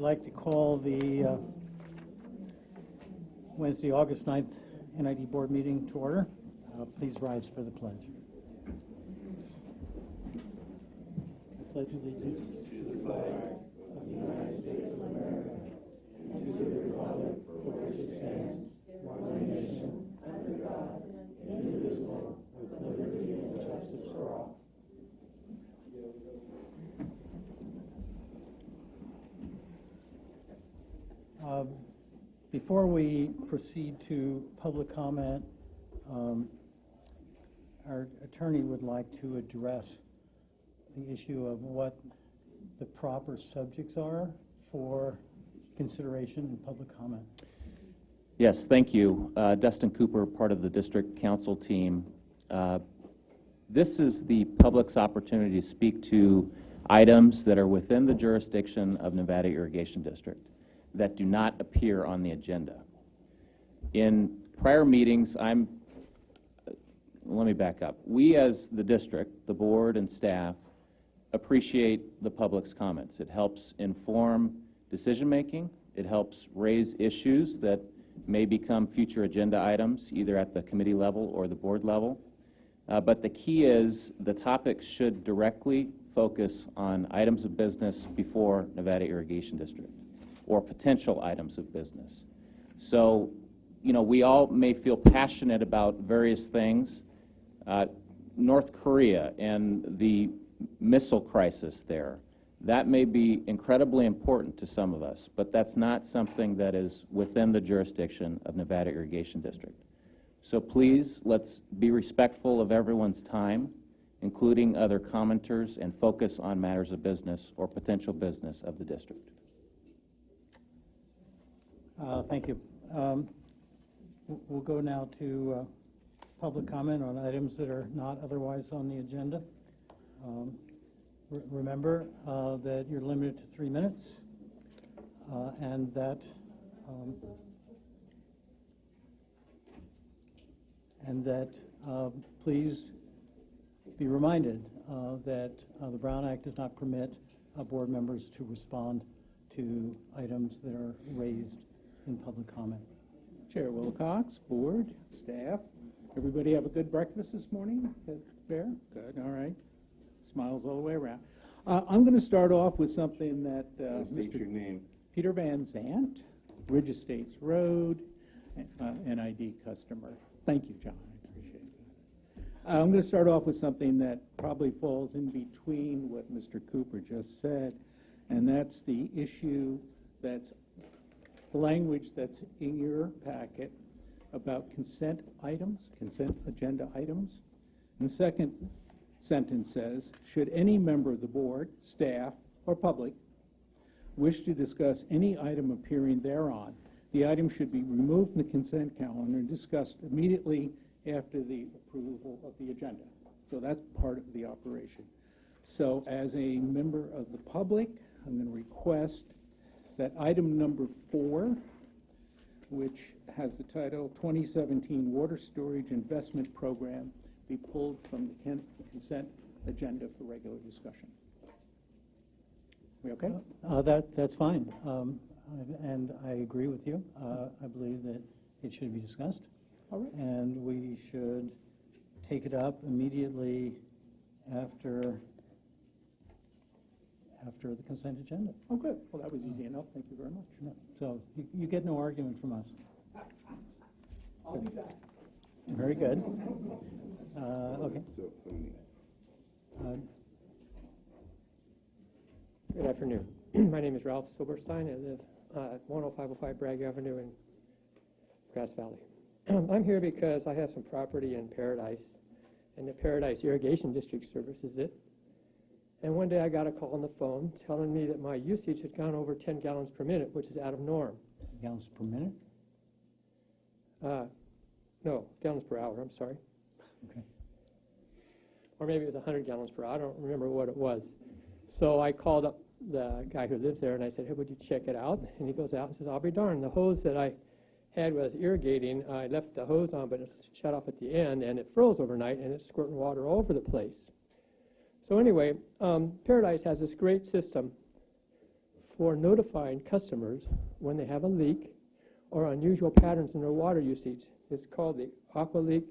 like to call the Wednesday, August 9th NID board meeting to order. Please rise for the pledge. I pledge allegiance to the flag of the United States of America and to the republic for which it stands, one nation, under God, indivisible, with liberty and justice for all. Before we proceed to public comment, our attorney would like to address the issue of what the proper subjects are for consideration in public comment. Yes, thank you. Dustin Cooper, part of the district council team. This is the public's opportunity to speak to items that are within the jurisdiction of Nevada Irrigation District that do not appear on the agenda. In prior meetings, let me back up. We as the district, the board and staff, appreciate the public's comments. It helps inform decision-making. It helps raise issues that may become future agenda items, either at the committee level or the board level. But the key is the topics should directly focus on items of business before Nevada Irrigation District, or potential items of business. So, you know, we all may feel passionate about various things. North Korea and the missile crisis there, that may be incredibly important to some of us, but that's not something that is within the jurisdiction of Nevada Irrigation District. So please, let's be respectful of everyone's time, including other commenters, and focus on matters of business or potential business of the district. Thank you. We'll go now to public comment on items that are not otherwise on the agenda. Remember that you're limited to 3 minutes, and that please be reminded that the Brown Act does not permit board members to respond to items that are raised in public comment. Chair Wilcox, board, staff, everybody have a good breakfast this morning? Fair? Good, all right. Smiles all the way around. I'm going to start off with something that State your name. Peter Van Zant, Ridge Estates Road, NID customer. Thank you, John. I appreciate it. I'm going to start off with something that probably falls in between what Mr. Cooper just said, and that's the issue that's the language that's in your packet about consent items, consent agenda items. And the second sentence says, should any member of the board, staff, or public wish to discuss any item appearing thereon, the item should be removed from the consent calendar and discussed immediately after the approval of the agenda. So that's part of the operation. So as a member of the public, I'm going to request that item number 4, which has the title 2017 Water Storage Investment Program, be pulled from the consent agenda for regular discussion. We okay? That's fine, and I agree with you. I believe that it should be discussed. All right. And we should take it up immediately after the consent agenda. Oh, good. Well, that was easy enough. Thank you very much. No, so you get no argument from us. I'll be back. Very good. Okay. Good afternoon. My name is Ralph Silberstein. I live at 10505 Bragg Avenue in Grass Valley. I'm here because I have some property in Paradise, and the Paradise Irrigation District services it. And one day I got a call on the phone telling me that my usage had gone over 10 gallons per minute, which is out of norm. Gallons per minute? No, gallons per hour, I'm sorry. Okay. Or maybe it was 100 gallons per hour. I don't remember what it was. So I called up the guy who lives there, and I said, hey, would you check it out? And he goes out and says, I'll be darned. The hose that I had was irrigating. I left the hose on, but it's shut off at the end, and it froze overnight, and it's squirting water all over the place. So anyway, Paradise has this great system for notifying customers when they have a leak or unusual patterns in their water usage. It's called the Aqua Leak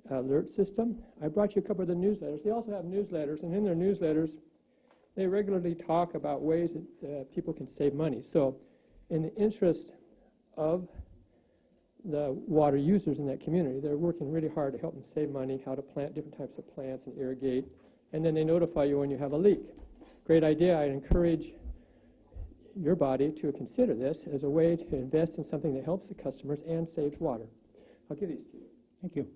Alert System. I brought you a couple of the newsletters. They also have newsletters, and in their newsletters, they regularly talk about ways that people can save money. So in the interest of the water users in that community, they're working really hard to help them save money, how to plant different types of plants and irrigate, and then they notify you when you have a leak. Great idea. I encourage your body to consider this as a way to invest in something that helps the customers and saves water. I'll give these to you. Thank you.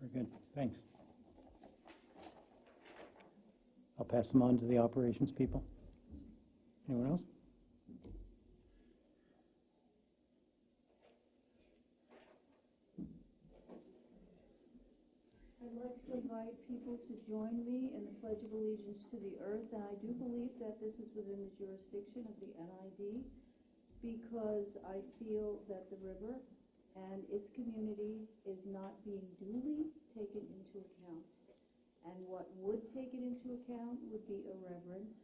Very good. Thanks. I'll pass them on to the operations people. Anyone else? I'd like to invite people to join me in the Pledge of Allegiance to the Earth, and I do believe that this is within the jurisdiction of the NID, because I feel that the river and its community is not being duly taken into account. And what would take it into account would be a reverence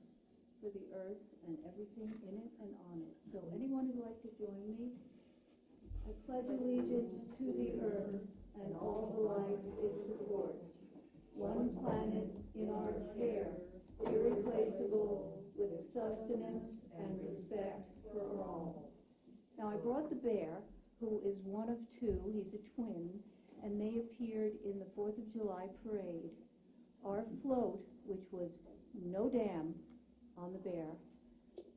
for the earth and everything in it and on it. So anyone who'd like to join me, I pledge allegiance to the earth and all the life it supports, one planet in our care, irreplaceable, with sustenance and respect for all. Now I brought the bear, who is one of two, he's a twin, and they appeared in the 4th of July parade. Our float, which was no dam on the bear,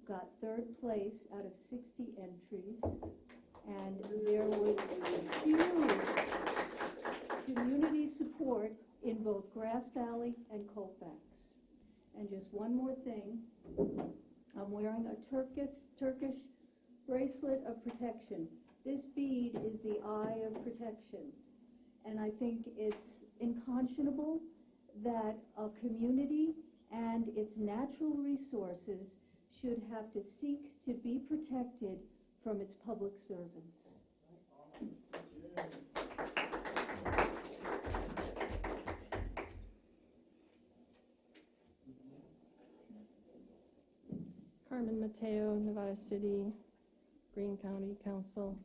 got 3rd place out of 60 entries, and there was huge community support in both Grass Valley and Colfax. And just one more thing, I'm wearing a Turkish bracelet of protection. This bead is the eye of protection, and I think it's unconscionable that a community and its natural resources should have to seek to be protected from its public servants. Carmen Mateo, Nevada City, Greene County Council.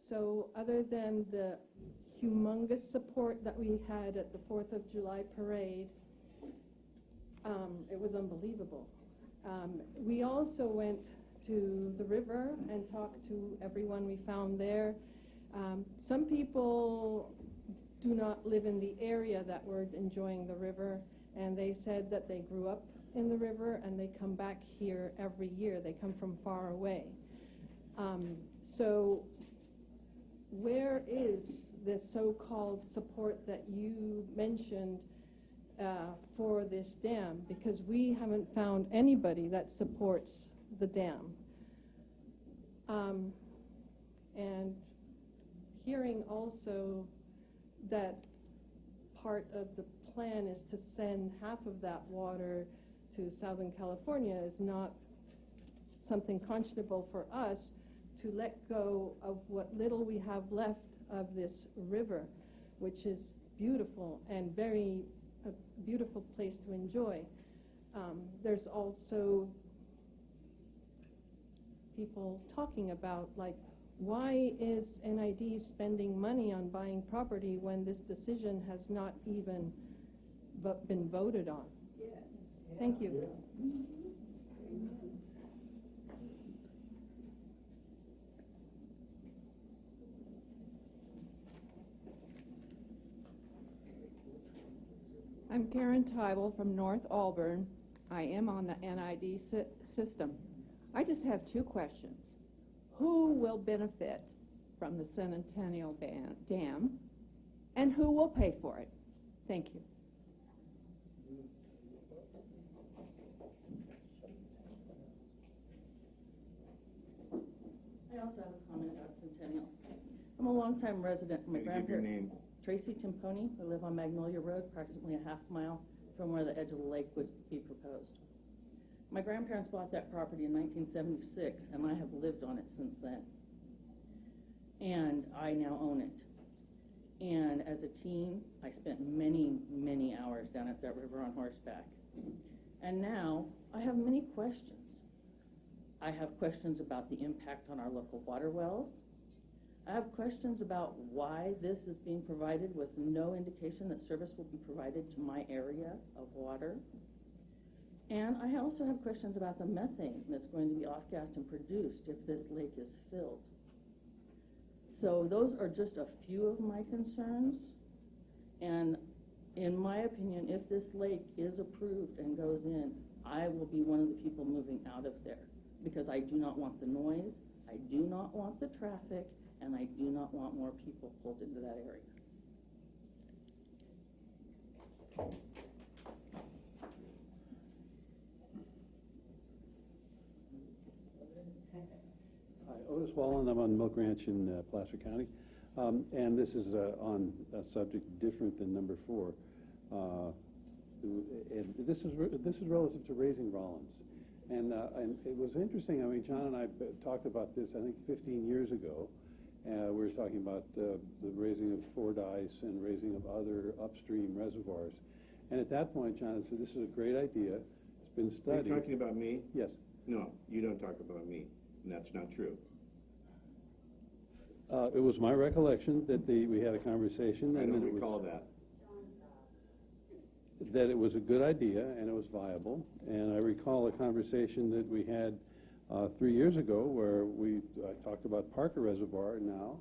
So other than the humongous support that we had at the 4th of July parade, it was unbelievable. We also went to the river and talked to everyone we found there. Some people do not live in the area that were enjoying the river, and they said that they grew up in the river and they come back here every year. They come from far away. So where is this so-called support that you mentioned for this dam? Because we haven't found anybody that supports the dam. And hearing also that part of the plan is to send half of that water to Southern California is not something conscionable for us to let go of what little we have left of this river, which is beautiful and very a beautiful place to enjoy. There's also people talking about, like, why is NID spending money on buying property when this decision has not even been voted on? Yes. Thank you. Yeah. I'm Karen Tybel from North Auburn. I am on the NID system. I just have two questions. Who will benefit from the Centennial Dam, and who will pay for it? Thank you. I also have a comment about Centennial. I'm a longtime resident. My grandparents, Tracy Timponi, who live on Magnolia Road, approximately a half mile from where the edge of the lake would be proposed. My grandparents bought that property in 1976, and I have lived on it since then. And I now own it. And as As a teen, I spent many, many hours down at that river on horseback. And now I have many questions. I have questions about the impact on our local water wells. I have questions about why this is being provided with no indication that service will be provided to my area of water. And I also have questions about the methane that's going to be off-gassed and produced if this lake is filled. So those are just a few of my concerns. And in my opinion, if this lake is approved and goes in, I will be one of the people moving out of there because I do not want the noise, I do not want the traffic, and I do not want more people pulled into that area. Hi, Otis Wallen. I'm on Milk Ranch in Placer County. And this is on a subject different than number 4. And this is relative to raising Rollins. And it was interesting. I mean, John and I talked about this, I think, 15 years ago. We were talking about the raising of Fordyce and raising of other upstream reservoirs. And at that point, John said, this is a great idea. It's been studied. Are you talking about me? Yes. No, you don't talk about me, and that's not true. It was my recollection that we had a conversation. I and don't that recall that. That it was a good idea and it was viable. And I recall a conversation that we had 3 years ago where I talked about Parker Reservoir now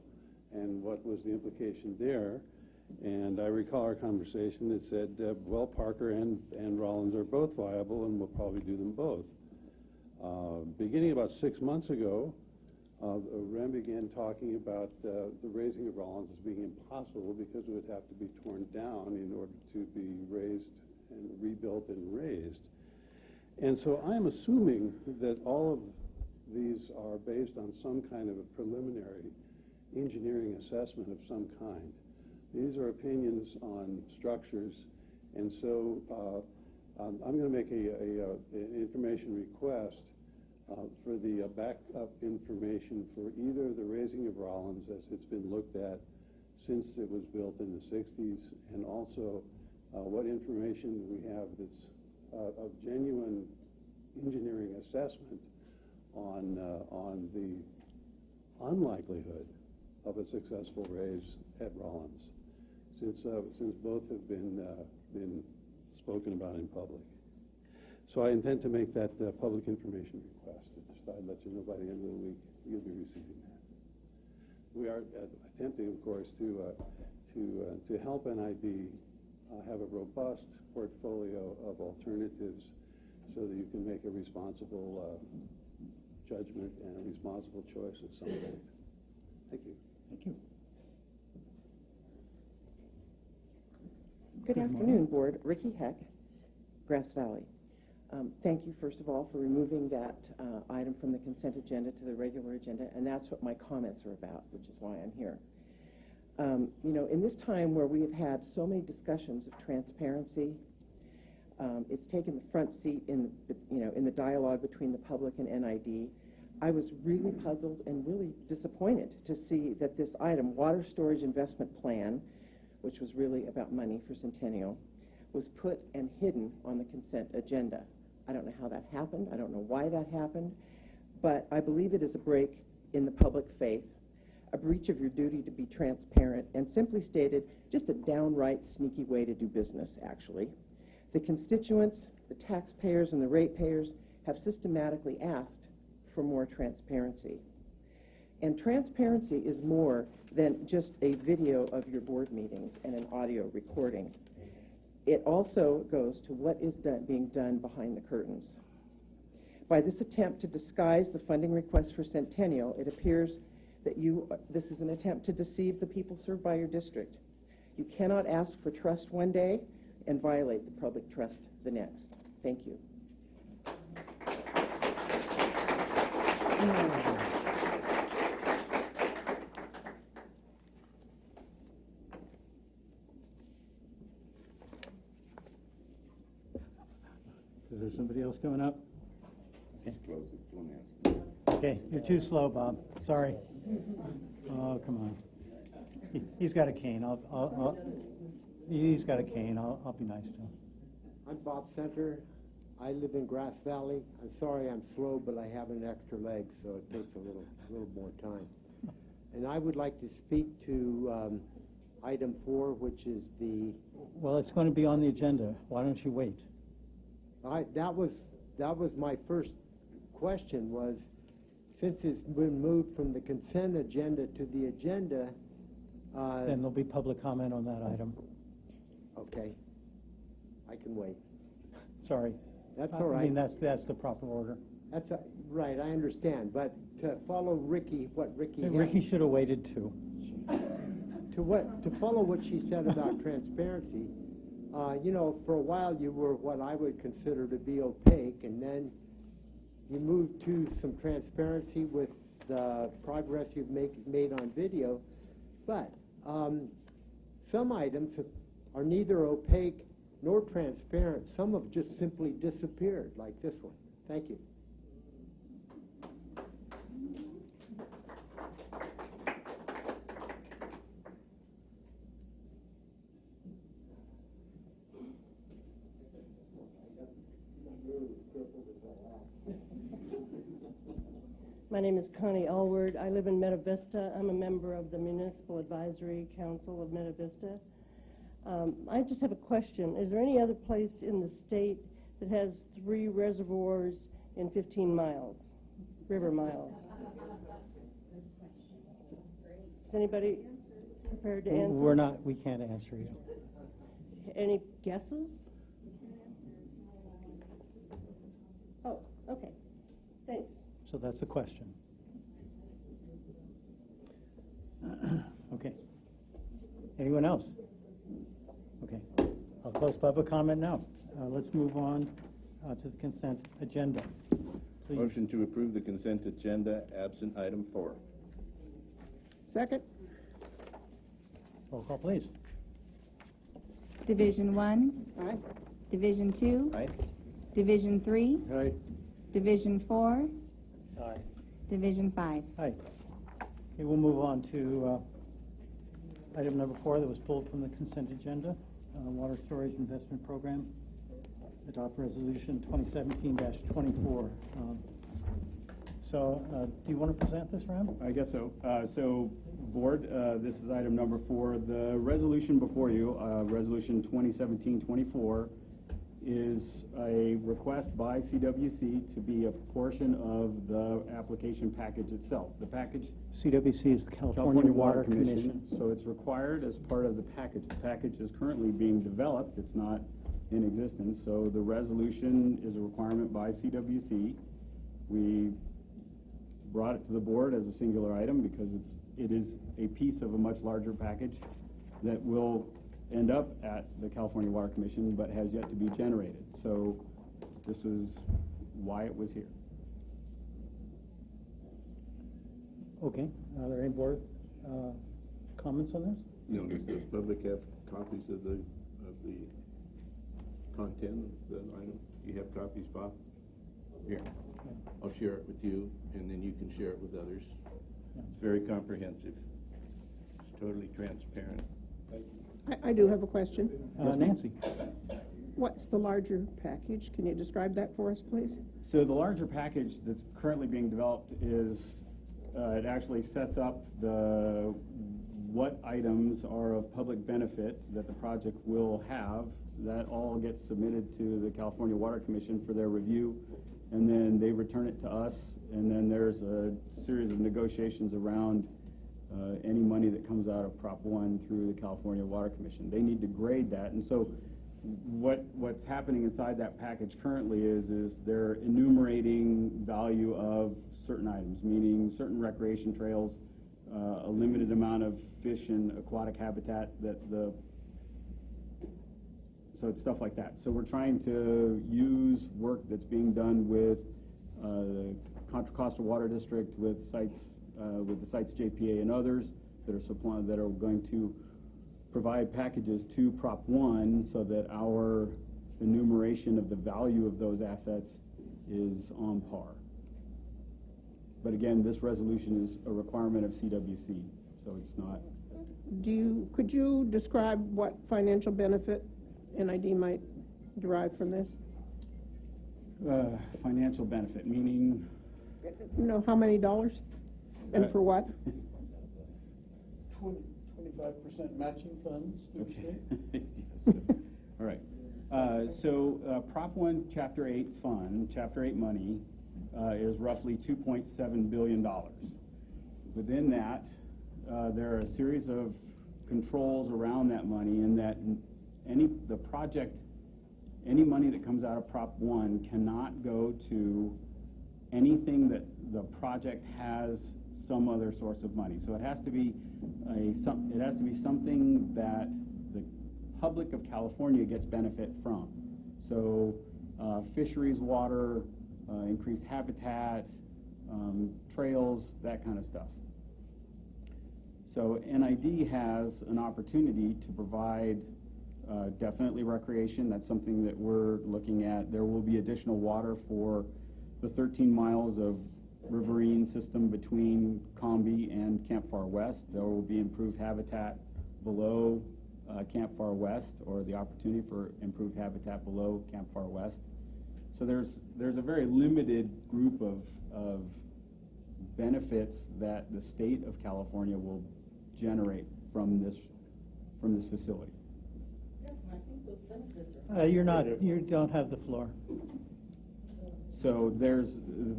and what was the implication there. And I recall our conversation that said, well, Parker and Rollins are both viable and we'll probably do them both. Beginning about 6 months ago, Rem began talking about the raising of Rollins as being impossible because it would have to be torn down in order to be raised and rebuilt and raised. And so I'm assuming that all of these are based on some kind of a preliminary engineering assessment of some kind. These are opinions on structures, and so I'm going to make an information request for the backup information for either the raising of Rollins as it's been looked at since it was built in the 60s, and also what information we have that's of genuine engineering assessment on the unlikelihood of a successful raise at Rollins, since both have been spoken about in public. So I intend to make that public information request. I'd let you know by the end of the week you'll be receiving that. We are attempting, of course, to help NID have a robust portfolio of alternatives so that you can make a responsible judgment and a responsible choice at some point. Thank you. Thank you. Good afternoon, Board. Ricky Heck, Grass Valley. Thank you, first of all, for removing that item from the consent agenda to the regular agenda, and that's what my comments are about, which is why I'm here. You know, in this time where we have had so many discussions of transparency, it's taken the front seat in the dialogue between the public and NID. I was really puzzled and really disappointed to see that this item, Water Storage Investment Plan, which was really about money for Centennial, was put and hidden on the consent agenda. I don't know how that happened. I don't know why that happened, but I believe it is a break in the public faith, a breach of your duty to be transparent, and simply stated, just a downright sneaky way to do business, actually. The constituents, the taxpayers, and the ratepayers have systematically asked for more transparency. And transparency is more than just a video of your board meetings and an audio recording. It also goes to what is being done behind the curtains. By this attempt to disguise the funding request for Centennial, it appears that this is an attempt to deceive the people served by your district. You cannot ask for trust one day and violate the public trust the next. Thank you. Is there somebody else coming up? Close it, don't ask. Okay, you're too slow, Bob. Sorry. Oh, come on. He's got a cane. He's got a cane. I'll be nice to him. I'm Bob Center. I live in Grass Valley. I'm sorry I'm slow, but I have an extra leg, so it takes a little more time. And I would like to speak to item 4, which is the. Well, it's going to be on the agenda. Why don't you wait? That was my first question. Was since it's been moved from the consent agenda to the agenda. Then there'll be public comment on that item. Okay, I can wait. Sorry. That's all right. I mean, that's the proper order. That's right. I understand, but to follow Ricky, Ricky should have waited too. To follow what she said about transparency, you know, for a while you were what I would consider to be opaque, and then you moved to some transparency with the progress you've made on video, but some items are neither opaque nor transparent. Some have just simply disappeared, like this one. Thank you. My name is Connie Allward. I live in Meta Vista. I'm a member of the Municipal Advisory Council of Meta Vista. I just have a question. Is there any other place in the state that has 3 reservoirs in 15 miles, river miles? Is anybody prepared to answer? We can't answer you. Any guesses? Oh, okay. Thanks. So that's the question. Okay. Anyone else? Okay. I'll close public comment now. Let's move on to the consent agenda. Please. Motion to approve the consent agenda, absent item 4. Second? Roll call, please. Division 1, Aye. Division 2, Aye. Division 3, Aye. Division 4, Aye. Division 5. Aye. Okay, we'll move on to item number 4 that was pulled from the consent agenda, Water Storage Investment Program. Adopt Resolution 2017-24. Do you want to present this, Ram? I guess so. Board, this is item number 4. The resolution before you, Resolution 2017-24, is a request by CWC to be a portion of the application package itself. The package, CWC is the California Water Commission. So it's required as part of the package. The package is currently being developed. It's not in existence. So the resolution is a requirement by CWC. We brought it to the board as a singular item because it is a piece of a much larger package that will end up at the California Water Commission but has yet to be generated. So this was why it was here. Okay. Are there any board comments on this? No, does the public have copies of the content of the item? Do you have copies, Bob? Here. I'll share it with you, and then you can share it with others. It's very comprehensive. It's totally transparent. I do have a question. Nancy. What's the larger package? Can you describe that for us, please? So the larger package that's currently being developed is, it actually sets up what items are of public benefit that the project will have. That all gets submitted to the California Water Commission for their review, and then they return it to us, and then there's a series of negotiations around any money that comes out of Prop 1 through the California Water Commission. They need to grade that, and so what's happening inside that package currently is they're enumerating value of certain items, meaning certain recreation trails, a limited amount of fish and aquatic habitat so it's stuff like that. So we're trying to use work that's being done with the Contra Costa Water District, with the sites JPA and others that are going to provide packages to Prop 1 so that our enumeration of the value of those assets is on par. But again, this resolution is a requirement of CWC, so it's not Could you describe what financial benefit NID might derive from this? Financial benefit, meaning? How many dollars? And for what? 25% matching funds through the state? Yes. All right. So Prop 1, Chapter 8 fund, Chapter 8 money is roughly $2.7 billion. Within that, there are a series of controls around that money, in that any money that comes out of Prop 1 cannot go to anything that the project has some other source of money. So it has to be something that the public of California gets benefit from. So fisheries, water, increased habitat, trails, that kind of stuff. So NID has an opportunity to provide definitely recreation. That's something that we're looking at. There will be additional water for the 13 miles of riverine system between Combi and Camp Far West. There will be improved habitat below Camp Far West, or the opportunity for improved habitat below Camp Far West. So there's a very limited group of benefits that the state of California will generate from this facility. Yes, and I think those benefits are. You don't have the floor. So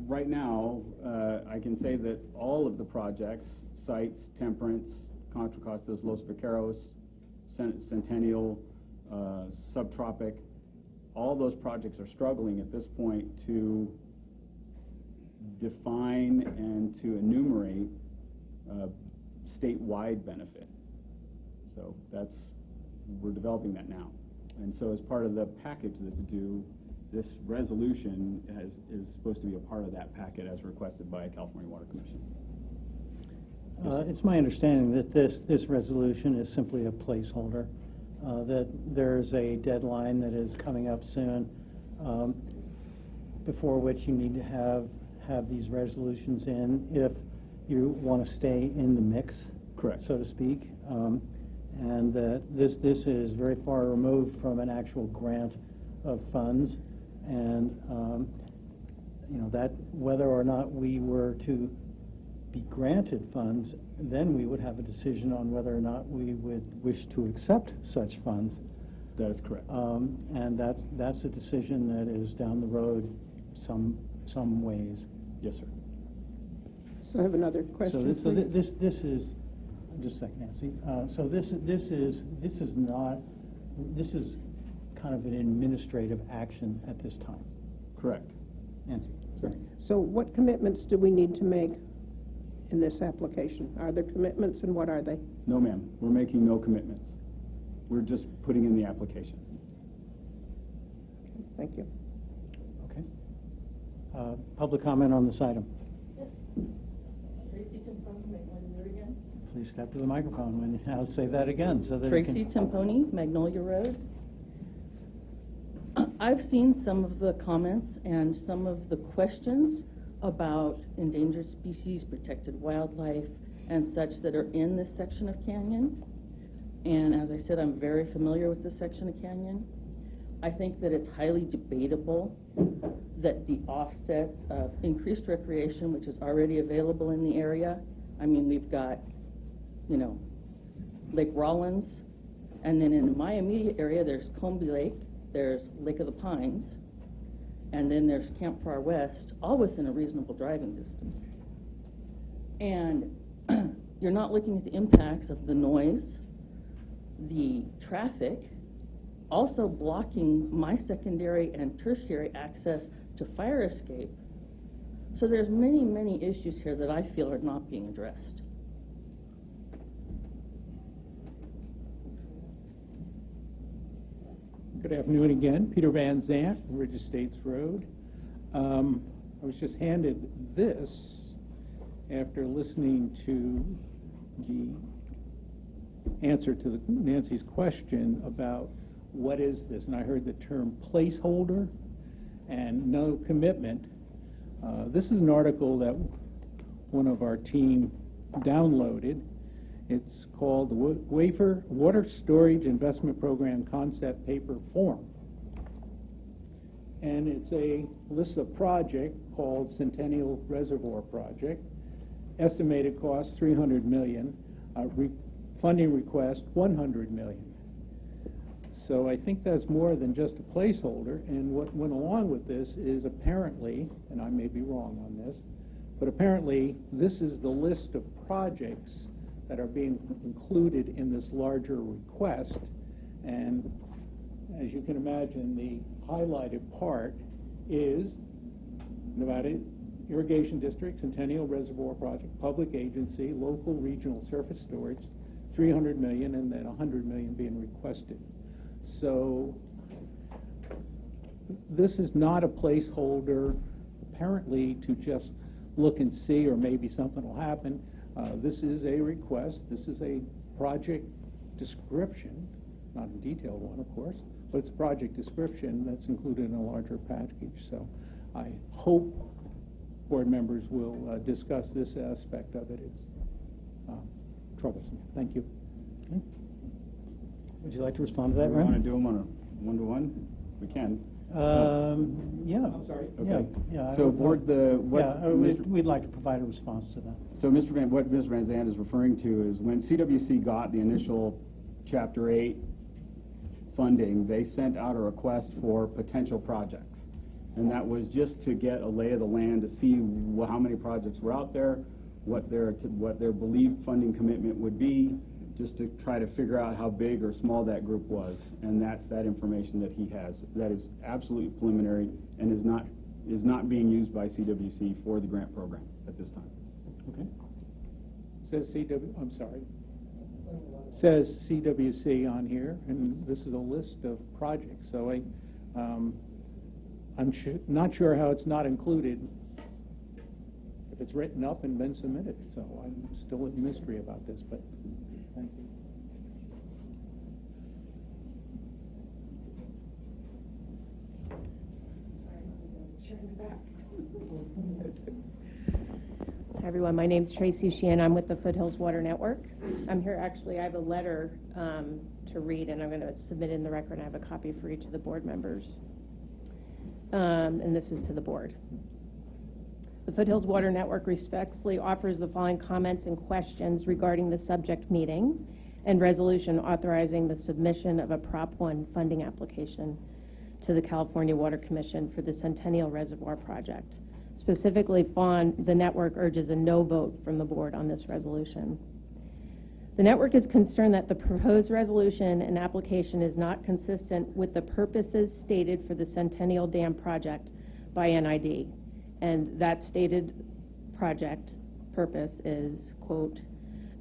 right now, I can say that all of the projects, sites, Temperance, Contra Costas, Los Vaqueros, Centennial, Subtropic, all those projects are struggling at this point to define and to enumerate statewide benefit. So we're developing that now. And so as part of the package that's due, this resolution is supposed to be a part of that packet as requested by California Water Commission. It's my understanding that this resolution is simply a placeholder, that there's a deadline that is coming up soon, before which you need to have these resolutions in if you want to stay in the mix, correct, so to speak, and that this is very far removed from an actual grant of funds, and that whether or not we were to be granted funds, then we would have a decision on whether or not we would wish to accept such funds. That is correct. And that's a decision that is down the road some ways. Yes, sir. So I have another question. So this is just a second, Nancy. So this is kind of an administrative action at this time. Correct. Nancy. Sorry. So what commitments do we need to make in this application? Are there commitments, and what are they? No, ma'am. We're making no commitments. We're just putting in the application. Thank you. Okay. Public comment on this item. Yes. Tracy Timponi, Magnolia Road again. Please step to the microphone when I'll say that again so that Tracy Timponi, Magnolia Road. I've seen some of the comments and some of the questions about endangered species, protected wildlife, and such that are in this section of Canyon. And as I said, I'm very familiar with this section of Canyon. I think that it's highly debatable that the offsets of increased recreation, which is already available in the area. I mean, we've got, Lake Rollins, and then in my immediate area, there's Combi Lake, there's Lake of the Pines, and then there's Camp Far West, all within a reasonable driving distance. And you're not looking at the impacts of the noise, the traffic, also blocking my secondary and tertiary access to fire escape. So there's many, many issues here that I feel are not being addressed. Good afternoon again. Peter Van Zant, Ridge Estates Road. I was just handed this after listening to the answer to Nancy's question about what is this, and I heard the term placeholder and no commitment. This is an article that one of our team downloaded, It's called the Wafer Water Storage Investment Program Concept Paper Form. And it's a list of project called Centennial Reservoir Project. Estimated cost $300 million. Funding request $100 million. So I think that's more than just a placeholder. And what went along with this is apparently, and I may be wrong on this, but apparently this is the list of projects that are being included in this larger request. And as you can imagine, the highlighted part is Nevada Irrigation District, Centennial Reservoir Project, Public Agency, Local Regional Surface Storage, $300 million, and then $100 million being requested. So this is not a placeholder, apparently, to just look and see, or maybe something will happen. This is a request. This is a project description, not a detailed one, of course, but it's a project description that's included in a larger package. So I hope board members will discuss this aspect of it. It's troublesome. Thank you. Okay. Would you like to respond to that, We Ron? want to do them on a one-to-one? We can. Yeah. I'm sorry. Okay. Yeah. So board, We'd like to provide a response to that. So what Ms. Van Zandt is referring to is when CWC got the initial Chapter 8 funding, they sent out a request for potential projects. And that was just to get a lay of the land to see how many projects were out there, what their believed funding commitment would be, just to try to figure out how big or small that group was. And that's that information that he has. That is absolutely preliminary and is not being used by CWC for the grant program at this time. Okay. Says I'm sorry. Says CWC on here, and this is a list of projects. So I'm not sure how it's not included if it's written up and been submitted. So I'm still in mystery about this, but thank you. Hi, everyone. My name's Tracy Sheehan. I'm with the Foothills Water Network. I'm here, actually, I have a letter to read, and I'm going to submit it in the record. I have a copy for each of the board members. And this is to the board. The Foothills Water Network respectfully offers the following comments and questions regarding the subject meeting and resolution authorizing the submission of a Prop 1 funding application to the California Water Commission for the Centennial Reservoir Project. Specifically, the network urges a no vote from the board on this resolution. The network is concerned that the proposed resolution and application is not consistent with the purposes stated for the Centennial Dam project by NID. And that stated project purpose is, quote,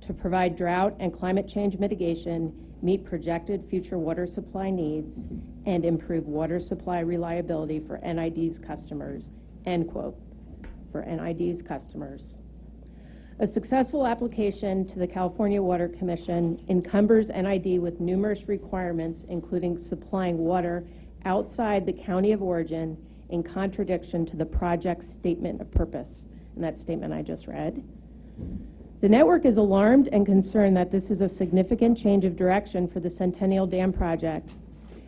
to provide drought and climate change mitigation, meet projected future water supply needs, and improve water supply reliability for NID's customers, end quote, for NID's customers. A successful application to the California Water Commission encumbers NID with numerous requirements, including supplying water outside the county of origin in contradiction to the project's statement of purpose, and that statement I just read. The network is alarmed and concerned that this is a significant change of direction for the Centennial Dam project,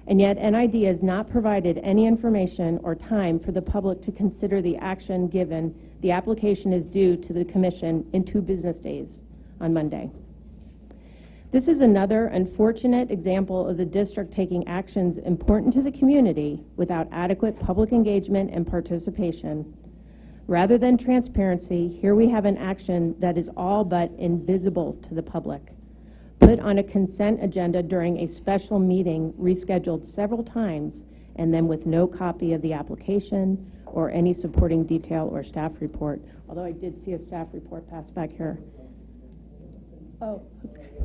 and yet NID has not provided any information or time for the public to consider the action given the application is due to the Commission in 2 business days on Monday. This is another unfortunate example of the district taking actions important to the community without adequate public engagement and participation. Rather than transparency, here we have an action that is all but invisible to the public, put on a consent agenda during a special meeting rescheduled several times, and then with no copy of the application or any supporting detail or staff report, although I did see a staff report passed back here. Oh,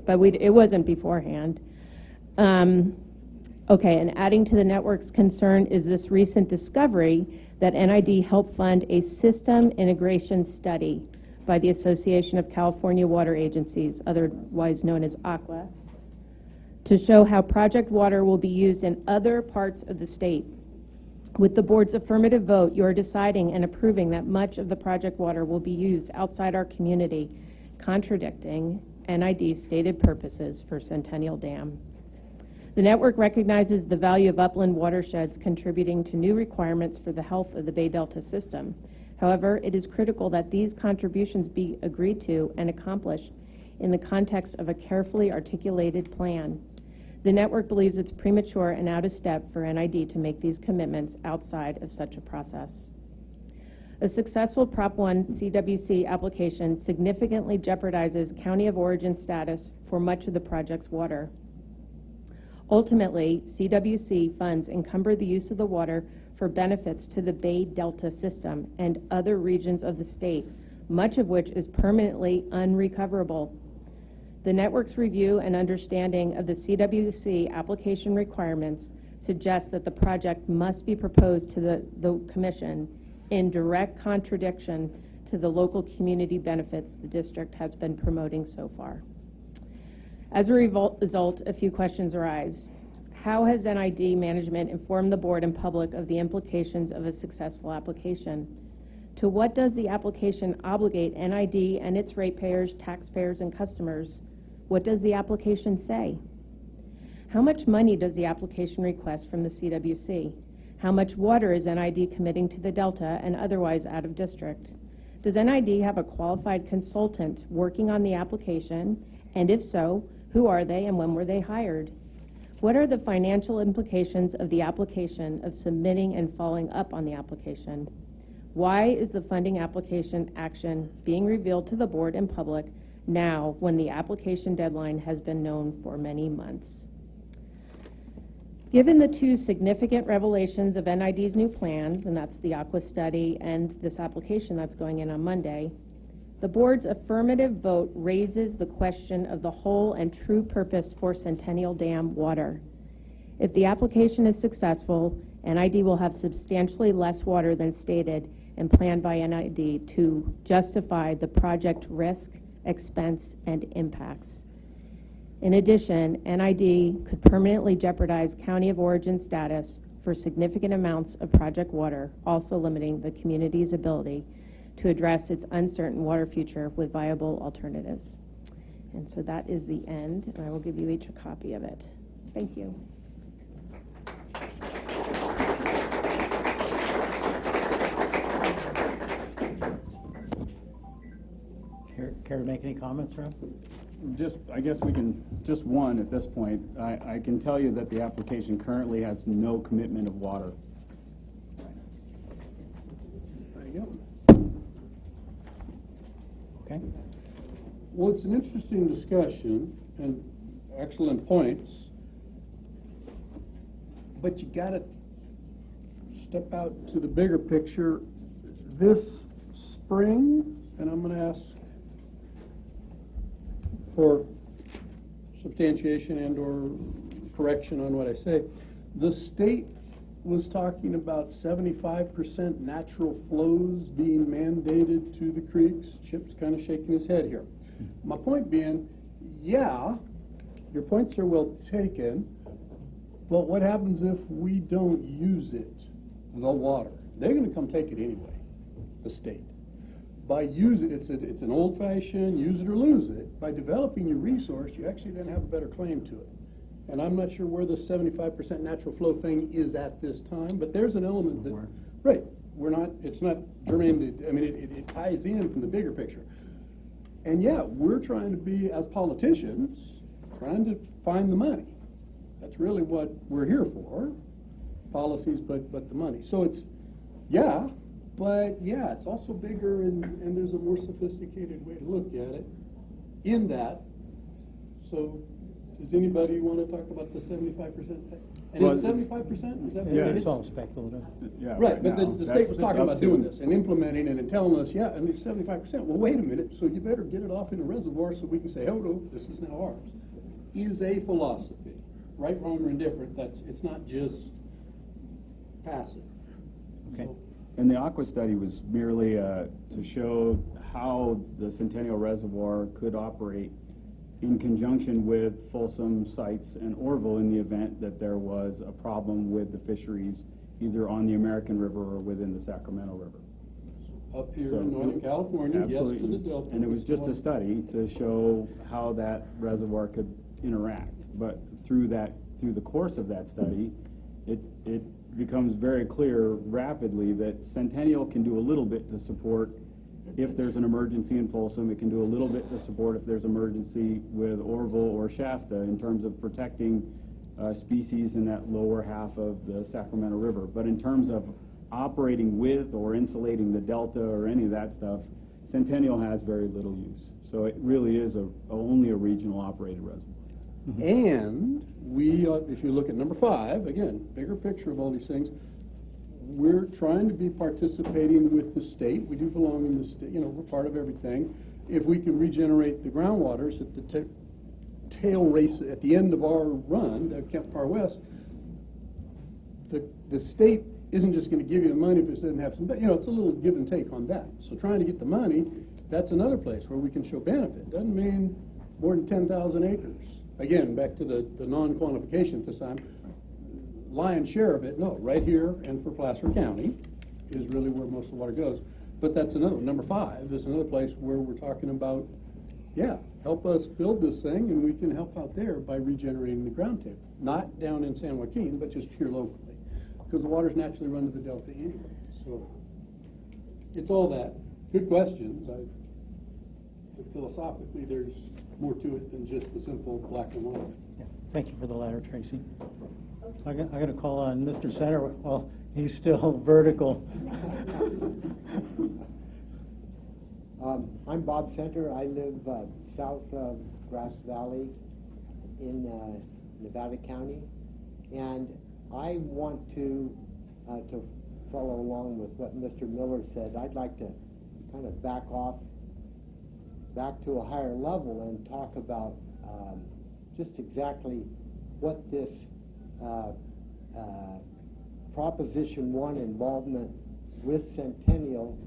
but it wasn't beforehand. Okay, and adding to the network's concern is this recent discovery that NID helped fund a system integration study by the Association of California Water Agencies, otherwise known as ACWA, to show how project water will be used in other parts of the state. With the board's affirmative vote, you are deciding and approving that much of the project water will be used outside our community, contradicting NID stated purposes for Centennial Dam. The network recognizes the value of upland watersheds contributing to new requirements for the health of the Bay Delta system. However, it is critical that these contributions be agreed to and accomplished in the context of a carefully articulated plan. The network believes it's premature and out of step for NID to make these commitments outside of such a process. A successful Prop 1 CWC application significantly jeopardizes county of origin status for much of the project's water. Ultimately, CWC funds encumber the use of the water for benefits to the Bay Delta system and other regions of the state, much of which is permanently unrecoverable. The network's review and understanding of the CWC application requirements suggests that the project must be proposed to the Commission in direct contradiction to the local community benefits the district has been promoting so far. As a result, a few questions arise. How has NID management informed the board and public of the implications of a successful application? To what does the application obligate NID and its ratepayers, taxpayers, and customers? What does the application say? How much money does the application request from the CWC? How much water is NID committing to the Delta and otherwise out of district? Does NID have a qualified consultant working on the application? And if so, who are they and when were they hired? What are the financial implications of the application of submitting and following up on the application? Why is the funding application action being revealed to the board and public now when the application deadline has been known for many months? Given the two significant revelations of NID's new plans, and that's the Aqua study and this application that's going in on Monday, the board's affirmative vote raises the question of the whole and true purpose for Centennial Dam water. If the application is successful, NID will have substantially less water than stated and planned by NID to justify the project risk, expense, and impacts. In addition, NID could permanently jeopardize county of origin status for significant amounts of project water, also limiting the community's ability to address its uncertain water future with viable alternatives. And so that is the end, and I will give you each a copy of it. Thank you. Care to make any comments, Rob? I guess we can, just one at this point. I can tell you that the application currently has no commitment of water. There you go. Okay. Well, it's an interesting discussion and excellent points, but you got to step out to the bigger picture. This spring, and I'm going to ask for substantiation and or correction on what I say, the state was talking about 75% natural flows being mandated to the creeks. Chip's kind of shaking his head here. My point being, yeah, your points are well taken, but what happens if we don't use it, the water? They're going to come take it anyway, the state. By using it, it's an old-fashioned use it or lose it. By developing your resource, you actually then have a better claim to it. And I'm not sure where the 75% natural flow thing is at this time, but there's an element that, right, it's not germane to, I mean, it ties in from the bigger picture. And yeah, we're trying to be, as politicians, trying to find the money. That's really what we're here for, policies, but the money. So it's, yeah, but yeah, it's also bigger and there's a more sophisticated way to look at it in that. So does anybody want to talk about the 75%? And well, is 75%? Is that what Yeah, it is? it's all speculative. Yeah, Right, but now, the state was talking up about to- doing this and implementing it and telling us, yeah, and it's 75%. Well, wait a minute, so you better get it off in a reservoir so we can say, oh, no, this is now ours. Is a philosophy, right, wrong, or indifferent. It's not just passive. Okay. So, And the Aqua study was merely to show how the Centennial Reservoir could operate in conjunction with Folsom sites and Orville in the event that there was a problem with the fisheries either on the American River or within the Sacramento River. up here So- in Northern California, yes, to Absolutely. the Delta. And it was just a study to show how that reservoir could interact. But through the course of that study, it becomes very clear rapidly that Centennial can do a little bit to support if there's an emergency in Folsom. It can do a little bit to support if there's emergency with Orville or Shasta in terms of protecting species in that lower half of the Sacramento River. But in terms of operating with or insulating the delta or any of that stuff, Centennial has very little use. So it really is only a regional operated reservoir. And we, if you look at number 5, again, bigger picture of all these things, we're trying to be participating with the state. We do belong in the state, we're part of everything. If we can regenerate the groundwaters at the tail race at the end of our run, Camp Far West, the state isn't just going to give you the money if it doesn't have some, it's a little give and take on that. So trying to get the money, that's another place where we can show benefit. Doesn't mean more than 10,000 acres. Again, back to the non-quantification this time. Lion's share of it, no, right here and for Placer County is really where most of the water goes. But that's another, number 5 is another place where we're talking about, help us build this thing and we can help out there by regenerating the ground table. Not down in San Joaquin, but just here locally. Because the waters naturally run to the delta anyway. So it's all that. Good questions. But philosophically, there's more to it than just the simple black and white. Yeah. Thank you for the letter, Tracy. I got to call on Mr. Center. Well, he's still vertical. I'm Bob Center. I live south of Grass Valley in Nevada County, and I want to follow along with what Mr. Miller said. I'd like to kind of back to a higher level and talk about just exactly what this Proposition 1 involvement with Centennial,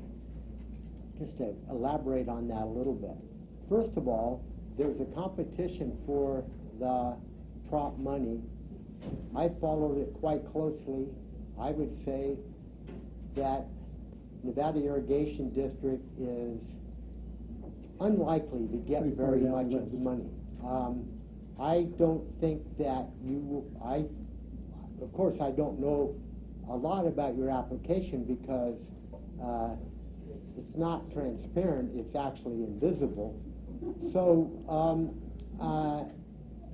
just to elaborate on that a little bit. First of all, there's a competition for the prop money. I followed it quite closely. I would say that Nevada Irrigation District is unlikely to get very much of the money. I don't think that of course I don't know a lot about your application because it's not transparent, it's actually invisible. So,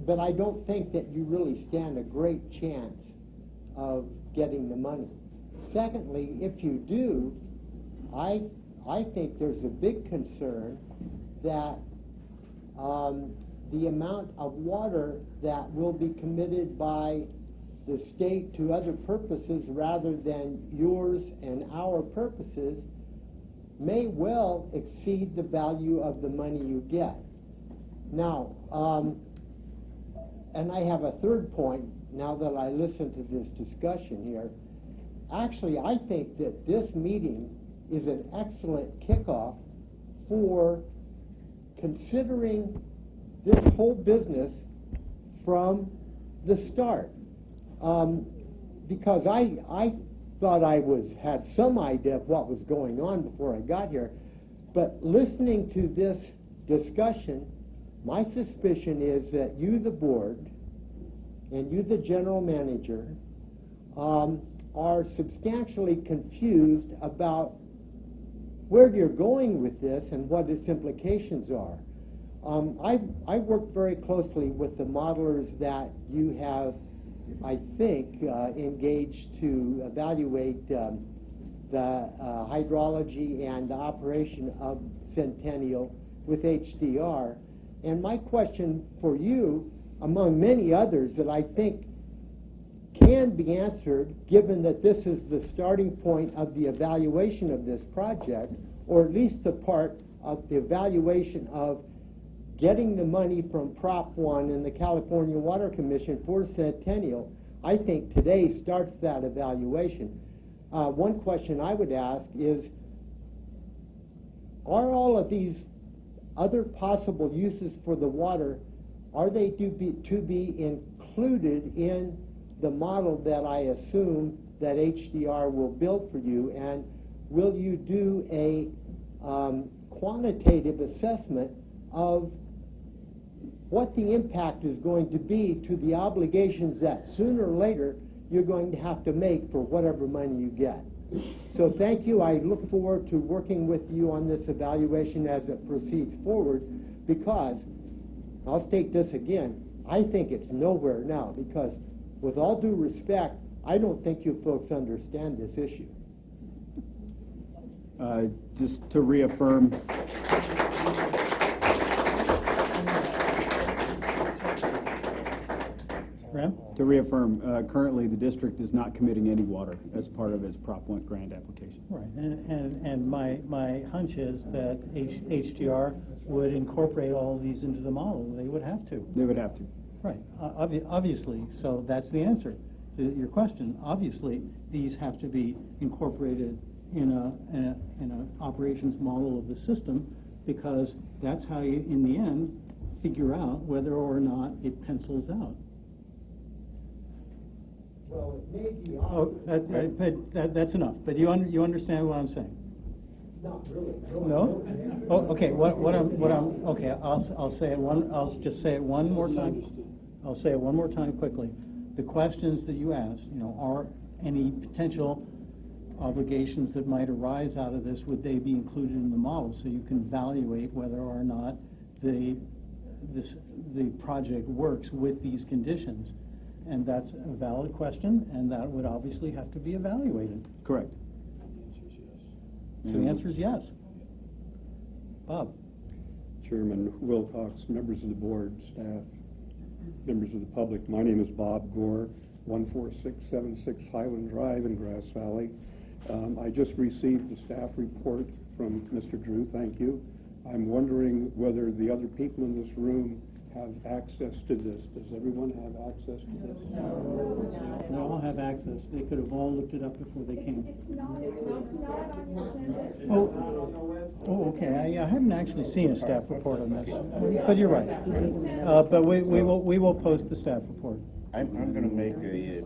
but I don't think that you really stand a great chance of getting the money. Secondly, if you do, I think there's a big concern that the amount of water that will be committed by the state to other purposes rather than yours and our purposes may well exceed the value of the money you get. Now, and I have a third point now that I listen to this discussion here. Actually, I think that this meeting is an excellent kickoff for considering this whole business from the start. Because I thought I had some idea of what was going on before I got here, but listening to this discussion, my suspicion is that you, the board, and you, the general manager, are substantially confused about where you're going with this and what its implications are. I worked very closely with the modelers that you have, I think, engaged to evaluate the hydrology and the operation of Centennial with HDR. And my question for you, among many others that I think can be answered, given that this is the starting point of the evaluation of this project, or at least the part of the evaluation of getting the money from Prop 1 and the California Water Commission for Centennial, I think today starts that evaluation. One question I would ask is, are all of these other possible uses for the water, are they to be included in the model that I assume that HDR will build for you? And will you do a quantitative assessment of what the impact is going to be to the obligations that sooner or later you're going to have to make for whatever money you get? So thank you. I look forward to working with you on this evaluation as it proceeds forward, because, I'll state this again, I think it's nowhere now, because with all due respect, I don't think you folks understand this issue. Just to reaffirm, currently the district is not committing any water as part of its Prop 1 grant application. Right, and my hunch is that HDR would incorporate all of these into the model. They would have to. They would have to. Right, obviously, so that's the answer to your question. Obviously, these have to be incorporated in a operations model of the system, because that's how you, in the end, figure out whether or not it pencils out. Well, it may be But that's enough. But you understand what I'm saying? Not really. No? Oh, okay. Okay. I'll say it I'll just say it one more time. I'll say it one more time quickly. The questions that you asked, are any potential obligations that might arise out of this, would they be included in the model, so you can evaluate whether or not the project works with these conditions? And that's a valid question, and that would obviously have to be evaluated. Correct. So the answer is yes. Bob. Chairman Wilcox, members of the board, staff, members of the public, my name is Bob Gore, 14676 Highland Drive in Grass Valley. I just received the staff report from Mr. Drew, thank you. I'm wondering whether the other people in this room have access to this. Does everyone have access to this? They all have access. They could have all looked it up before they came. Oh, okay. I haven't actually seen a staff report on this, but you're right. But we will post the staff report. I'm going to make a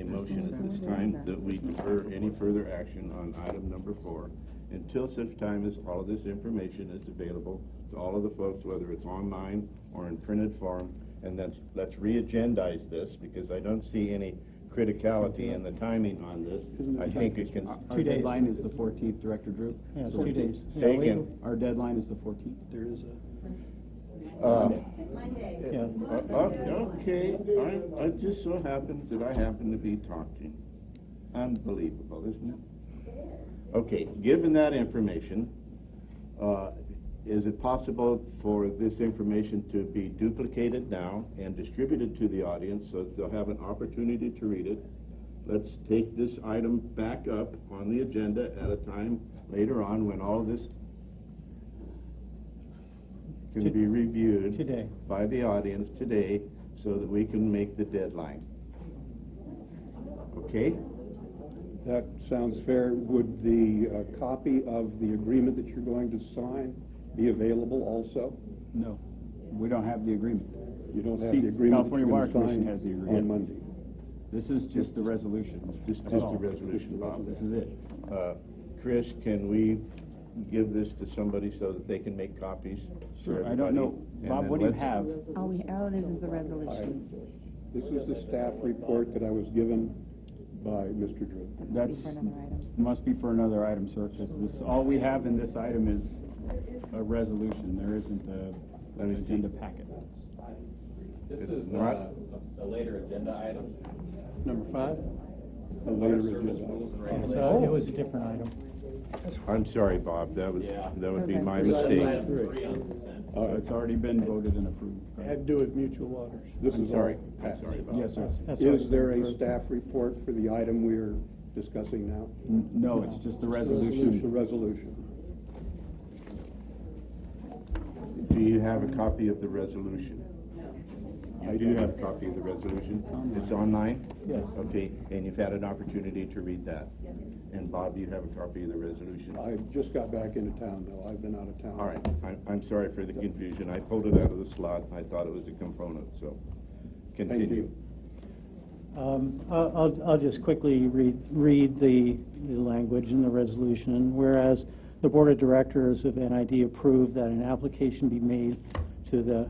motion at this time that we defer any further action on item number 4 until such time as all of this information is available to all of the folks, whether it's online or in printed form, and then let's re-agendize this, because I don't see any criticality in the timing on this. I think it can... Our deadline is the 14th, Director Drew? Yeah, it's 2 days. Say again. Our deadline is the 14th. There is a... Okay, it just so happens that I happen to be talking. Unbelievable, isn't it? Okay, given that information, is it possible for this information to be duplicated now and distributed to the audience so that they'll have an opportunity to read it? Let's take this item back up on the agenda at a time later on when all of this can be reviewed today by the audience today, so that we can make the deadline. Okay? That sounds fair. Would the copy of the agreement that you're going to sign be available also? No, we don't have the agreement. You don't have the agreement. California that you're Water gonna Commission sign has the agreement. on Monday. This is just the resolution. Just the resolution, Bob. This is it. Chris, can we give this to somebody so that they can make copies? Sure. I don't know. Bob, what do you have? Oh, this is the resolution. This is the staff report that I was given by Mr. Drew. That's, must be for another item, sir, because this, all we have in this item is a resolution. There isn't an agenda packet. This is a later agenda item. Number 5? A later Service agenda. rules and So regulations. it was a different item. I'm sorry, Bob, that would be my That's mistake. item 3 on consent. It's already been voted and approved. Had to do with mutual waters. This I'm is sorry. all. I'm sorry, Bob. Yes, sir. Is there a staff report for the item we're discussing now? No, it's just the The resolution. resolution. Do you have a copy of the resolution? I do have a copy of the resolution. It's online? Yes. Okay, and you've had an opportunity to read that? And Bob, you have a copy of the resolution? I just got back into town, though. I've been out of town. All right, I'm sorry for the confusion. I pulled it out of the slot, and I thought it was a component, so continue. I'll just quickly read the language in the resolution. Whereas the Board of Directors of NID approved that an application be made to the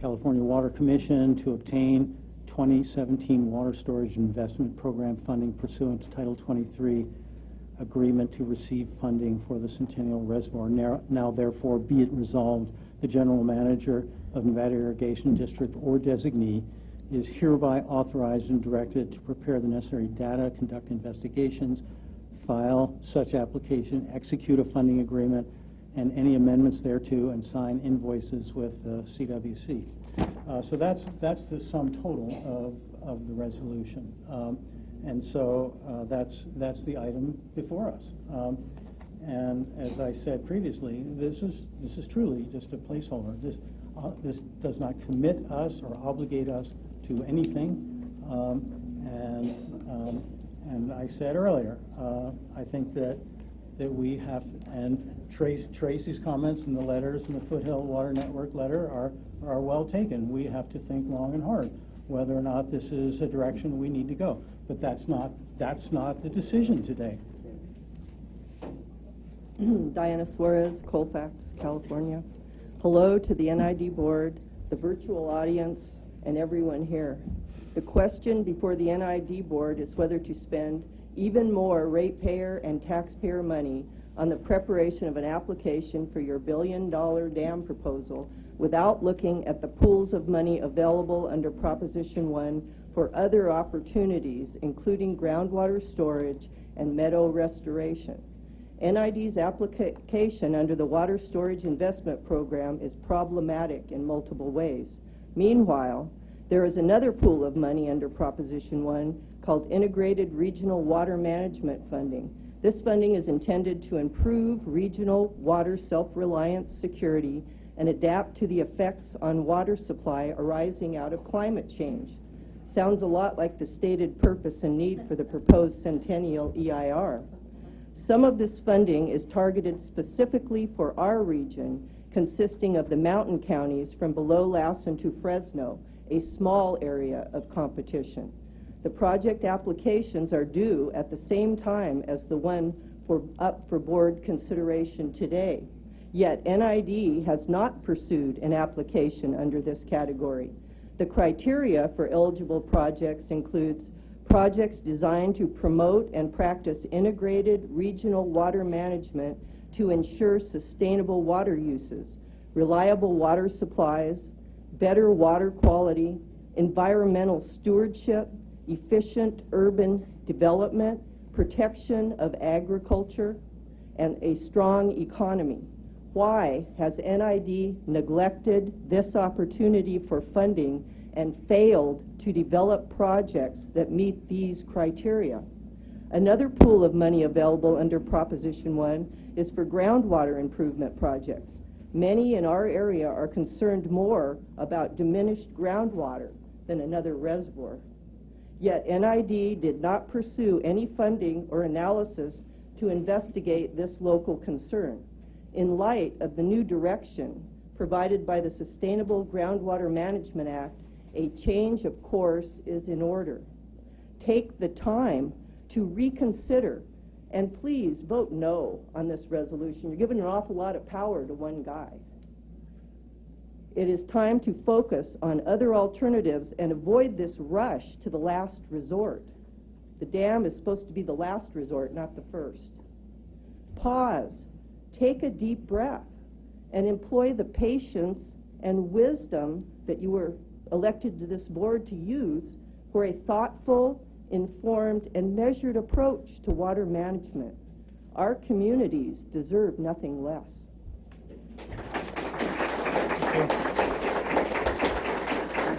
California Water Commission to obtain 2017 Water Storage Investment Program funding pursuant to Title 23 agreement to receive funding for the Centennial Reservoir. Now therefore be it resolved, the General Manager of Nevada Irrigation District or designee is hereby authorized and directed to prepare the necessary data, conduct investigations, file such application, execute a funding agreement, and any amendments thereto, and sign invoices with CWC. So that's the sum total of the resolution. And so that's the item before us. And as I said previously, this is truly just a placeholder. This does not commit us or obligate us to anything. And I said earlier, I think that we have, and Tracy's comments and the letters in the Foothill Water Network letter are well taken. We have to think long and hard whether or not this is a direction we need to go. But that's not the decision today. Diana Suarez, Colfax, California. Hello to the NID board, the virtual audience, and everyone here. The question before the NID board is whether to spend even more ratepayer and taxpayer money on the preparation of an application for your billion-dollar dam proposal without looking at the pools of money available under Proposition 1 for other opportunities, including groundwater storage and meadow restoration. NID's application under the Water Storage Investment Program is problematic in multiple ways. Meanwhile, there is another pool of money under Proposition 1 called Integrated Regional Water Management Funding. This funding is intended to improve regional water self-reliance security and adapt to the effects on water supply arising out of climate change. Sounds a lot like the stated purpose and need for the proposed Centennial EIR. Some of this funding is targeted specifically for our region, consisting of the mountain counties from below Lassen to Fresno, a small area of competition. The project applications are due at the same time as the one up for board consideration today. Yet NID has not pursued an application under this category. The criteria for eligible projects includes projects designed to promote and practice integrated regional water management to ensure sustainable water uses, reliable water supplies, better water quality, environmental stewardship, efficient urban development, protection of agriculture, and a strong economy. Why has NID neglected this opportunity for funding and failed to develop projects that meet these criteria? Another pool of money available under Proposition 1 is for groundwater improvement projects. Many in our area are concerned more about diminished groundwater than another reservoir. Yet NID did not pursue any funding or analysis to investigate this local concern. In light of the new direction provided by the Sustainable Groundwater Management Act, a change of course is in order. Take the time to reconsider, and please vote no on this resolution. You're giving an awful lot of power to one guy. It is time to focus on other alternatives and avoid this rush to the last resort. The dam is supposed to be the last resort, not the first. Pause, take a deep breath, and employ the patience and wisdom that you were elected to this board to use for a thoughtful, informed, and measured approach to water management. Our communities deserve nothing less.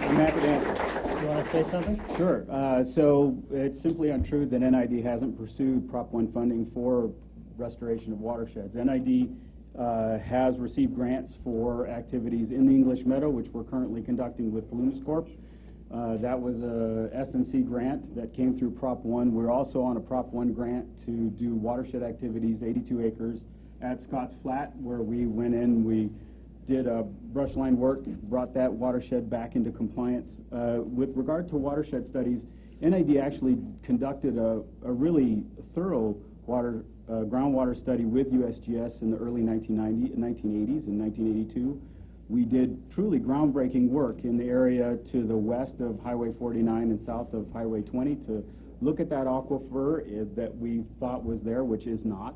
I'm happy to answer. You want to say something? Sure. So it's simply untrue that NID hasn't pursued Prop 1 funding for restoration of watersheds. NID has received grants for activities in the English Meadow, which we're currently conducting with Balloonist Corp. That was a S&C grant that came through Prop 1. We're also on a Prop 1 grant to do watershed activities, 82 acres, at Scotts Flat, where we went in, we did brush line work, brought that watershed back into compliance. With regard to watershed studies, NID actually conducted a really thorough groundwater study with USGS in the early 1980s and 1982. We did truly groundbreaking work in the area to the west of Highway 49 and south of Highway 20 to look at that aquifer that we thought was there, which is not,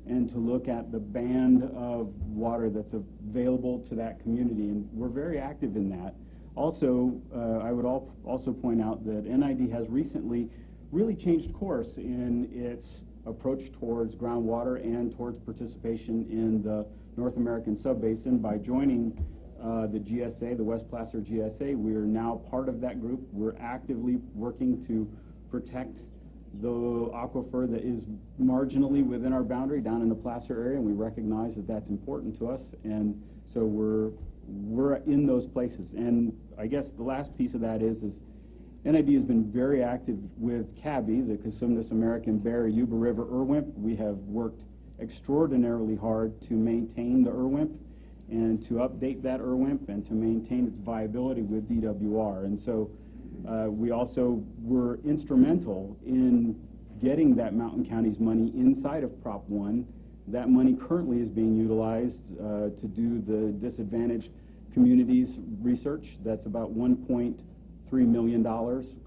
and to look at the band of water that's available to that community. And we're very active in that. Also, I would also point out that NID has recently really changed course in its approach towards groundwater and towards participation in the North American Subbasin by joining the GSA, the West Placer GSA. We are now part of that group. We're actively working to protect the aquifer that is marginally within our boundary down in the Placer area, and we recognize that that's important to us, and so we're in those places. And I guess the last piece of that is NID has been very active with CABI, the Cosumnes American Bear Yuba River Irwimp. We have worked extraordinarily hard to maintain the Irwimp and to update that Irwimp and to maintain its viability with DWR. And so we also were instrumental in getting that Mountain Counties money inside of Prop 1. That money currently is being utilized to do the disadvantaged communities research. That's about $1.3 million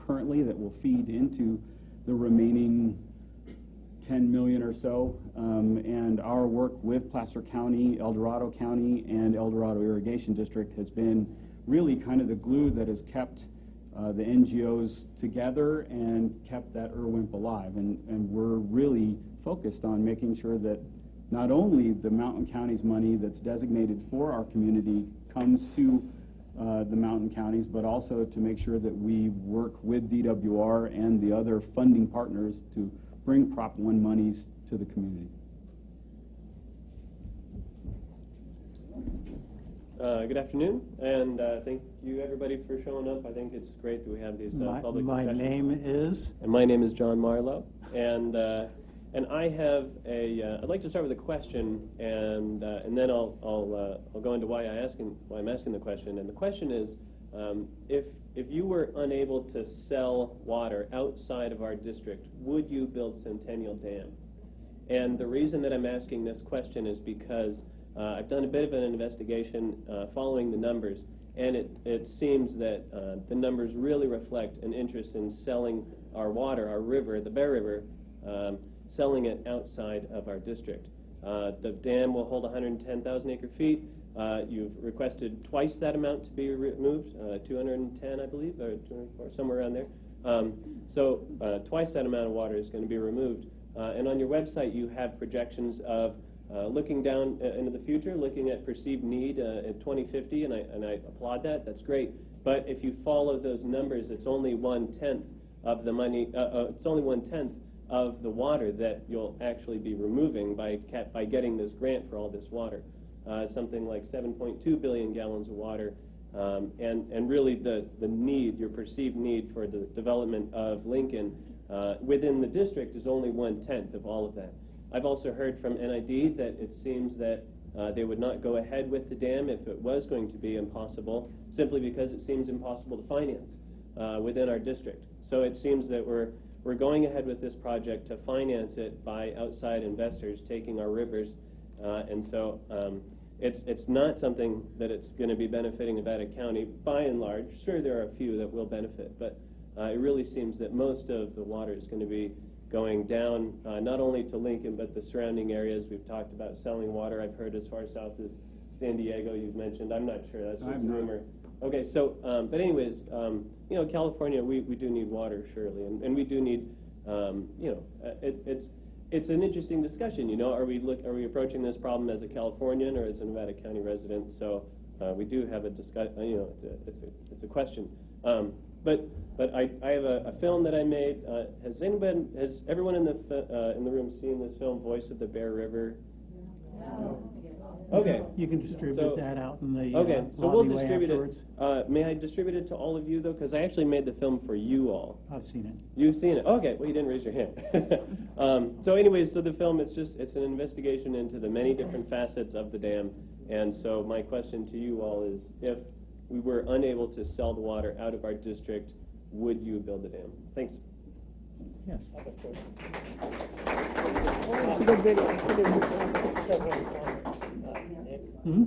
currently that will feed into the remaining 10 million or so. And our work with Placer County, El Dorado County, and El Dorado Irrigation District has been really kind of the glue that has kept the NGOs together and kept that Irwimp alive. And we're really focused on making sure that not only the Mountain Counties money that's designated for our community comes to the Mountain Counties, but also to make sure that we work with DWR and the other funding partners to bring Prop 1 monies to the community. Good afternoon, and thank you everybody for showing up. I think it's great that we have these public My discussions. name is? And my name is John Marlowe, and I have I'd like to start with a question, and then I'll go into why I'm asking the question. And the question is, if you were unable to sell water outside of our district, would you build Centennial Dam? And the reason that I'm asking this question is because I've done a bit of an investigation following the numbers, and it seems that the numbers really reflect an interest in selling our water, our river, the Bear River, selling it outside of our district. The dam will hold 110,000 acre feet. You've requested twice that amount to be removed, 210, I believe, or somewhere around there. So twice that amount of water is going to be removed. And on your website, you have projections of looking down into the future, looking at perceived need in 2050, and I applaud that. That's great. But if you follow those numbers, it's only 1/10 of the money. It's only 1/10 of the water that you'll actually be removing by getting this grant for all this water. Something like 7.2 billion gallons of water, and really the need, your perceived need for the development of Lincoln within the district is only 1/10 of all of that. I've also heard from NID that it seems that they would not go ahead with the dam if it was going to be impossible, simply because it seems impossible to finance within our district. So it seems that we're going ahead with this project to finance it by outside investors taking our rivers, and so it's not something that it's going to be benefiting Nevada County by and large. Sure, there are a few that will benefit, but it really seems that most of the water is going to be going down not only to Lincoln, but the surrounding areas. We've talked about selling water. I've heard as far south as San Diego, you've mentioned. I'm not sure. That's just a rumor. Okay, so, but anyways, you know, California, we do need water, surely, and we do need, you know, it's an interesting discussion. You know, are we approaching this problem as a Californian or as a Nevada County resident? So we do have a discussion. You know, it's a question. But I have a film that I made. Has everyone in the room seen this film, Voice of the Bear River? No. Okay. You can distribute that out in the okay, so we'll distribute afterwards. it. May I distribute it to all of you, though? Because I actually made the film for you all. I've seen it. You've seen it? Okay, well, you didn't raise your hand. So anyways, so the film, it's an investigation into the many different facets of the dam And so my question to you all is, if we were unable to sell the water out of our district, would you build the dam? Thanks. Yes. Hmm?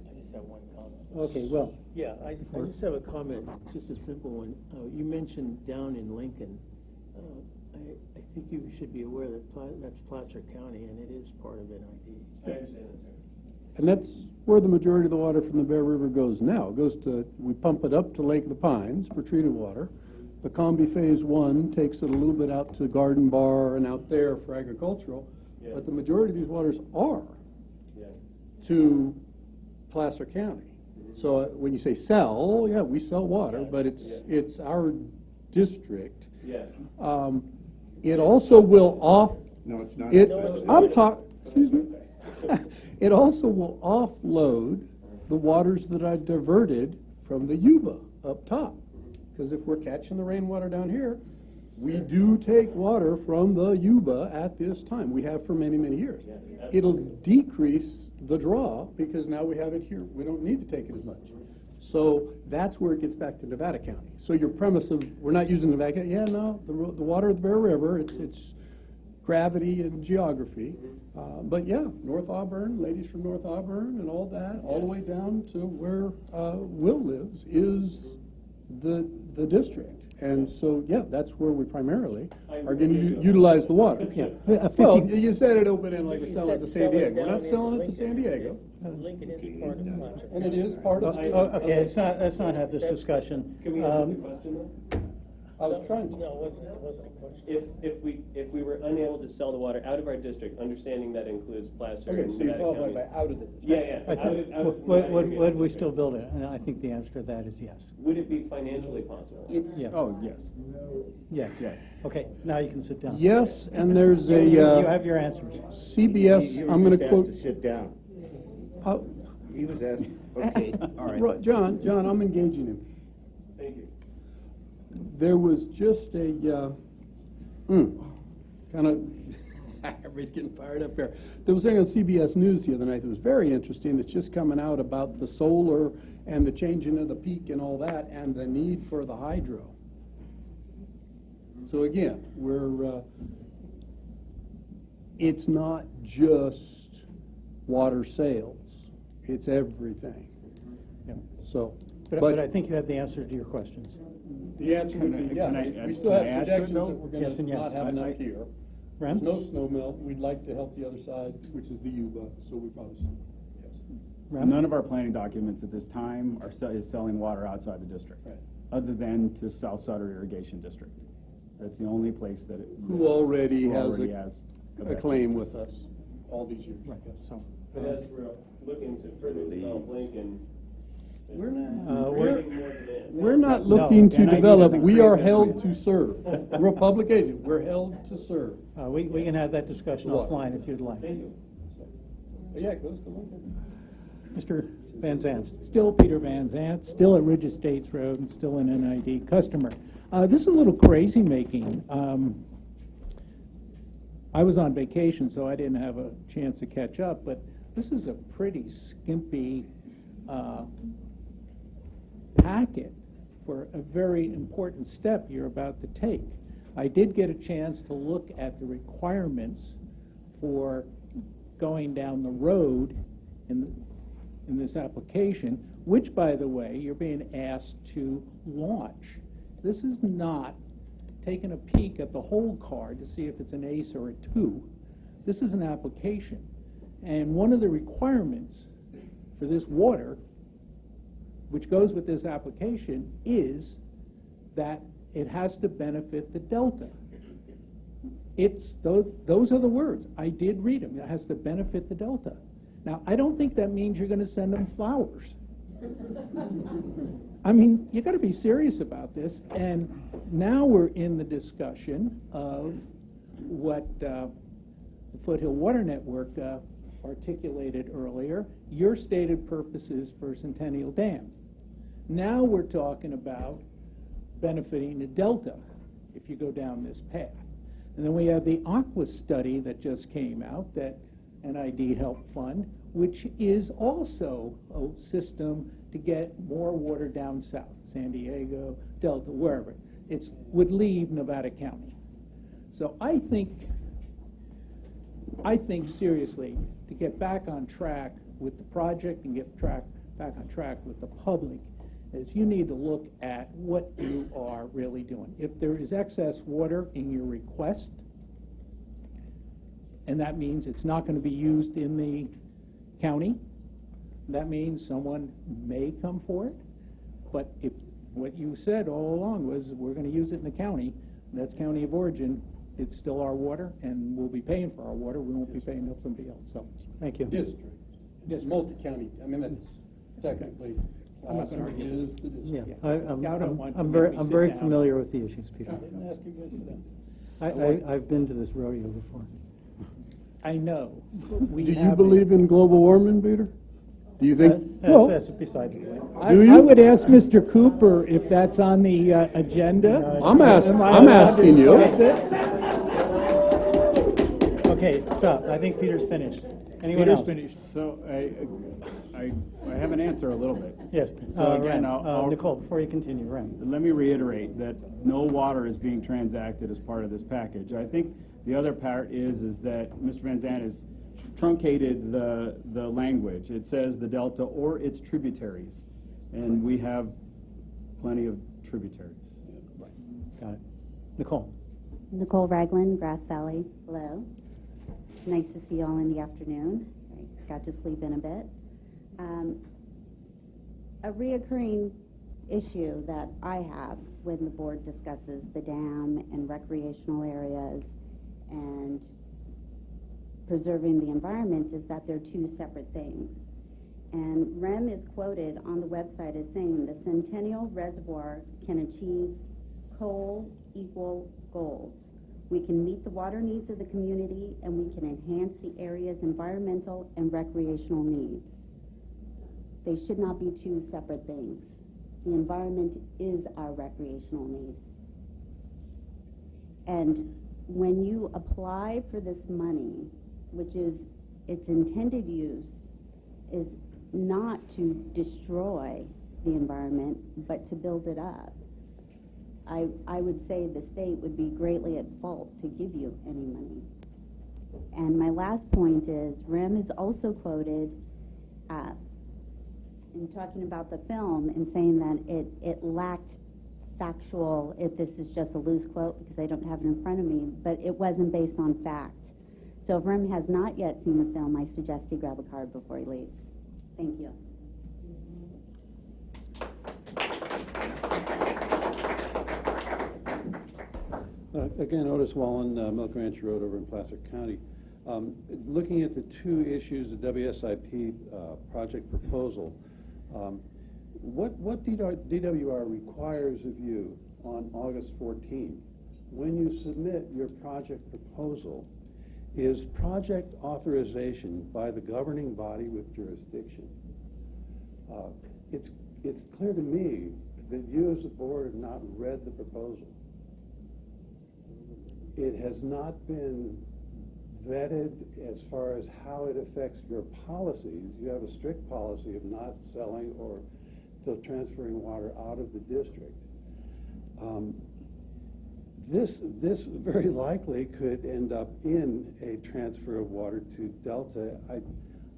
I just have one comment. Okay, well. Yeah, I just have a comment, just a simple one. You mentioned down in Lincoln. I think you should be aware that that's Placer County, and it is part of NID. I understand that, sir. And that's where the majority of the water from the Bear River goes now. It goes to, we pump it up to Lake of the Pines for treated water. The Combi Phase 1 takes it a little bit out to Garden Bar and out there for agricultural. Yeah. But the majority of these waters are Yeah. to Placer County. So when you say sell, yeah, we sell water, but it's our district. Yeah. It also will No, it's not. Excuse me. It also will offload the waters that are diverted from the Yuba up top. Because if we're catching the rainwater down here, we do take water from the Yuba at this time. We have for many, many years. It'll decrease the draw because now we have it here. We don't need to take it as much. So that's where it gets back to Nevada County. So your premise of we're not using Nevada County, yeah, no, the water of the Bear River, it's gravity and geography. But yeah, North Auburn, ladies from North Auburn and all that, all the way down to where Will lives is the district. And so, yeah, that's where we primarily are going to utilize the water. Yeah. Well, you said it open-ended like we're selling it to San Diego. We're not selling it to San Diego. Lincoln is part of Placer. And it is part of. Okay, let's not have this discussion. Can we answer the question though? I was trying to. No, it wasn't a question. If we were unable to sell the water out of our district, understanding that includes Placer Okay, and so you Nevada qualify County. by out of the district. Yeah. I think, would we still build it? And I think the answer to that is yes. Would it be financially possible? Yes. Oh, yes. Yes. Yes. Okay, now you can sit down. Yes, and there's a. You have your answers. CBS, I'm going to quote. To sit down. He was asked, okay, all right. Right, John, I'm engaging him. Thank you. There was just a, kind of, everybody's getting fired up here. There was something on CBS News the other night that was very interesting. It's just coming out about the solar and the changing of the peak and all that and the need for the hydro. So again, it's not just water sales. It's everything. Yeah. So, But I think you have the answer to your questions. the answer would be, yeah, we still have projections that we're Yes going and to yes. not have enough here. Ren? There's no snow melt. We'd like to help the other side, which is the Yuba, so we probably, yes. Ren? None of our planning documents at this time is selling water outside the district, Right. other than to South Sutter Irrigation District. That's the only place that it. Who already who has already a has claim with us all these years. Right, so. But as we're looking to further develop Lincoln, We're not. We're not looking to NID develop, doesn't we create are that held plan. to serve. We're a public agent, we're held to serve. We can have that discussion What? offline if you'd like. Thank you. Yeah, it goes to Lincoln. Mr. Van Zandt. Still Peter Van Zandt, still at Ridge Estates Road, and still an NID customer. This is a little crazy making. I was on vacation, so I didn't have a chance to catch up, but this is a pretty skimpy packet for a very important step you're about to take. I did get a chance to look at the requirements for going down the road in this application, which, by the way, you're being asked to launch. This is not taking a peek at the whole card to see if it's an ace or a 2. This is an application. And one of the requirements for this water, which goes with this application, is that it has to benefit the delta. Those are the words. I did read them. It has to benefit the delta. Now, I don't think that means you're going to send them flowers. I mean, you got to be serious about this. And now we're in the discussion of what the Foothill Water Network articulated earlier, your stated purposes for Centennial Dam. Now we're talking about benefiting the delta if you go down this path. And then we have the Aqua study that just came out that NID helped fund, which is also a system to get more water down south, San Diego, Delta, wherever. It would leave Nevada County. So I think seriously, to get back on track with the project and get back on track with the public, is you need to look at what you are really doing. If there is excess water in your request, and that means it's not going to be used in the county, that means someone may come for it. But if what you said all along was we're going to use it in the county, that's county of origin, it's still our water, and we'll be paying for our water. We won't be paying to somebody else. So, thank you. District. It's multi-county. I mean, that's technically. I'm not going to argue. Is the district. Yeah. I'm very familiar with the issues, Peter. I didn't ask you guys to sit down. I've been to this rodeo before. I know. Do you believe in global warming, Peter? Do you think? That's beside the point. I would ask Mr. Cooper if that's on the agenda. I'm asking you. Okay, stop. I think Peter's finished. Anyone Peter's else? finished. So I have an answer a little bit. Yes. So again, Ren, Nicole, before you continue, Ren. Let me reiterate that no water is being transacted as part of this package. I think the other part is that Mr. Van Zandt has truncated the language. It says the Delta or its tributaries, and we have plenty of tributaries. Got it. Nicole. Nicole Ragland, Grass Valley. Hello. Nice to see you all in the afternoon. I got to sleep in a bit. A reoccurring issue that I have when the board discusses the dam and recreational areas and preserving the environment is that they're two separate things. And REM is quoted on the website as saying the Centennial Reservoir can achieve co-equal goals. We can meet the water needs of the community, and we can enhance the area's environmental and recreational needs. They should not be two separate things. The environment is our recreational need. And when you apply for this money, which is its intended use, is not to destroy the environment, but to build it up, I would say the state would be greatly at fault to give you any money. And my last point is, REM is also quoted in talking about the film and saying that it lacked factual, if this is just a loose quote because I don't have it in front of me, but it wasn't based on fact. So if REM has not yet seen the film, I suggest he grab a card before he leaves. Thank you. Again, Otis Wallen, Milk Ranch Road over in Placer County. Looking at the two issues, the WSIP project proposal, what DWR requires of you on August 14th, when you submit your project proposal, is project authorization by the governing body with jurisdiction. It's clear to me that you as a board have not read the proposal. It has not been vetted as far as how it affects your policies. You have a strict policy of not selling or still transferring water out of the district. This very likely could end up in a transfer of water to Delta.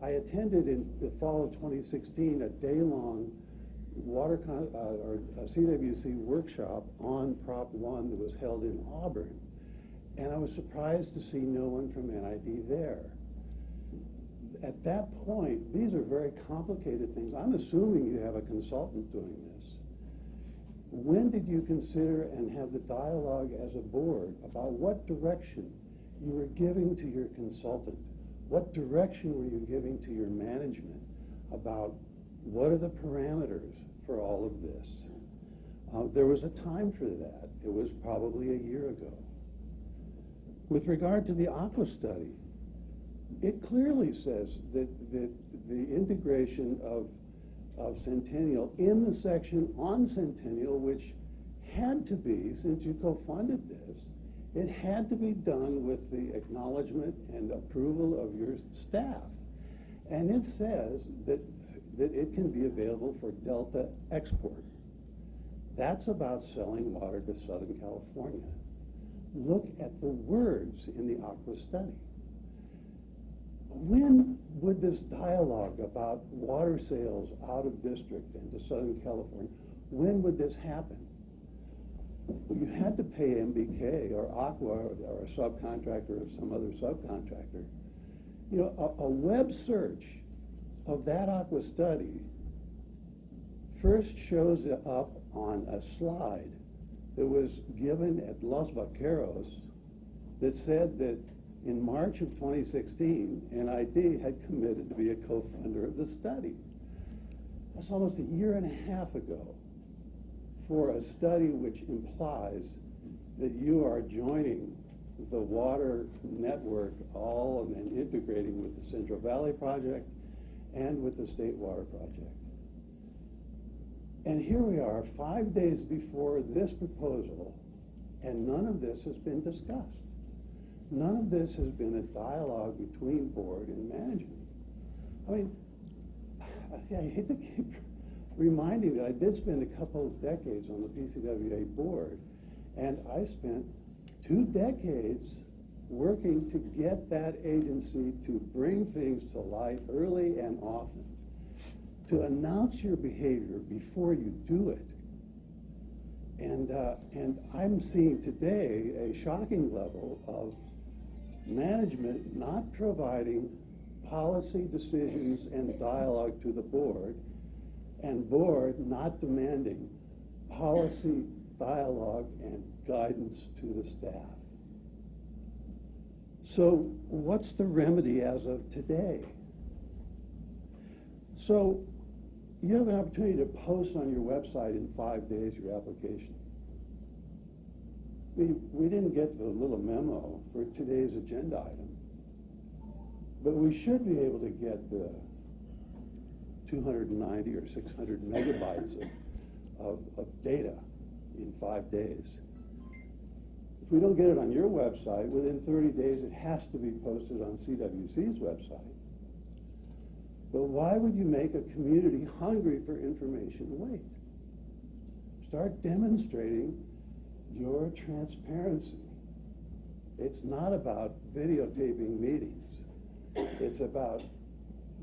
I attended in the fall of 2016 a day-long water or a CWC workshop on Prop 1 that was held in Auburn. And I was surprised to see no one from NID there. At that point, these are very complicated things. I'm assuming you have a consultant doing this. When did you consider and have the dialogue as a board about what direction you were giving to your consultant? What direction were you giving to your management about what are the parameters for all of this? There was a time for that. It was probably a year ago. With regard to the aqua study, it clearly says that the integration of Centennial in the section on Centennial, which had to be, since you co-funded this, it had to be done with the acknowledgement and approval of your staff. And it says that it can be available for Delta export. That's about selling water to Southern California. Look at the words in the Aqua study. When would this dialogue about water sales out of district into Southern California, when would this happen? You had to pay MBK or Aqua or a subcontractor of some other subcontractor. You know, a web search of that Aqua study first shows up on a slide that was given at Los Vaqueros that said that in March of 2016, NID had committed to be a co-funder of the study. That's almost a year and a half ago for a study which implies that you are joining the water network all and integrating with the Central Valley Project and with the State Water Project. And here we are 5 days before this proposal, and none of this has been discussed. None of this has been a dialogue between board and management. I mean, I hate to keep reminding that I did spend a couple of decades on the PCWA board, and I spent 2 decades working to get that agency to bring things to light early and often, to announce your behavior before you do it. And I'm seeing today a shocking level of management not providing policy decisions and dialogue to the board, and board not demanding policy dialogue and guidance to the staff. So what's the remedy as of today? So you have an opportunity to post on your website in 5 days your application. We didn't get the little memo for today's agenda item, but we should be able to get the 290 or 600 megabytes of data in 5 days. If we don't get it on your website, within 30 days it has to be posted on CWC's website. But why would you make a community hungry for information wait? Start demonstrating your transparency. It's not about videotaping meetings. It's about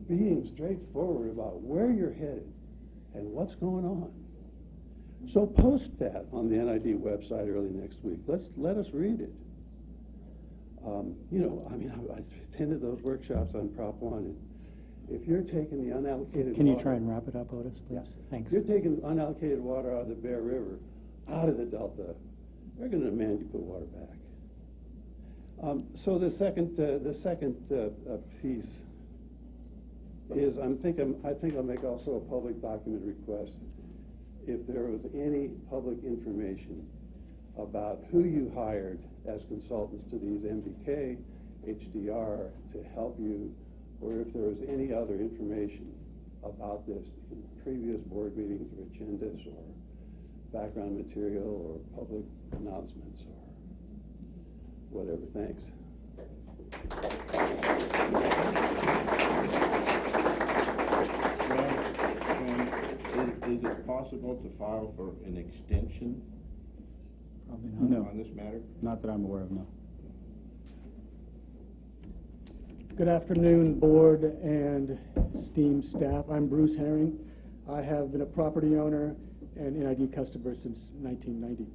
being straightforward about where you're headed and what's going on. So post that on the NID website early next week. Let us read it. You know, I mean, I attended those workshops on Prop 1. And if you're taking the unallocated Can you water, try and wrap it up, Otis, please? Yeah. Thanks. If you're taking unallocated water out of the Bear River, out of the Delta, they're going to demand you put water back. So the second piece is I think I'll make also a public document request if there was any public information about who you hired as consultants to these MBK, HDR to help you, or if there was any other information about this in previous board meetings or agendas or background material or public announcements or whatever. Thanks. Is it possible to file for an extension Probably not. No. on this matter? Not that I'm aware of, no. Good afternoon, board and esteemed staff. I'm Bruce Herring. I have been a property owner and NID customer since 1990.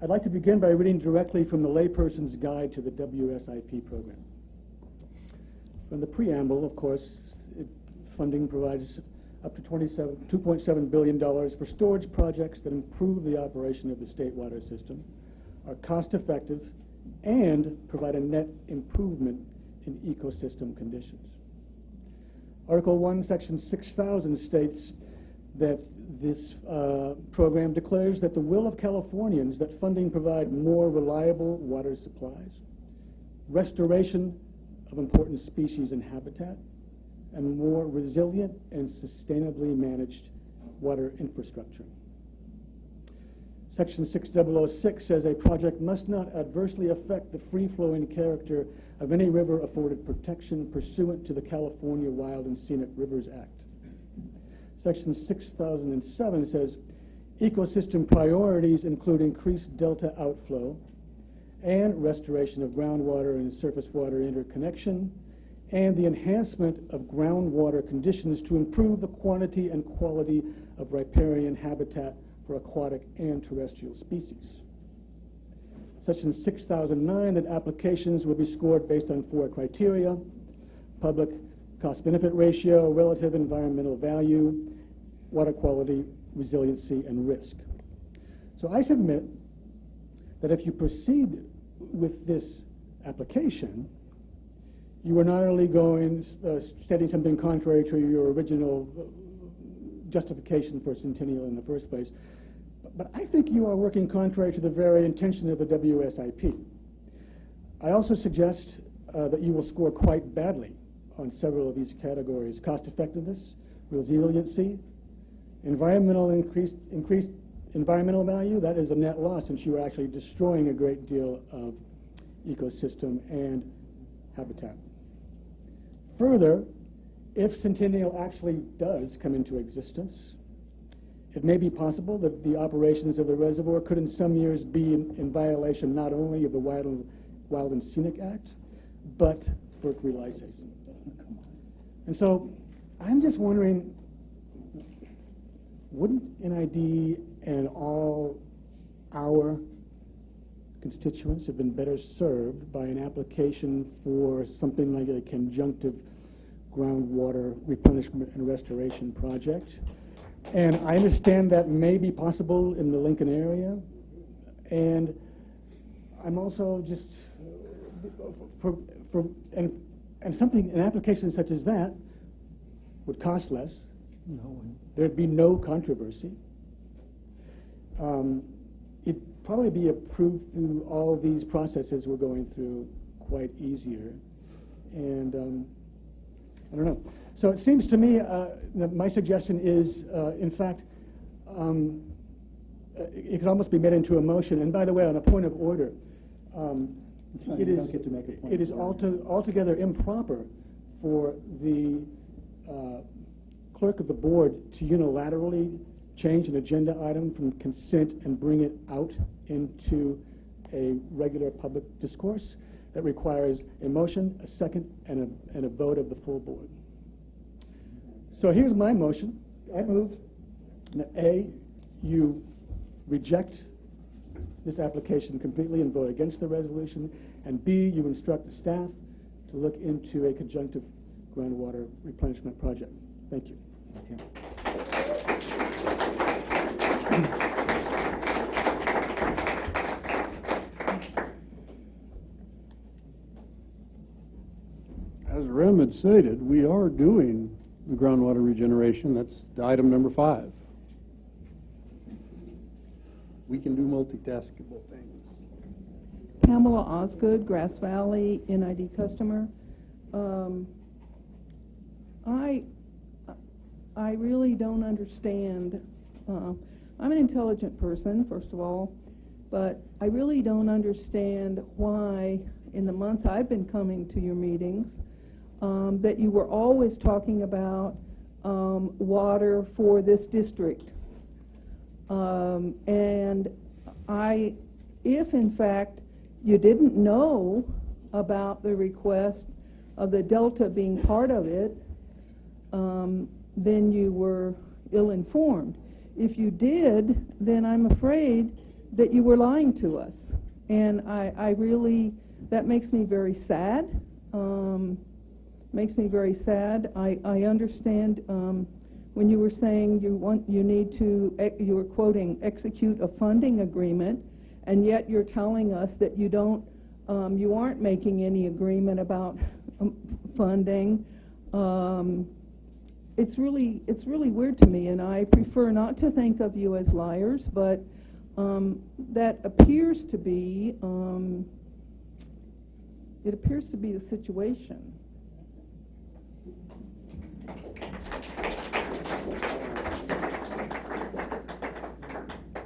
I'd like to begin by reading directly from the Layperson's Guide to the WSIP program. From the preamble, of course, funding provides up to $2.7 billion for storage projects that improve the operation of the state water system, are cost-effective, and provide a net improvement in ecosystem conditions. Article 1, Section 6000 states that this program declares that the will of Californians that funding provide more reliable water supplies, restoration of important species and habitat, and more resilient and sustainably managed water infrastructure. Section 6006 says a project must not adversely affect the free-flowing character of any river afforded protection pursuant to the California Wild and Scenic Rivers Act. Section 6007 says ecosystem priorities include increased delta outflow and restoration of groundwater and surface water interconnection, and the enhancement of groundwater conditions to improve the quantity and quality of riparian habitat for aquatic and terrestrial species. Section 6009, that applications will be scored based on 4 criteria: public cost-benefit ratio, relative environmental value, water quality, resiliency, and risk. So I submit that if you proceed with this application, you are not only stating something contrary to your original justification for Centennial in the first place, but I think you are working contrary to the very intention of the WSIP. I also suggest that you will score quite badly on several of these categories: cost effectiveness, resiliency, increased environmental value. That is a net loss, since you are actually destroying a great deal of ecosystem and habitat. Further, if Centennial actually does come into existence, it may be possible that the operations of the reservoir could in some years be in violation not only of the Wild and Scenic Act, but FERC relicensing. And so I'm just wondering, wouldn't NID and all our constituents have been better served by an application for something like a conjunctive groundwater replenishment and restoration project? And I understand that may be possible in the Lincoln area, and I'm also just an application such as that would cost less. There'd be no controversy. It'd probably be approved through all these processes we're going through quite easier. And I don't know. So it seems to me that my suggestion is, in fact, it could almost be made into a motion. And by the way, on a point of order, it is altogether improper for the clerk of the board to unilaterally change an agenda item from consent and bring it out into a regular public discourse. That requires a motion, a second, and a vote of the full board. So here's my motion. I move that A, you reject this application completely and vote against the resolution, and B, you instruct the staff to look into a conjunctive groundwater replenishment project. Thank you. As Rem had stated, we are doing the groundwater regeneration. That's item number 5. We can do multitaskable things. Pamela Osgood, Grass Valley, NID customer. I really don't understand. I'm an intelligent person, first of all, but I really don't understand why, in the months I've been coming to your meetings, that you were always talking about water for this district. And if in fact you didn't know about the request of the Delta being part of it, then you were ill-informed. If you did, then I'm afraid that you were lying to us. And I really, that makes me very sad. Makes me very sad. I understand when you were saying you were quoting, execute a funding agreement, and yet you're telling us that you aren't making any agreement about funding. It's really weird to me, and I prefer not to think of you as liars, but that appears to be the situation.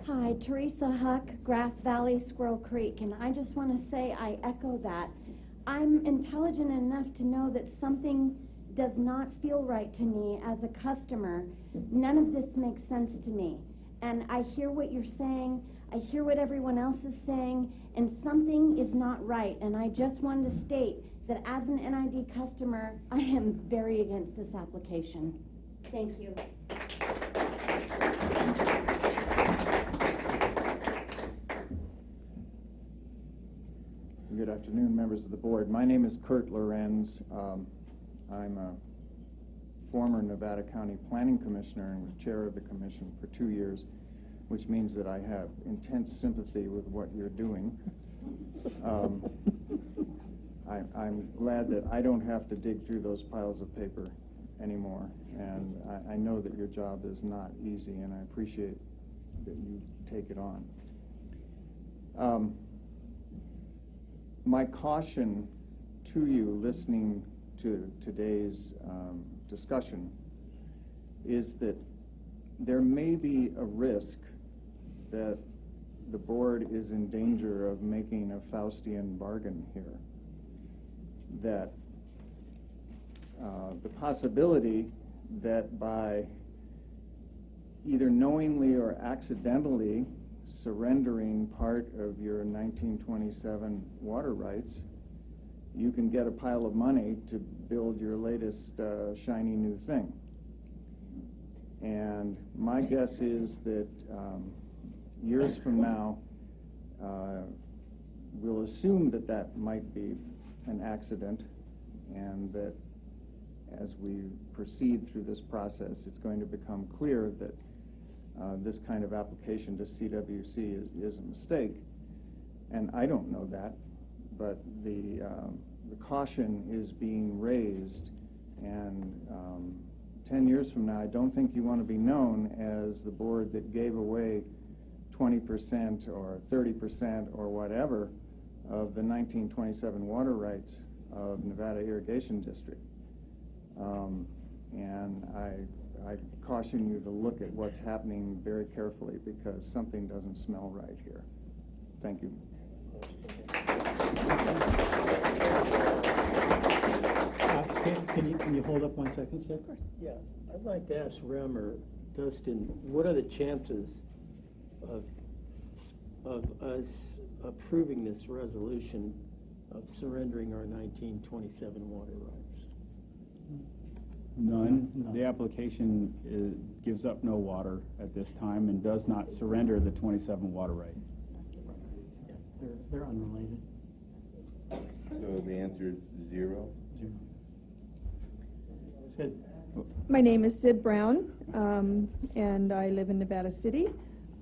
Hi, Hi, Teresa Huck, Grass Valley, Squirrel Creek, and I just want to say I echo that. I'm intelligent enough to know that something does not feel right to me as a customer. None of this makes sense to me. And I hear what you're saying, I hear what everyone else is saying, and something is not right. And I just wanted to state that as an NID customer, I am very against this application. Thank you. Good afternoon, members of the board. My name is Kurt Lorenz. I'm a former Nevada County Planning Commissioner and was chair of the commission for 2 years, which means that I have intense sympathy with what you're doing. I'm glad that I don't have to dig through those piles of paper anymore, and I know that your job is not easy, and I appreciate that you take it on. My caution to you listening to today's discussion is that there may be a risk that the board is in danger of making a Faustian bargain here. That the possibility that by either knowingly or accidentally surrendering part of your 1927 water rights, you can get a pile of money to build your latest shiny new thing. And my guess is that years from now, we'll assume that that might be an accident, and that as we proceed through this process, it's going to become clear that this kind of application to CWC is a mistake. And I don't know that, but the caution is being raised, and 10 years from now, I don't think you want to be known as the board that gave away 20% or 30% or whatever of the 1927 water rights of Nevada Irrigation District. And I caution you to look at what's happening very carefully, because something doesn't smell right here. Thank you. Can you hold up 1 second, sir? Of course. Yeah, I'd like to ask Rem or Dustin, what are the chances of us approving this resolution of surrendering our 1927 water rights? None. The application gives up no water at this time and does not surrender the 27 water right. Yeah, they're unrelated. So the answer is zero? Zero. Sid. My name is Sid Brown, and I live in Nevada City.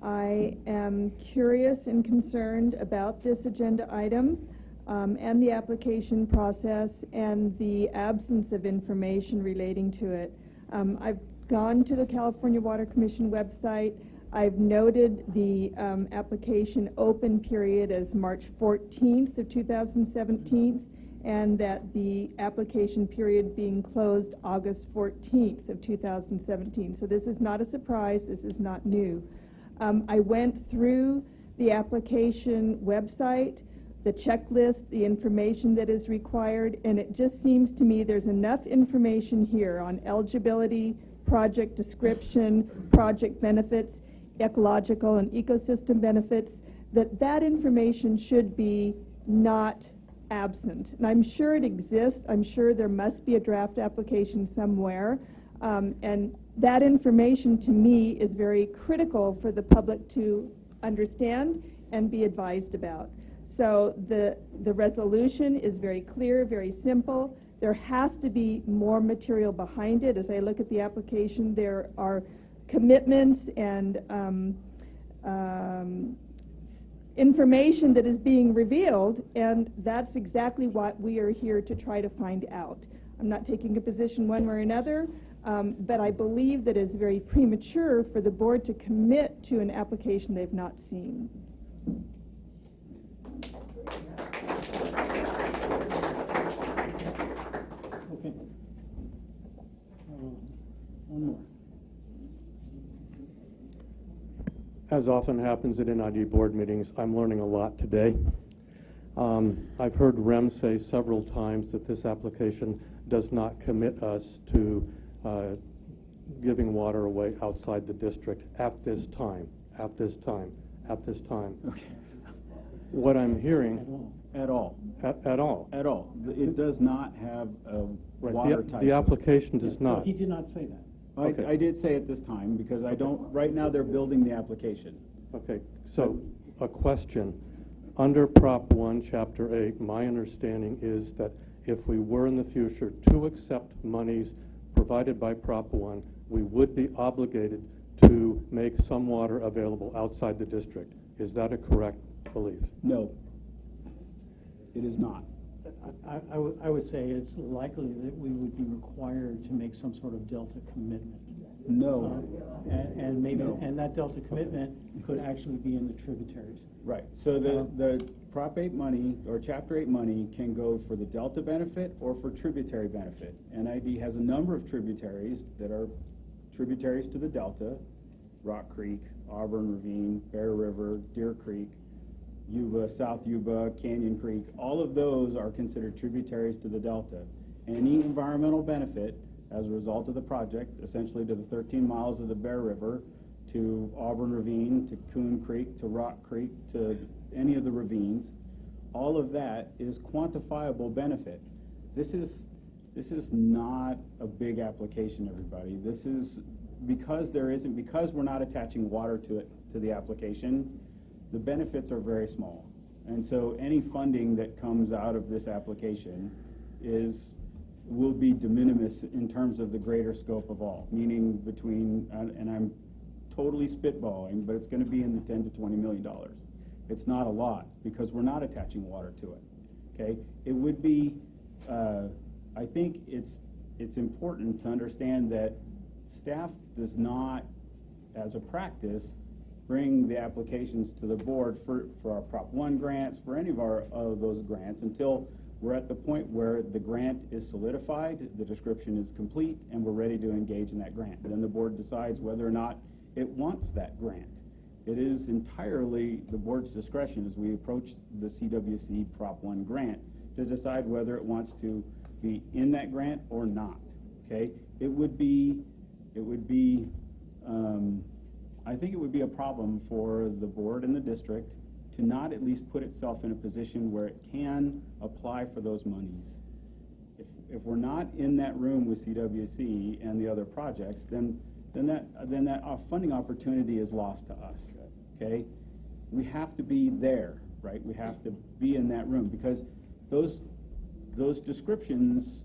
I am curious and concerned about this agenda item and the application process and the absence of information relating to it. I've gone to the California Water Commission website. I've noted the application open period as March 14th of 2017, and that the application period being closed August 14th of 2017. So this is not a surprise. This is not new. I went through the application website, the checklist, the information that is required, and it just seems to me there's enough information here on eligibility, project description, project benefits, ecological and ecosystem benefits, that information should be not absent. And I'm sure it exists. I'm sure there must be a draft application somewhere. And that information to me is very critical for the public to understand and be advised about. So the resolution is very clear, very simple. There has to be more material behind it. As I look at the application, there are commitments and information that is being revealed, and that's exactly what we are here to try to find out. I'm not taking a position one way or another, but I believe that it's very premature for the board to commit to an application they've not seen. Okay. One more. As often happens at NID board meetings, I'm learning a lot today. I've heard Rem say several times that this application does not commit us to giving water away outside the district at this time, at this time, at this time. Okay. What I'm hearing... At all. At all. At all. It does not have a Right. water type. The application does So not. he did not say that. Okay. I did say at this time, because I don't, right now they're building the application. Okay, so a question. Under Prop 1, Chapter 8, my understanding is that if we were in the future to accept monies provided by Prop 1, we would be obligated to make some water available outside the district. Is that a correct belief? No, it is not. I would say it's likely that we would be required to make some sort of delta commitment. No. And maybe, No. and that delta commitment could actually be in the tributaries. Right, so the Prop 8 money, or Chapter 8 money, can go for the delta benefit or for tributary benefit. NID has a number of tributaries that are tributaries to the delta: Rock Creek, Auburn Ravine, Bear River, Deer Creek, Yuba, South Yuba, Canyon Creek. All of those are considered tributaries to the delta. Any environmental benefit as a result of the project, essentially to the 13 miles of the Bear River, to Auburn Ravine, to Coon Creek, to Rock Creek, to any of the ravines, all of that is quantifiable benefit. This is not a big application, everybody. This is because we're not attaching water to it, to the application, the benefits are very small. And so any funding that comes out of this application will be de minimis in terms of the greater scope of all, meaning between, and I'm totally spitballing, but it's going to be in the $10 to $20 million. It's not a lot because we're not attaching water to it. Okay, it would be. I think it's important to understand that staff does not, as a practice, bring the applications to the board for our Prop 1 grants, for any of those grants, until we're at the point where the grant is solidified, the description is complete, and we're ready to engage in that grant. Then the board decides whether or not it wants that grant. It is entirely the board's discretion as we approach the CWC Prop 1 grant to decide whether it wants to be in that grant or not. Okay, I think it would be a problem for the board and the district to not at least put itself in a position where it can apply for those monies. If we're not in that room with CWC and the other projects, then that funding opportunity is lost to us. Okay, we have to be there, right? We have to be in that room because those descriptions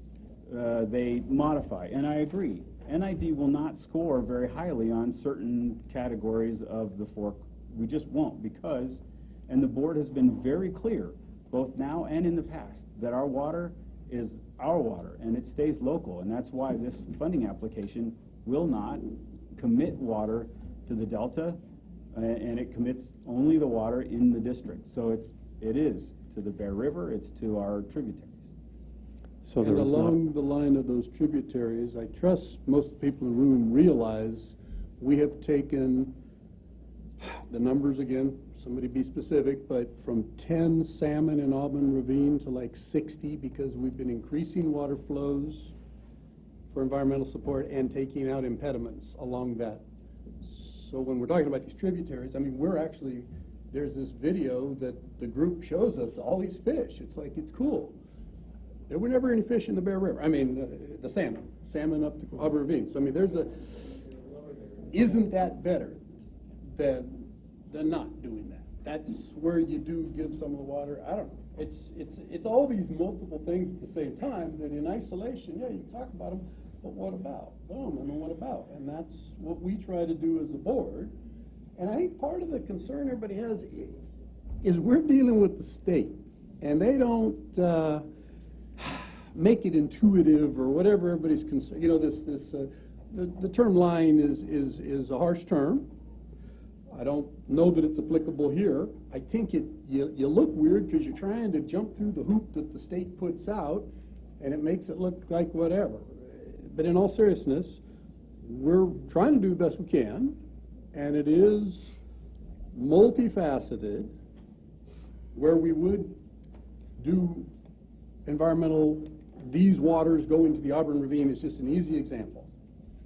they modify, and I agree. NID will not score very highly on certain categories of the fork. We just won't because, and the board has been very clear, both now and in the past, that our water is our water and it stays local, and that's why this funding application will not commit water to the delta, and it commits only the water in the district. So it is to the Bear River, it's to our tributaries. So and along the line of those tributaries, I trust most people in the room realize we have taken the numbers again, somebody be specific, but from 10 salmon in Auburn Ravine to like 60 because we've been increasing water flows for environmental support and taking out impediments along that. So when we're talking about these tributaries, I mean, there's this video that the group shows us all these fish. It's like, it's cool. There were never any fish in the Bear River. I mean, the salmon up to Auburn Ravine. So I mean, isn't that better than not doing that? That's where you do give some of the water. I don't know. It's all these multiple things at the same time that in isolation, yeah, you talk about them, but what about? Boom, and then what about? And that's what we try to do as a board. And I think part of the concern everybody has is we're dealing with the state, and they don't make it intuitive or whatever everybody's concerned. You know, the term line is a harsh term. I don't know that it's applicable here. I think you look weird because you're trying to jump through the hoop that the state puts out, and it makes it look like whatever. But in all seriousness, we're trying to do the best we can, and it is multifaceted, where we would do environmental, these waters go into the Auburn Ravine is just an easy example,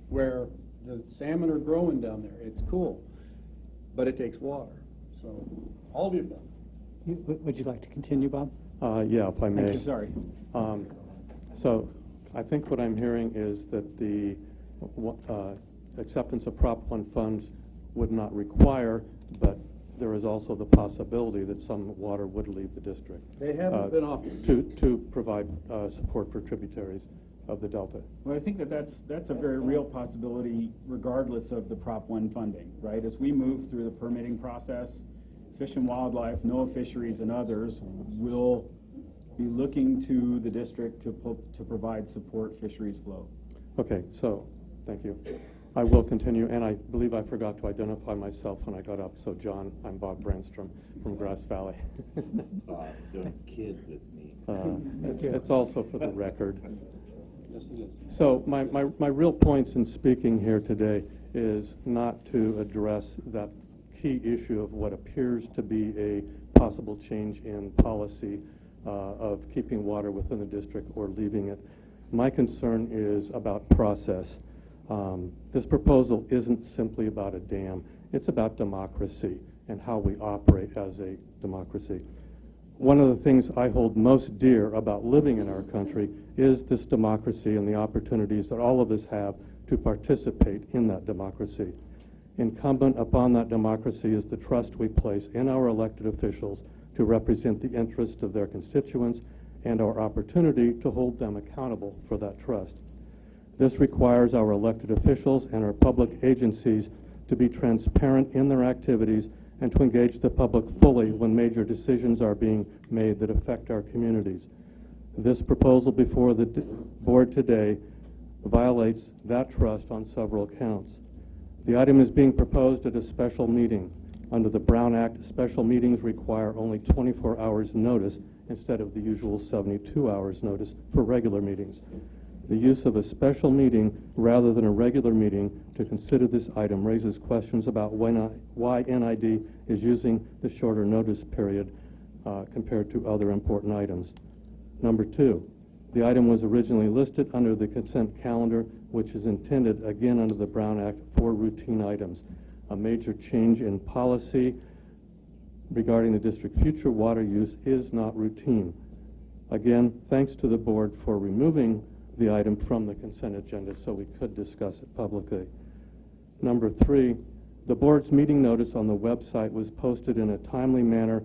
where the salmon are growing down there. It's cool, but it takes water. So all of the above. Would you like to continue, Bob? Yeah, if I may. Thank you. Sorry. So I think what I'm hearing is that the acceptance of Prop 1 funds would not require, but there is also the possibility that some water would leave the district. They haven't been offered. To provide support for tributaries of the Delta. Well, I think that that's a very real possibility regardless of the Prop 1 funding, right? As we move through the permitting process, Fish and Wildlife, NOAA Fisheries, and others will be looking to the district to provide support fisheries flow. Okay, so thank you. I will continue, and I believe I forgot to identify myself when I got up. So, John, I'm Bob Brandstrom from Grass Valley. Bob, don't kid with me. It's also for the record. Yes, it is. So my real points in speaking here today is not to address that key issue of what appears to be a possible change in policy of keeping water within the district or leaving it. My concern is about process. This proposal isn't simply about a dam. It's about democracy and how we operate as a democracy. One of the things I hold most dear about living in our country is this democracy and the opportunities that all of us have to participate in that democracy. Incumbent upon that democracy is the trust we place in our elected officials to represent the interests of their constituents and our opportunity to hold them accountable for that trust. This requires our elected officials and our public agencies to be transparent in their activities and to engage the public fully when major decisions are being made that affect our communities. This proposal before the board today violates that trust on several counts. The item is being proposed at a special meeting. Under the Brown Act, special meetings require only 24 hours notice instead of the usual 72 hours notice for regular meetings. The use of a special meeting rather than a regular meeting to consider this item raises questions about why NID is using the shorter notice period compared to other important items. Number two, the item was originally listed under the consent calendar, which is intended, again under the Brown Act, for routine items. A major change in policy regarding the district's future water use is not routine. Again, thanks to the board for removing the item from the consent agenda so we could discuss it publicly. Number three, the board's meeting notice on the website was posted in a timely manner,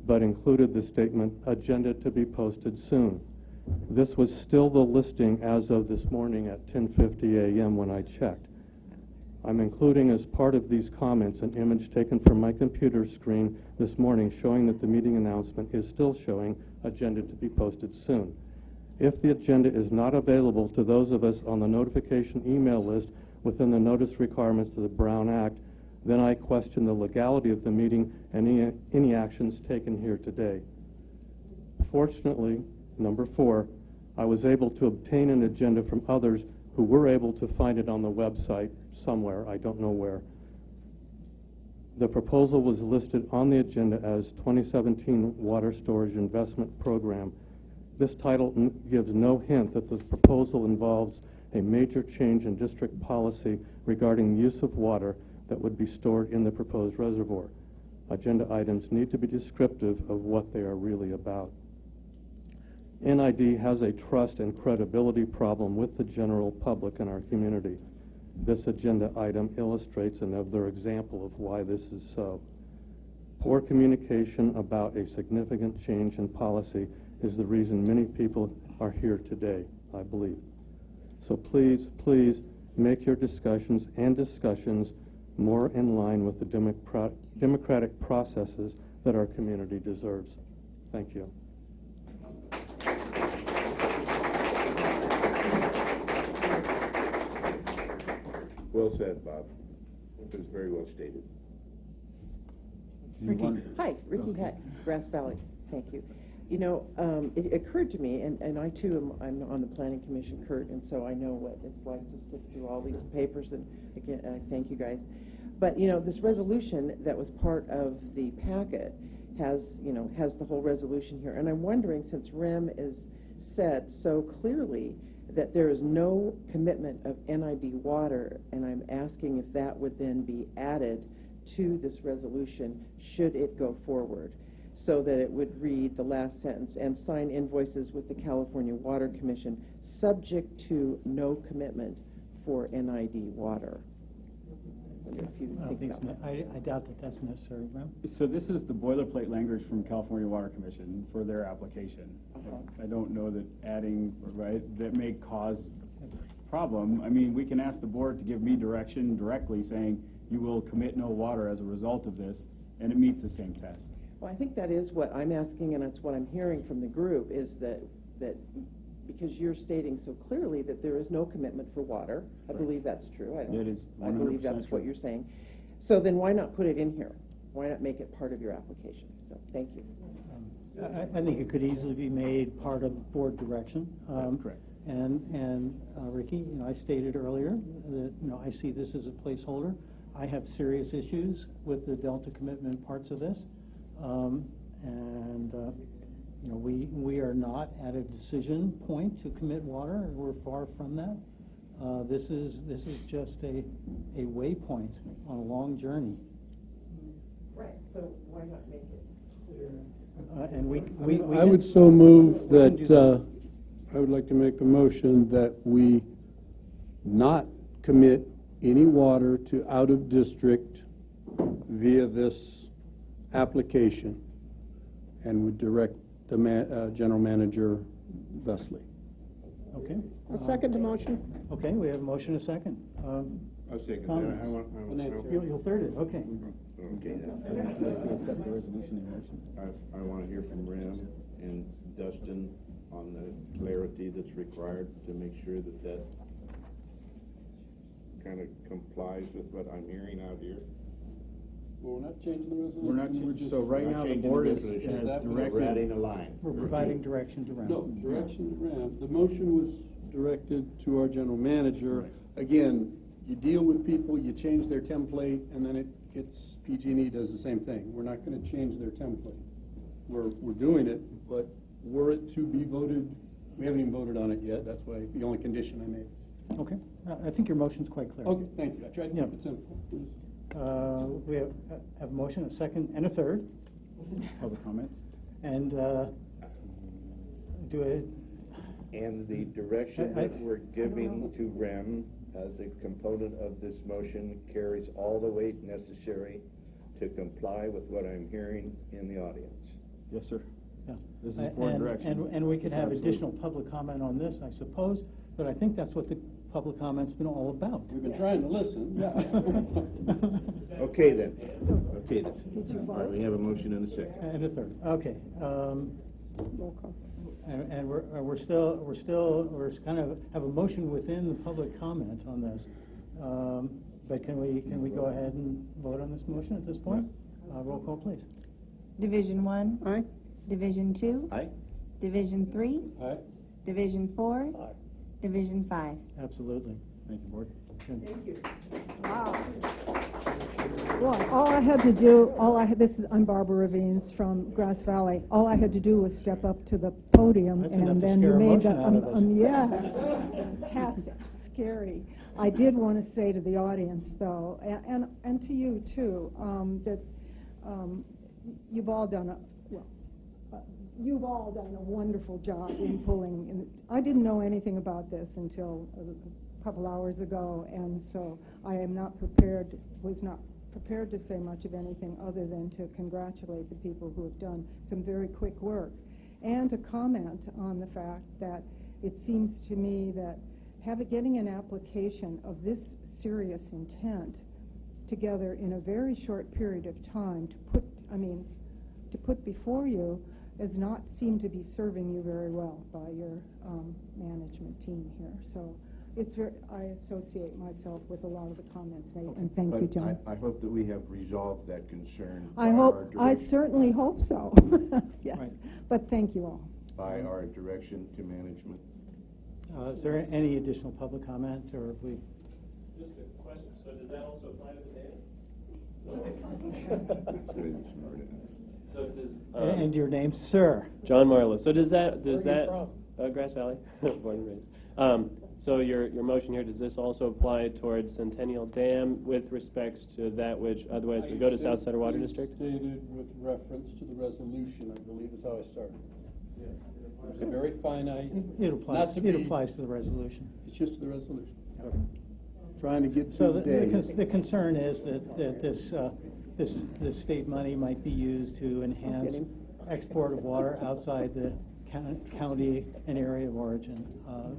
but included the statement, agenda to be posted soon. This was still the listing as of this morning at 10:50 a.m. when I checked. I'm including as part of these comments an image taken from my computer screen this morning showing that the meeting announcement is still showing agenda to be posted soon. If the agenda is not available to those of us on the notification email list within the notice requirements of the Brown Act, then I question the legality of the meeting and any actions taken here today. Fortunately, number four, I was able to obtain an agenda from others who were able to find it on the website somewhere, I don't know where. The proposal was listed on the agenda as 2017 Water Storage Investment Program. This title gives no hint that the proposal involves a major change in district policy regarding the use of water that would be stored in the proposed reservoir. Agenda items need to be descriptive of what they are really about. NID has a trust and credibility problem with the general public in our community. This agenda item illustrates another example of why this is so. Poor communication about a significant change in policy is the reason many people are here today, I believe. So please, please make your discussions more in line with the democratic processes that our community deserves. Thank you. Well said, Bob. It was very well stated. Hi, Ricky Heck, Grass Valley. Thank you. You know, it occurred to me, and I too I'm on the Planning Commission, Kurt, and so I know what it's like to sift through all these papers, and again, I thank you guys. But, this resolution that was part of the packet has the whole resolution here. And I'm wondering, since REM is said so clearly that there is no commitment of NID water, and I'm asking if that would then be added to this resolution should it go forward, so that it would read the last sentence, and sign invoices with the California Water Commission subject to no commitment for NID water. I wonder if you think about that. I doubt that that's necessary, Rem. So this is the boilerplate language from California Water Commission for their application. I don't know that adding, that may cause a problem. I mean, we can ask the board to give me direction directly saying you will commit no water as a result of this, and it meets the same test. Well, I think that is what I'm asking, and that's what I'm hearing from the group, is that because you're stating so clearly that there is no commitment for water. I believe that's true. I believe that's what you're saying. So then why not put it in here? Why not make it part of your application? So thank you. I think it could easily be made part of board direction. That's correct. And Ricky, I stated earlier that I see this as a placeholder. I have serious issues with the Delta commitment parts of this, we are not at a decision point to commit water. We're far from that. This is just a waypoint on a long journey. Right. So why not make it clear? I would so move that I would like to make a motion that we not commit any water to out of district via this application, and would direct the General Manager Vesley. Okay. I'll second the motion. Okay, we have a motion and a second. I'll second comments? that. You'll third it, okay. Okay. Accept the resolution in motion. I want to hear from Rem and Dustin on the clarity that's required to make sure that that kind of complies with what I'm hearing out here. Well, we're not changing the resolution. We're not changing, so right now the board has directed. We're adding a line. We're providing direction to REM. No, direction to REM. The motion was directed to our general manager. Again, you deal with people, you change their template, and then it gets, PG&E does the same thing. We're not going to change their template. We're doing it, but were it to be voted, we haven't even voted on it yet. That's why the only condition I made. Okay. I think your motion's quite clear. Okay, thank you. I tried to keep it simple. We have a motion, a second, and a third. Public comment. And And the direction that we're giving to REM as a component of this motion carries all the weight necessary to comply with what I'm hearing in the audience. Yes, sir. Yeah. This is important direction. And we could have Absolutely. additional public comment on this, I suppose, but I think that's what the public comment's been all about. We've been trying to listen. Okay then. Okay then. Did you All right, vote? we have a motion and a second. And a third, okay. Roll call. And we're kind of have a motion within the public comment on this. But can we go ahead and vote on this motion at this point? Roll call, please. Division 1. Aye. Division 2. Aye. Division 3. Aye. Division 4. Aye. Division 5. Absolutely. Thank you, board. Wow. Well, all I had to do, I'm Barbara Ravines from Grass Valley. All I had to do was step up to the podium, That's enough and to then you scare made the, emotion out of us. yes, fantastic, scary. I did want to say to the audience, though, and to you too, that you've all done you've all done a wonderful job in pulling. I didn't know anything about this until a couple hours ago, and so I am was not prepared to say much of anything other than to congratulate the people who have done some very quick work, and to comment on the fact that it seems to me that getting an application of this serious intent together in a very short period of time to put before you does not seem to be serving you very well by your management team here. So I associate myself with a lot of the comments made, and thank you, John. I hope that we have resolved that concern. I certainly hope so. Yes, right. But thank you all. By our direction to management. Is there any additional public comment, or if we? Just a question. So does that also apply to the data? So does, And your name, sir? John Marlowe. So does that, Where are you from? Grass Valley, born and raised. So your motion here, does this also apply towards Centennial Dam with respects to that which otherwise would go to South Sutter Water District? Stated with reference to the resolution, I believe is how I started. It's a very finite. It applies, it applies to the resolution. It's just to the resolution. Trying to get So to the day. the concern is that this state money might be used to enhance export of water outside the county and area of origin.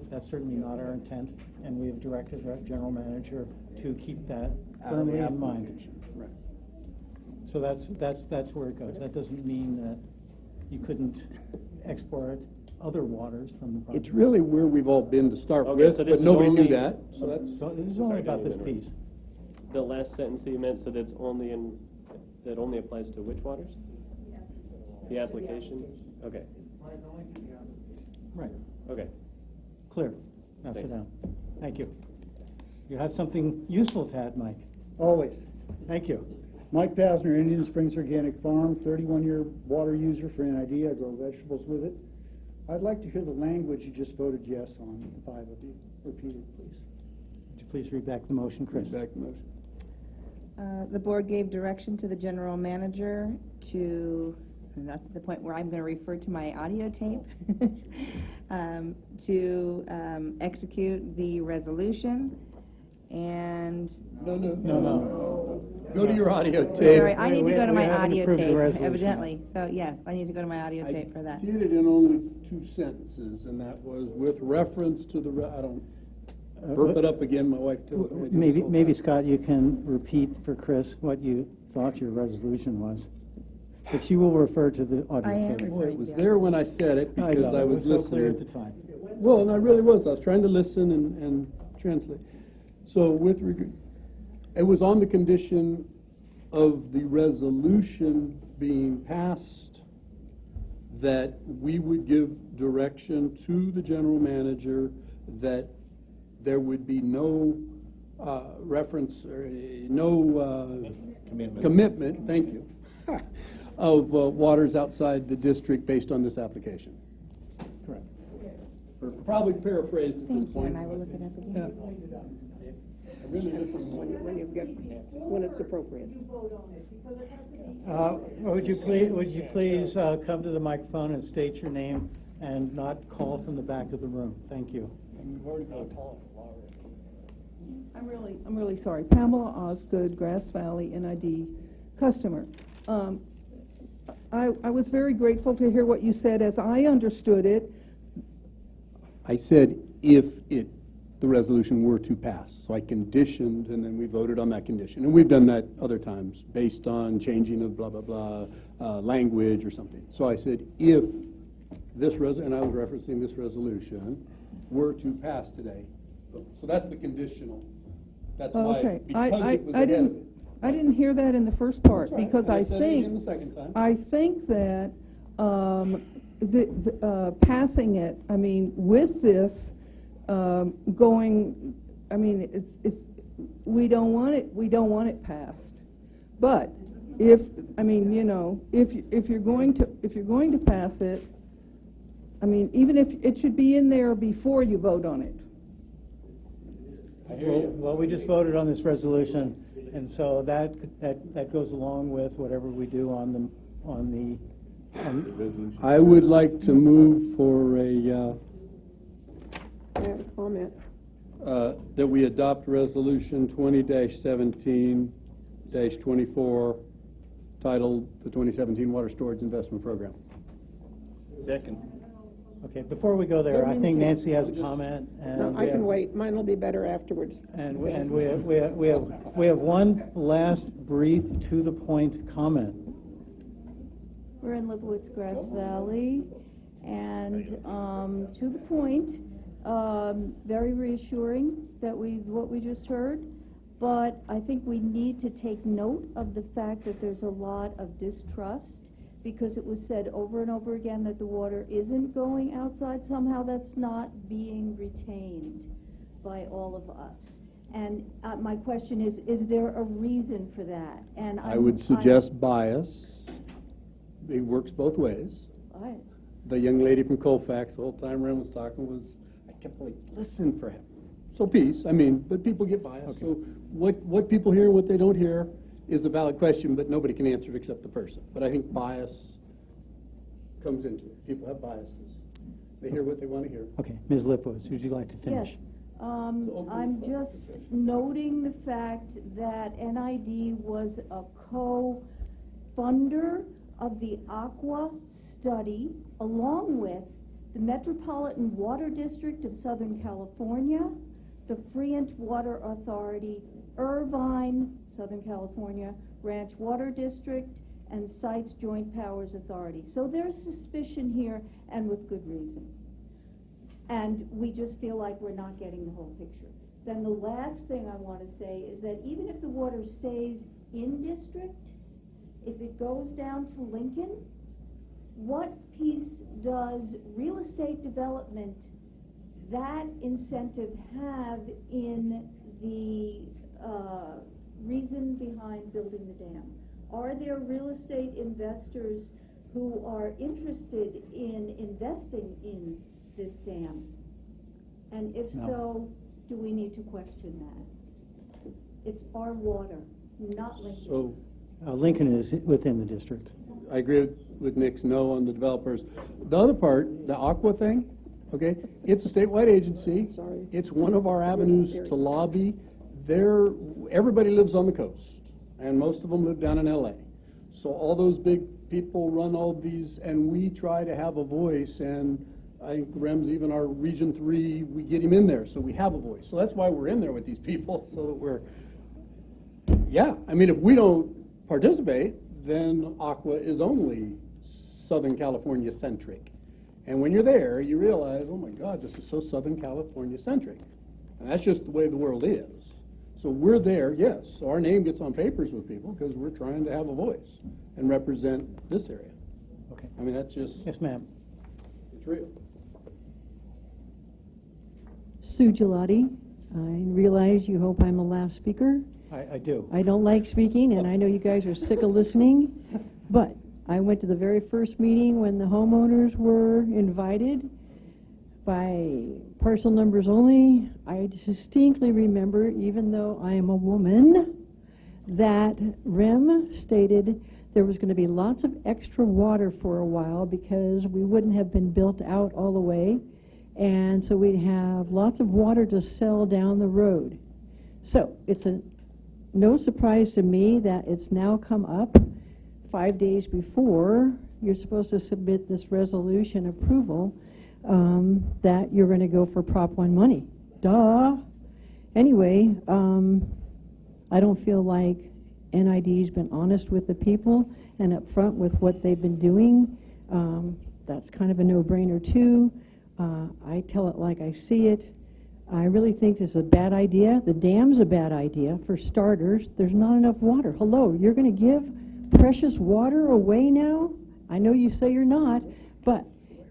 That's certainly not our intent, and we have directed our general manager to keep that firmly in mind. Right. So that's where it goes. That doesn't mean that you couldn't export other waters from the project. It's really where we've all been to start Okay, with, so this but is nobody knew only- that. So that's. So this is only about this piece. The last sentence that you meant, so that only applies to which waters? The application? Okay, Right. okay. Clear. Now sit Thanks. down. Thank you. You have something useful to add, Mike. Always. Thank you. Mike Pasner, Indian Springs Organic Farm, 31-year water user for NID. I grow vegetables with it. I'd like to hear the language you just voted yes on, the five of you. Repeat it, please. Would you please read back the motion, Chris? Back the motion. The board gave direction to the general manager to, and that's the point where I'm going to refer to my audio tape, to execute the resolution and... No. Go to your audio tape. Sorry, I need to go to my haven't audio approved the tape, resolution. evidently. So, yes, I need to go to my audio tape for that. I did it in only 2 sentences, and that was with reference to the, I don't, burp it up again, my wife told me. I do this all the Maybe time. Scott, you can repeat for Chris what you thought your resolution was. But she will refer to the audio I am tape. Boy, it was there when I said it I because know, I it was so clear at listening. the time. Well, and I really was. I was trying to listen and translate. So with regard, it was on the condition of the resolution being passed that we would give direction to the general manager that there would be no reference or no commitment, thank you, of waters outside the district based on this application. Correct. Probably paraphrased at this Thank you, point. and I will look it up again. I really listened. When it's appropriate. Would you please come to the microphone and state your name and not call from the back of the room? Thank you. I'm really sorry. Pamela Osgood, Grass Valley, NID customer. I was very grateful to hear what you said. As I understood it, I said if the resolution were to pass. So I conditioned, and then we voted on that condition. And we've done that other times based on changing of blah, blah, blah, language or something. So I said if this, and I was referencing this resolution, were to pass today. So that's the conditional. That's why, okay. because it was ahead of it. I didn't hear that in the first part, That's right, because and I I said it again the think, second time. I think that passing it, I mean, with this going, I mean, we don't want it passed. But if, I mean, you know, if you're going to pass it, I mean, even if it should be in there before you vote on it. Well, we just voted on this resolution, and so that goes along with whatever we do on the I would like to move for a Comment. that we adopt resolution 20-17-24 titled the 2017 Water Storage Investment Program. Second. Okay, before we go there, I think Nancy has a comment. And I can wait. Mine will be better afterwards. And we have one last brief to-the-point comment. We're in Lipowitz, Grass Valley, and to the point, very reassuring that what we just heard, but I think we need to take note of the fact that there's a lot of distrust, because it was said over and over again that the water isn't going outside. Somehow that's not being retained by all of us. And my question is there a reason for that? And I would suggest bias. It works both ways. Bias. The young lady from Colfax, the whole time Ren was talking I kept like, listen for him. So peace, but people get biased. Okay. So what people hear and what they don't hear is a valid question, but nobody can answer it except the person. But I think bias comes into it. People have biases. They hear what they want to hear. Okay, Ms. Lipos, would you like to finish? Yes. I'm just noting the fact that NID was a co-funder of the Aqua study, along with the Metropolitan Water District of Southern California, the Freant Water Authority, Irvine, Southern California, Ranch Water District, and Sites Joint Powers Authority. So there's suspicion here, and with good reason. And we just feel like we're not getting the whole picture. Then the last thing I want to say is that even if the water stays in district, if it goes down to Lincoln, what piece does real estate development, that incentive, have in the reason behind building the dam? Are there real estate investors who are interested in investing in this dam? And if so, do we need to question that? It's our water, not Lincoln's. So Lincoln is within the district. I agree with Nick's no on the developers. The other part, the Aqua thing, okay, it's a statewide agency. Sorry. It's one of our avenues to lobby. Everybody lives on the coast, and most of them live down in LA. So all those big people run all these, and we try to have a voice, and I think Rem's even our Region 3, we get him in there, so we have a voice. So that's why we're in there with these people, so that we're, if we don't participate, then Aqua is only Southern California centric. And when you're there, you realize, oh my God, this is so Southern California centric. And that's just the way the world is. So we're there, yes. So our name gets on papers with people because we're trying to have a voice and represent this area. Okay. That's just... Yes, ma'am. It's real. Sue Gelati. I realize you hope I'm the last speaker. I do. I don't like speaking, and I know you guys are sick of listening, but I went to the very first meeting when the homeowners were invited by parcel numbers only. I distinctly remember, even though I am a woman, that Rem stated there was going to be lots of extra water for a while because we wouldn't have been built out all the way, and so we'd have lots of water to sell down the road. So it's no surprise to me that it's now come up 5 days before you're supposed to submit this resolution approval that you're going to go for Prop 1 money. Duh. Anyway, I don't feel like NID's been honest with the people and upfront with what they've been doing. That's kind of a no-brainer too. I tell it like I see it. I really think this is a bad idea. The dam's a bad idea. For starters, there's not enough water. Hello, you're going to give precious water away now? I know you say you're not, but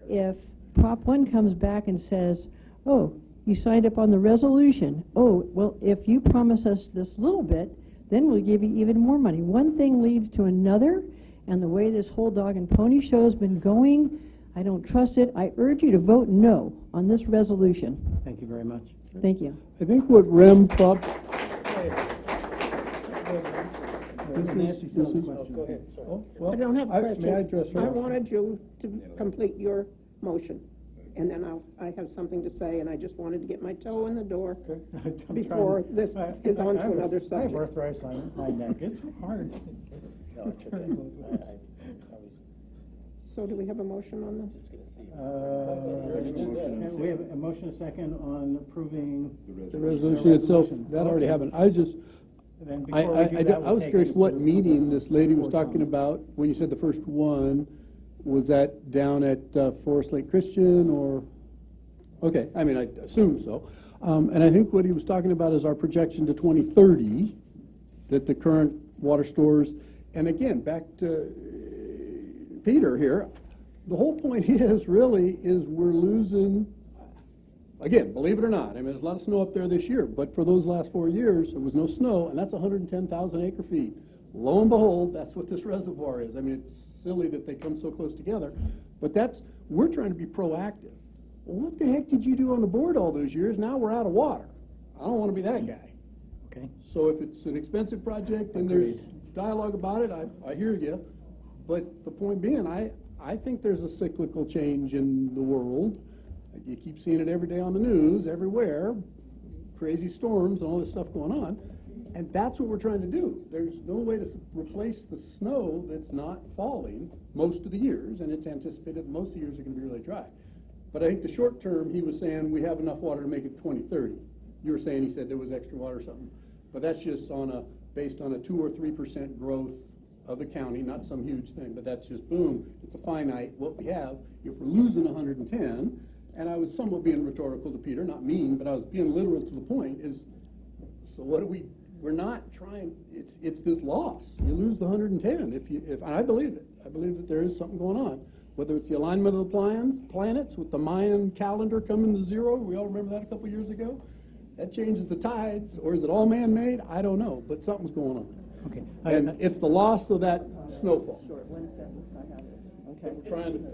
if Prop 1 comes back and says, oh, you signed up on the resolution. Oh, well, if you promise us this little bit, then we'll give you even more money. One thing leads to another, and the way this whole dog and pony show has been going, I don't trust it. I urge you to vote no on this resolution. Thank you very much. Thank you. I think what Rem thought... Go ahead. I don't have a question. May I address her? I wanted you to complete your motion, and then I have something to say, and I just wanted to get my toe in the door before this is on to another subject. I have arthritis on my neck. It's hard. So do we have a motion on this? We have a motion, a second, on approving the resolution itself. That already happened. I was curious what meeting this lady was talking about when you said the first one. Was that down at Forest Lake Christian or? Okay, I assume so. And I think what he was talking about is our projection to 2030, that the current water stores, and again, back to Peter here, the whole point is we're losing again, believe it or not, I mean, there's a lot of snow up there this year, but for those last 4 years, there was no snow, and that's 110,000 acre feet. Lo and behold, that's what this reservoir is. I mean, it's silly that they come so close together, but we're trying to be proactive. Well, what the heck did you do on the board all those years? Now we're out of water. I don't want to be that guy. Okay. So if it's an expensive project and there's dialogue about it, I hear you. But the point being, I think there's a cyclical change in the world. You keep seeing it every day on the news, everywhere, crazy storms and all this stuff going on. And that's what we're trying to do. There's no way to replace the snow that's not falling most of the years, and it's anticipated that most of the years are going to be really dry. But I think the short term, he was saying we have enough water to make it 2030. You were saying he said there was extra water or something. But that's just based on a 2 or 3% growth of the county, not some huge thing, but that's just boom, it's a finite what we have. If we're losing 110, and I was somewhat being rhetorical to Peter, not mean, but I was being literal to the point, is so what do we're not trying, it's this loss. You lose the 110 if I believe it. I believe that there is something going on. Whether it's the alignment of the planets with the Mayan calendar coming to zero, we all remember that a couple years ago. That changes the tides, or is it all man-made? I don't know, but something's going on. Okay. And it's the loss of that snowfall. Short, one sentence, I have it. Okay. We're trying to be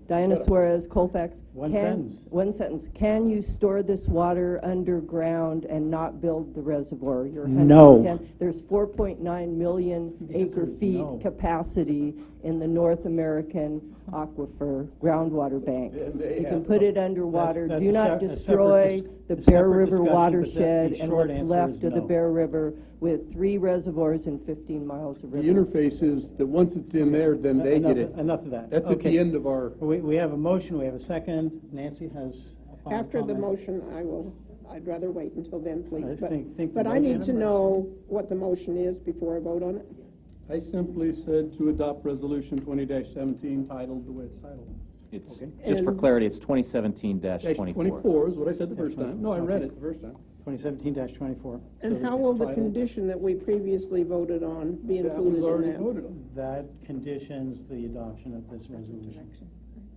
Diana Suarez, Colfax. One sentence. One sentence. Can you store this water underground and not build the reservoir? No. There's 4.9 million acre feet capacity in the North American aquifer groundwater bank. You can put it underwater. That's Do not destroy the Bear River watershed and what's left of the Bear River with 3 reservoirs and 15 miles of river. The interface is that once it's in there, then they get it. Enough of that. That's at the end of our... We have a motion, we have a second. Nancy has a final After the comment. motion, I'd rather wait until then, please. I think But the I need to motion- know what the motion is before I vote on it. I simply said to adopt Resolution 20-17 titled the way it's titled. It's, Okay. just for And- clarity, it's 2017-24. 24 is what I said the first time. No, I read Okay. it the first time. 2017-24. And how will the condition that we previously voted on be That included was already in that? voted on. That conditions the adoption of this resolution.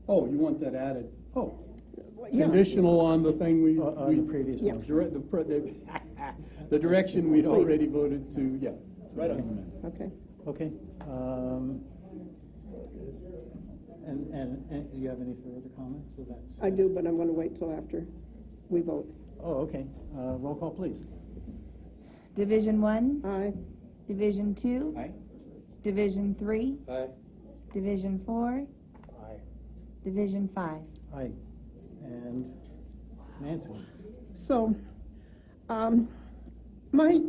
Oh, you want that added? Oh, Yeah. conditional on the thing we... On the previous Yeah. motion. The direction we'd already voted to, yeah. Right on. Okay. Okay. And do you have any further comments? So that's, I do, but I'm going to wait till after we vote. Oh, okay. Roll call, please. Division 1, Aye. Division 2, Aye. Division 3, Aye. Division 4, Aye. Division 5. Aye. And Nancy? So, my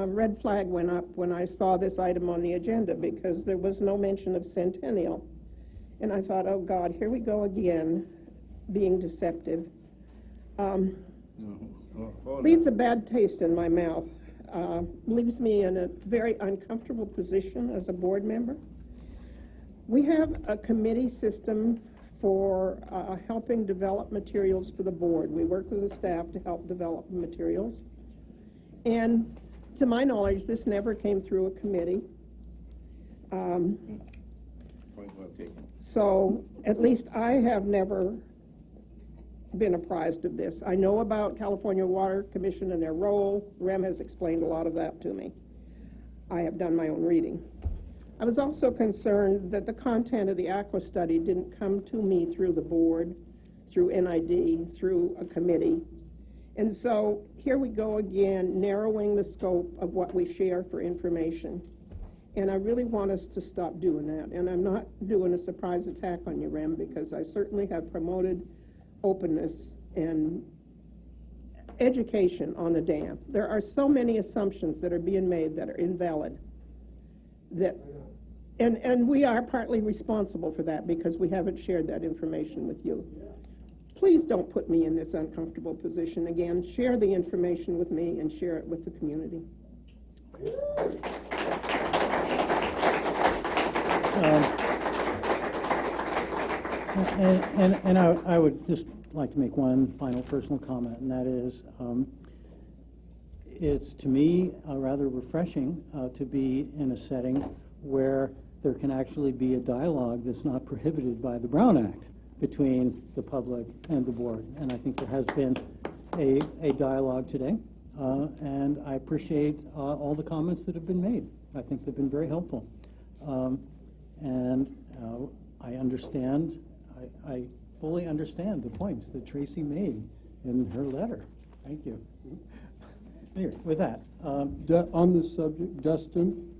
red flag went up when I saw this item on the agenda because there was no mention of Centennial. And I thought, oh God, here we go again, being deceptive. Leaves a bad taste in my mouth. Leaves me in a very uncomfortable position as a board member. We have a committee system for helping develop materials for the board. We work with the staff to help develop materials. And to my knowledge, this never came through a committee. So at least I have never been apprised of this. I know about California Water Commission and their role. Rem has explained a lot of that to me. I have done my own reading. I was also concerned that the content of the aqua study didn't come to me through the board, through NID, through a committee. And so here we go again, narrowing the scope of what we share for information. And I really want us to stop doing that. And I'm not doing a surprise attack on you, Rem, because I certainly have promoted openness and education on the dam. There are so many assumptions that are being made that are invalid. And we are partly responsible for that because we haven't shared that information with you. Please don't put me in this uncomfortable position again. Share the information with me and share it with the community. And I would just like to make one final personal comment, and that is, it's to me rather refreshing to be in a setting where there can actually be a dialogue that's not prohibited by the Brown Act, between the public and the board. And I think there has been a dialogue today, and I appreciate all the comments that have been made. I think they've been very helpful. And I understand, I fully understand the points that Tracy made in her letter. Thank you. Anyway, with that. On this subject, Dustin,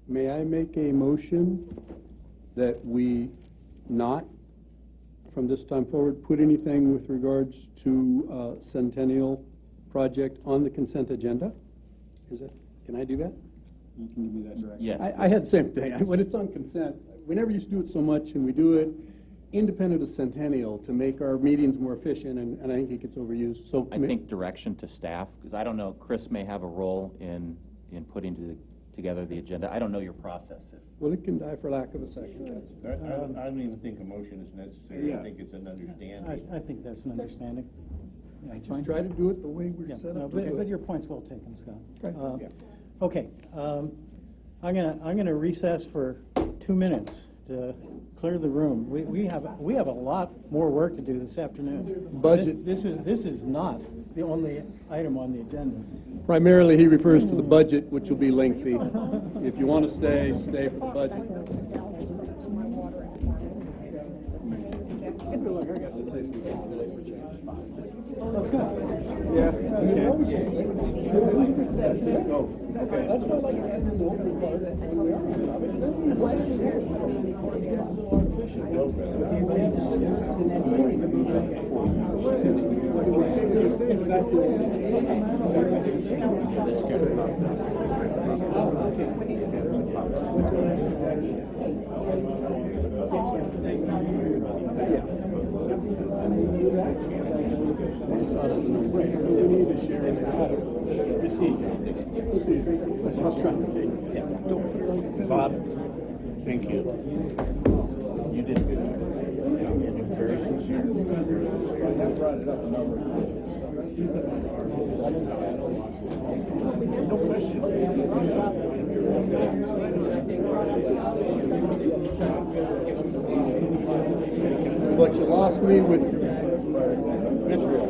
may I make a motion that we not, from this time forward, put anything with regards to Centennial project on the consent agenda? Can I do that? You can give me that direction. Yes. I had the same thing. When it's on consent, we never used to do it so much, and we do it independent of Centennial to make our meetings more efficient, and I think it gets overused. So I think direction to staff, because I don't know, Chris may have a role in putting together the agenda. I don't know your process. Well, it can die for lack of a second. I don't even think a motion is necessary. I think it's an understanding. I think that's an understanding. Yeah, it's Just fine. try to do it the way we're Yeah, set no, up to do but it. your point's well taken, Scott. Okay. Okay, I'm gonna recess for 2 minutes to clear the room. We have a lot more work to do this afternoon. Budget. This is not the only item on the agenda. Primarily, he refers to the budget, which will be lengthy. If you want to stay for the budget. Let's go. Yeah. Okay. That's why I like asking the open part. Bob, thank you. You did good. You're very sincere. I brought it up a number of times. No question. But you lost me with vitriol.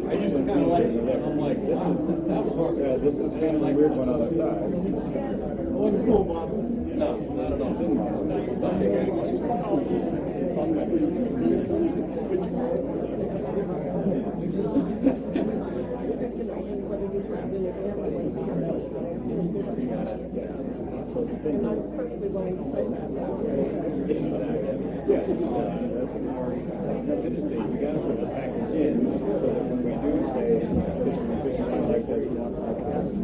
I used to kind of like it. I'm like, this is kind of like weird one on the side. It wasn't cool, Bob. No, not at That's interesting. We got to put the package in so that when we do say efficient like this, we want the package.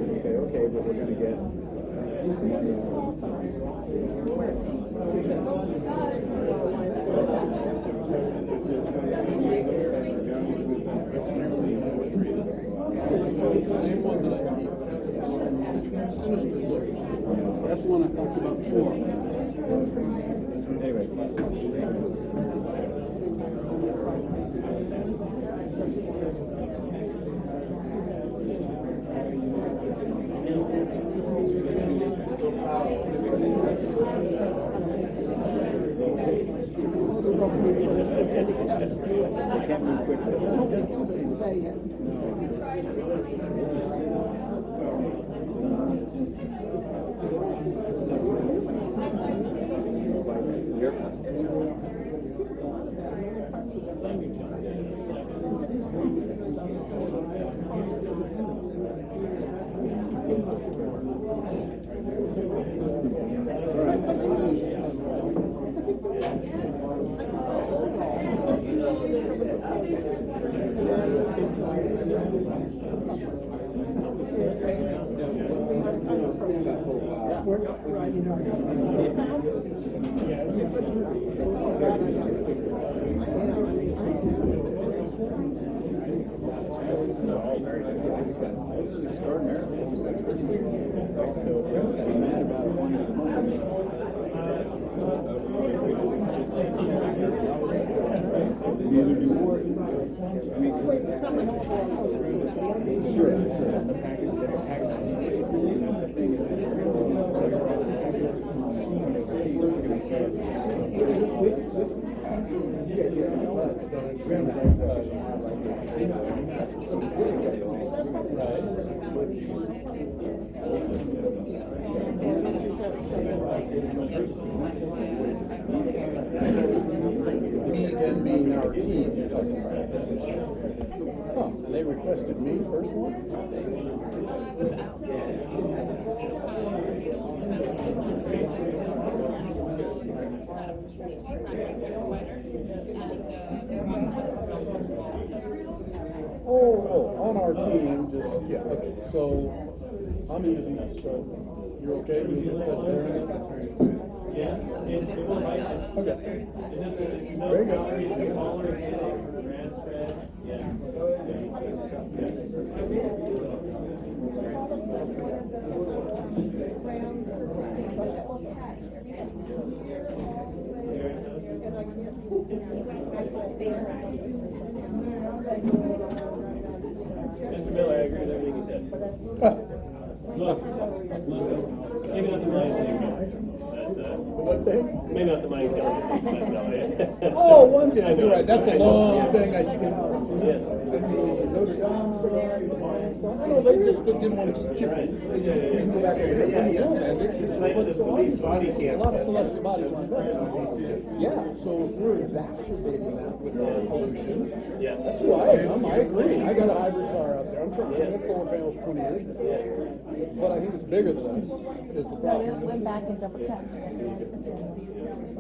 We say, okay, but we're going to get some money Same one that I keep. Sinister looks. That's the one I talked about before. Me then being our team, you're talking about. Oh, and they requested me personally? Oh, on our team, just, yeah, okay, so I'm using that, so you're okay? You can touch there? Yeah, it's Okay. Very good. Mr. Miller, I agree with everything you said. Maybe not the mind thing, What thing? maybe not the mind killing thing, but no. Oh, one thing, you're right, that's a long thing I should. Yeah. Notre Dame side, the Mayan side. No, they just didn't want to keep chipping. They just didn't go back over there. When you don't end it, so obviously, a lot of celestial bodies lined up. Yeah, so if we're exacerbating that with pollution, Yeah. that's who I am. I agree. I got a hybrid car out there. I'm trying to get solar panels 20 years now. But I think it's bigger than us, is the problem. went back and double checked.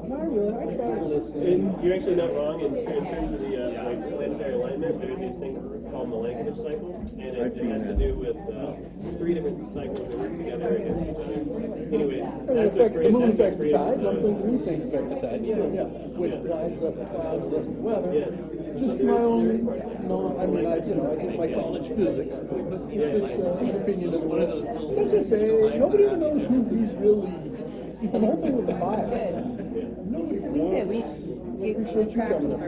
Not really, I try to listen. And you're actually not wrong in terms of the like planetary alignment. There are these things called Milankovitch cycles, and it has to do with 3 different cycles that work together against each other. Anyways, that's what The moon affects the creates tides, I'm thinking these things affect the tides, too, yeah. Which flags up the clouds, less the weather. Just my own, no, I mean, I did my college physics, but it's just an opinion of the world. As I say, nobody even knows who we really, and the whole thing with the bias. Nobody knows. I appreciate you coming up.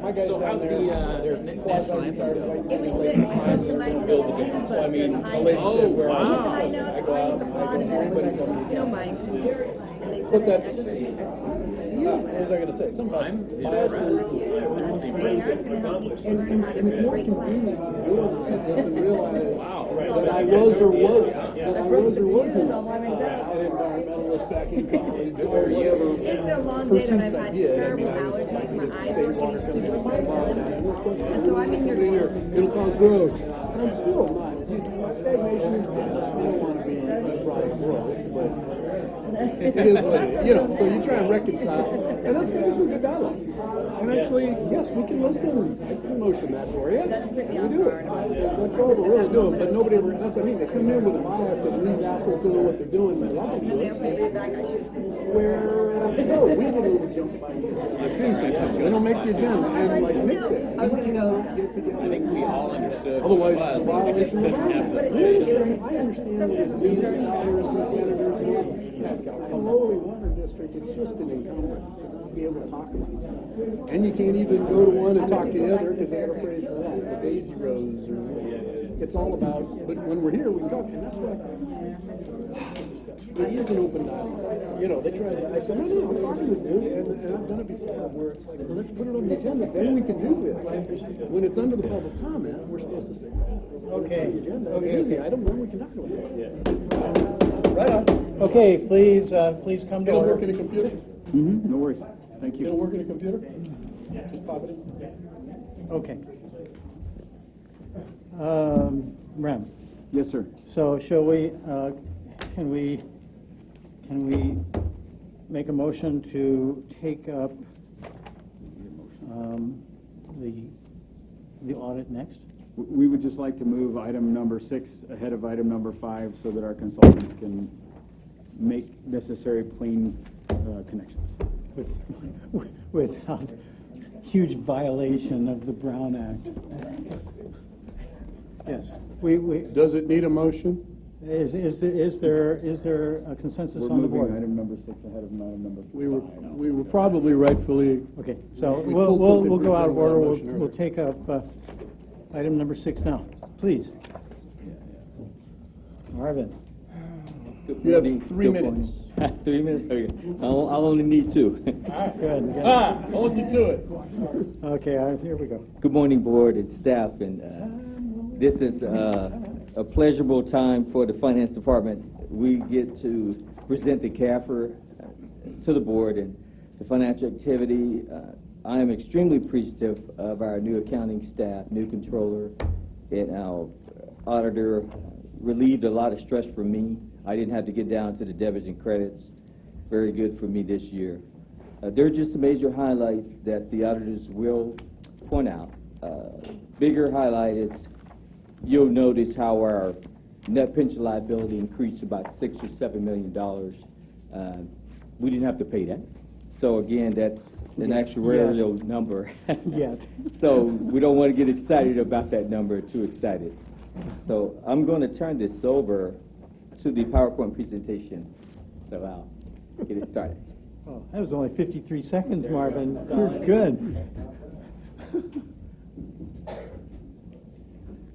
My guys down there, they're quasi-retired right now. So I mean, the lady said, where I go out, everybody tell me. But that's, what was I gonna say? Some biases. And it's more convenient to do this and realize that I was or wasn't an environmentalist back in college or whatever. It's been a long day that I've had terrible allergies, my eyes were getting super swollen, and so I've been here. It'll cause growth. And I'm still not. Stagnation is bad. I don't want to be Brian Grove, but it is what it is. You know, so you try and reconcile. And that's why this is a good dialogue. And actually, yes, we can listen. I can motion that for you. That took me We off do guard. it. That's all we're really doing. But nobody ever, that's what I mean. They come in with a bias and these assholes don't know what they're doing. They lie to And they us. put me back, I should have. Where, no, we didn't even jump by you. They don't make the agenda and like mix it. I was gonna go. I think we all understood. Otherwise, what it's it was. a violation of the law. But I understand that it's leaders and mayors and senators and a lowly water district, it's just an encumbrance to not be able to talk about stuff. And you can't even go to one and talk to the other because they're afraid for that, the daisy rose or, it's all about, but when we're here, we can talk, and that's why it is an open dialogue. You know, they try to, I said, no, I'm talking to this dude, and I've done it before, where it's like, well, let's put it on the agenda, then we can do this. When it's under the public comment, we're supposed to say, Okay. the agenda, Okay. easy item, then we can talk about it. Right on. Okay, please come to It'll order. work in a computer? No worries. Thank It'll you. work in a computer? Just pop it in? Okay. Rem, Yes, sir. so shall we, can we make a motion to take up the audit next? We would just like to move item number 6 ahead of item number 5 so that our consultants can make necessary clean connections. Without huge violation of the Brown Act. Yes, we, Does it need a motion? is there a consensus We're on the moving board? item number 6 ahead of item number 5. We were probably rightfully. Okay, so We we'll pulled something go out of order, from that motion we'll take up item number 6 now, please. Marvin. Good You have morning. 3 Good minutes. morning. 3 minutes? Okay. I'll only need 2. Good. Hold you to it. Okay, here we go. Good morning, board and staff. And this is a pleasurable time for the finance department. We get to present the CAFR to the board and the financial activity. I am extremely appreciative of our new accounting staff, new controller, and our auditor. Relieved a lot of stress from me. I didn't have to get down to the debits and credits. Very good for me this year. There are just some major highlights that the auditors will point out. Bigger highlight is you'll notice how our net pension liability increased about $6 or $7 million. We didn't have to pay that. So again, that's an actuarial number. Yet. So we don't want to get excited about that number, too excited. So I'm going to turn this over to the PowerPoint presentation. So I'll get it started. Oh, that was only 53 seconds, Marvin. Sorry. You're good.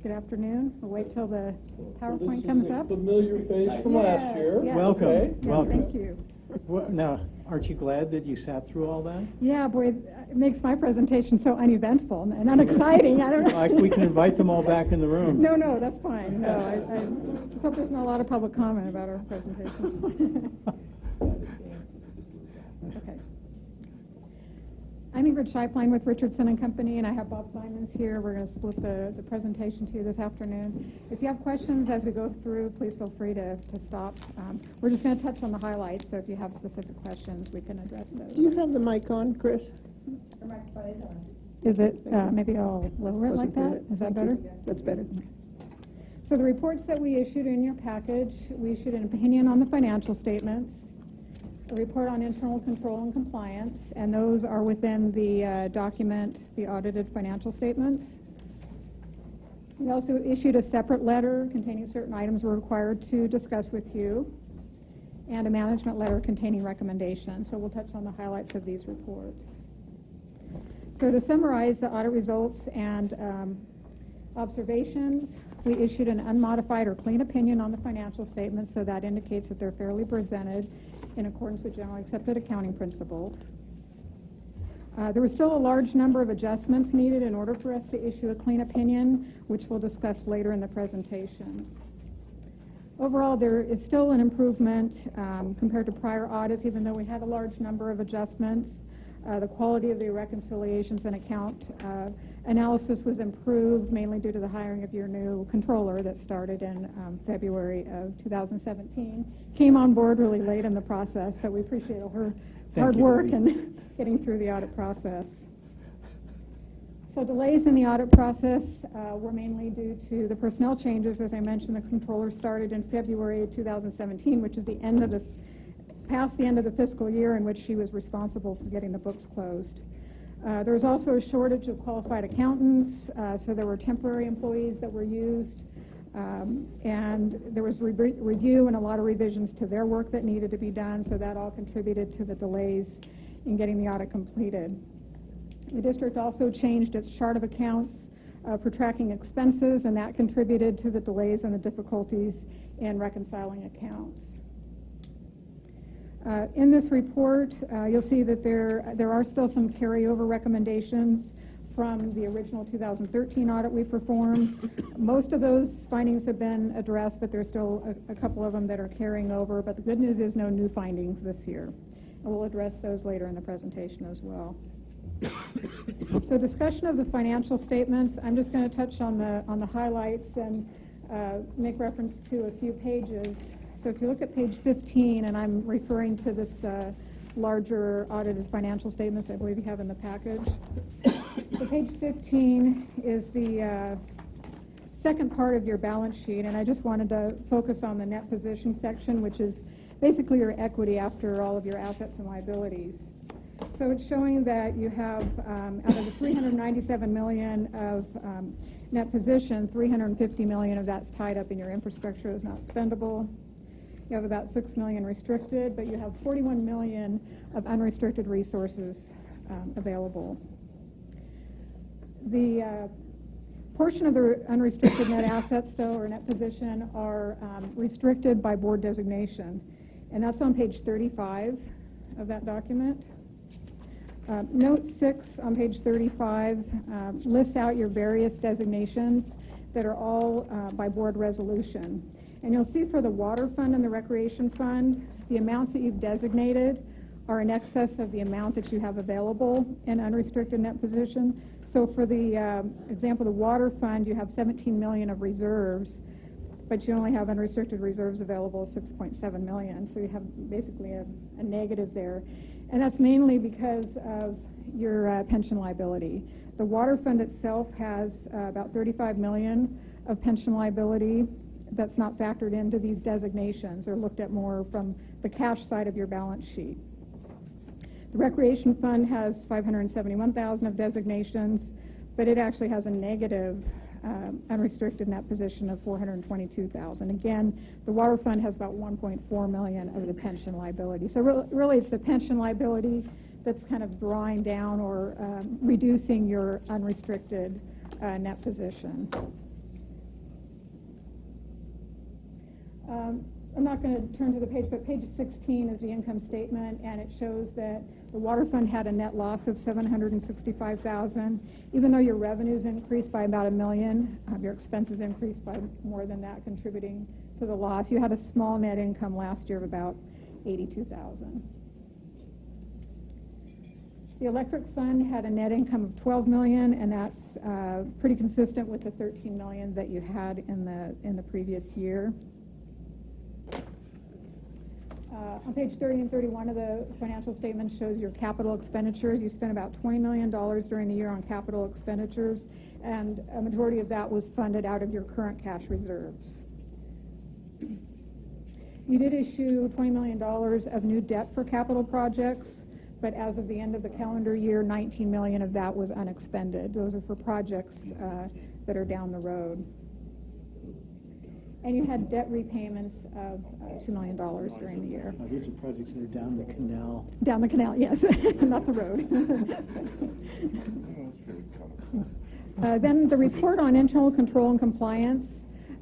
Good afternoon. We'll wait till the PowerPoint comes up. Familiar face from last year. Yes. Welcome. Okay. Welcome. Thank you. Well, now, aren't you glad that you sat through all that? Yeah, boy, it makes my presentation so uneventful and unexciting. I don't know. We can invite them all back in the room. No, that's fine. No, I just hope there's not a lot of public comment about our presentation. Okay. I'm Ingrid Scheiplein with Richardson & Company, and I have Bob Simons here. We're going to split the presentation to you this afternoon. If you have questions as we go through, please feel free to stop. We're just going to touch on the highlights, so if you have specific questions, we can address those. Do you have the mic on, Chris? Is it, maybe I'll lower it like that? Is that better? That's better. So the reports that we issued in your package, we issued an opinion on the financial statements, a report on internal control and compliance, and those are within the document, the audited financial statements. We also issued a separate letter containing certain items we're required to discuss with you, and a management letter containing recommendations. So we'll touch on the highlights of these reports. So to summarize the audit results and observations, we issued an unmodified or clean opinion on the financial statements, so that indicates that they're fairly presented in accordance with generally accepted accounting principles. There was still a large number of adjustments needed in order for us to issue a clean opinion, which we'll discuss later in the presentation. Overall, there is still an improvement compared to prior audits, even though we had a large number of adjustments. The quality of the reconciliations and account analysis was improved, mainly due to the hiring of your new controller that started in February of 2017. Came on board really late in the process, but we appreciate all her hard work and getting through the audit process. So delays in the audit process were mainly due to the personnel changes. As I mentioned, the controller started in February of 2017, which is past the end of the fiscal year in which she was responsible for getting the books closed. There was also a shortage of qualified accountants, so there were temporary employees that were used, and there was review and a lot of revisions to their work that needed to be done, so that all contributed to the delays in getting the audit completed. The district also changed its chart of accounts for tracking expenses, and that contributed to the delays and the difficulties in reconciling accounts. In this report, you'll see that there are still some carryover recommendations from the original 2013 audit we performed. Most of those findings have been addressed, but there's still a couple of them that are carrying over. But the good news is no new findings this year. And we'll address those later in the presentation as well. So discussion of the financial statements. I'm just going to touch on the highlights and make reference to a few pages. So if you look at page 15, and I'm referring to this larger audited financial statements I believe you have in the package. So page 15 is the second part of your balance sheet, and I just wanted to focus on the net position section, which is basically your equity after all of your assets and liabilities. So it's showing that you have, out of the $397 million of net position, $350 million of that's tied up in your infrastructure is not spendable. You have about $6 million restricted, but you have $41 million of unrestricted resources available. The portion of the unrestricted net assets, though, or net position, are restricted by board designation. And that's on page 35 of that document. Note 6 on page 35 lists out your various designations that are all by board resolution. And you'll see for the water fund and the recreation fund, the amounts that you've designated are in excess of the amount that you have available in unrestricted net position. So for the example, the water fund, you have 17 million of reserves, but you only have unrestricted reserves available of 6.7 million. So you have basically a negative there. And that's mainly because of your pension liability. The water fund itself has about 35 million of pension liability that's not factored into these designations or looked at more from the cash side of your balance sheet. The recreation fund has 571,000 of designations, but it actually has a negative unrestricted net position of 422,000. Again, the water fund has about 1.4 million of the pension liability. So really it's the pension liability that's kind of drawing down or reducing your unrestricted net position. I'm not going to turn to the page, but page 16 is the income statement, and it shows that the water fund had a net loss of 765,000. Even though your revenues increased by about $1 million, your expenses increased by more than that, contributing to the loss. You had a small net income last year of about 82,000. The electric fund had a net income of 12 million, and that's pretty consistent with the 13 million that you had in the previous year. On page 30 and 31 of the financial statement shows your capital expenditures. You spent about $20 million during the year on capital expenditures, and a majority of that was funded out of your current cash reserves. You did issue $20 million of new debt for capital projects, but as of the end of the calendar year, 19 million of that was unexpended. Those are for projects that are down the road. And you had debt repayments of $2 million during the year. These are projects that are down the canal. Down the canal, yes, not the road. Then the report on internal control and compliance,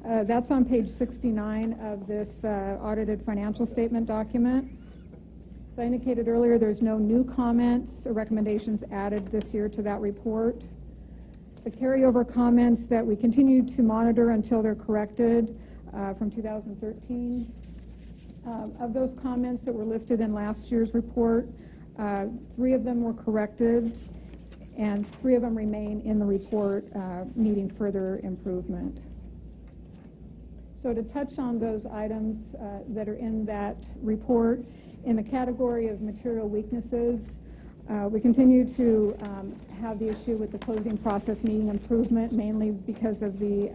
that's on page 69 of this audited financial statement document. As I indicated earlier, there's no new comments or recommendations added this year to that report. The carryover comments that we continue to monitor until they're corrected from 2013. Of those comments that were listed in last year's report, 3 of them were corrected, and 3 of them remain in the report needing further improvement. So to touch on those items that are in that report, in the category of material weaknesses, we continue to have the issue with the closing process needing improvement, mainly because of the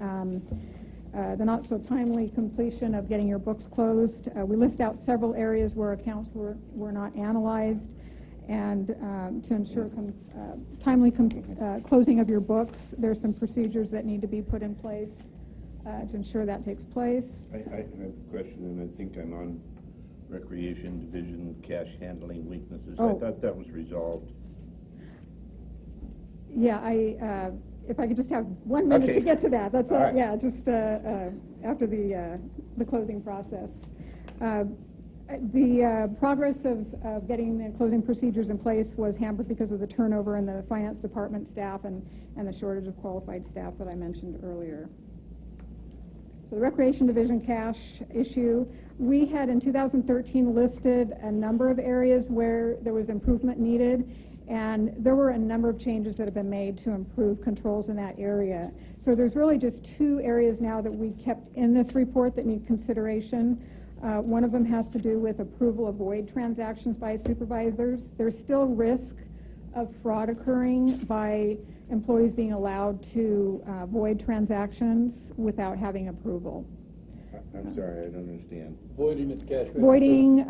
not so timely completion of getting your books closed. We list out several areas where accounts were not analyzed, and to ensure timely closing of your books, there's some procedures that need to be put in place to ensure that takes place. I have a question, and I think I'm on Recreation Division cash handling weaknesses. Oh. I thought that was resolved. Yeah, if I could just have 1 minute Okay. to get to that. That's All right. Yeah, just after the closing process. The progress of getting the closing procedures in place was hampered because of the turnover in the finance department staff and the shortage of qualified staff that I mentioned earlier. So the Recreation Division cash issue, we had in 2013 listed a number of areas where there was improvement needed, and there were a number of changes that have been made to improve controls in that area. So there's really just 2 areas now that we kept in this report that need consideration. One of them has to do with approval of void transactions by supervisors. There's still risk of fraud occurring by employees being allowed to void transactions without having approval. I'm sorry, I don't understand. Voiding at the cash register. Voiding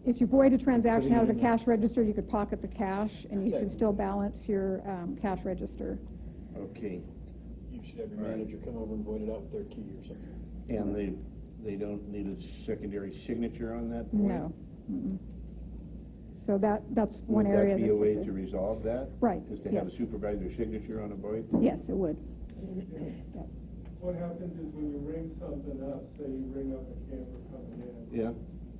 if you void a transaction out of the cash register, you could pocket the cash, and you can still balance your cash register. Okay. You should have your manager come over and void it out with their key or something. And they don't need a secondary signature on that void? No. Mm-mm. So that's one Would area that be a way that's- to resolve that? Right, Is to have a yes. supervisor's signature on a void? Yes, it would. What happens is when you ring something up, say you ring up a camper coming in. Yeah.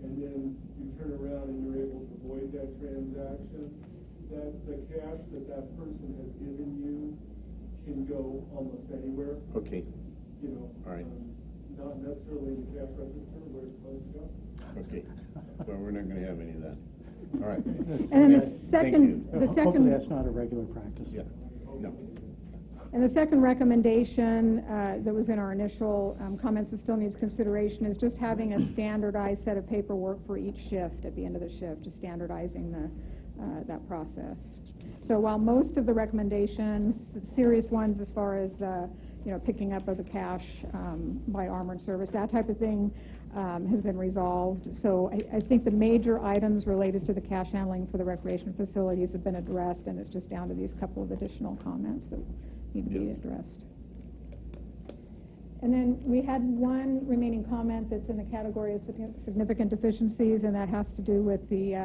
And then you turn around and you're able to void that transaction, that the cash that person has given you can go almost anywhere. Okay. You know. All right. Not necessarily in the cash register where it's supposed to go. Okay. Well, we're not gonna have any of that. All right. And then the Thank second, you. the second. Hopefully that's not a regular practice. Yeah. No. And the second recommendation that was in our initial comments that still needs consideration is just having a standardized set of paperwork for each shift at the end of the shift, just standardizing that process. So while most of the recommendations, serious ones as far as picking up of the cash by armored service, that type of thing has been resolved. So I think the major items related to the cash handling for the recreation facilities have been addressed, and it's just down to these couple of additional comments that need to be addressed. And then we had one remaining comment that's in the category of significant deficiencies, and that has to do with the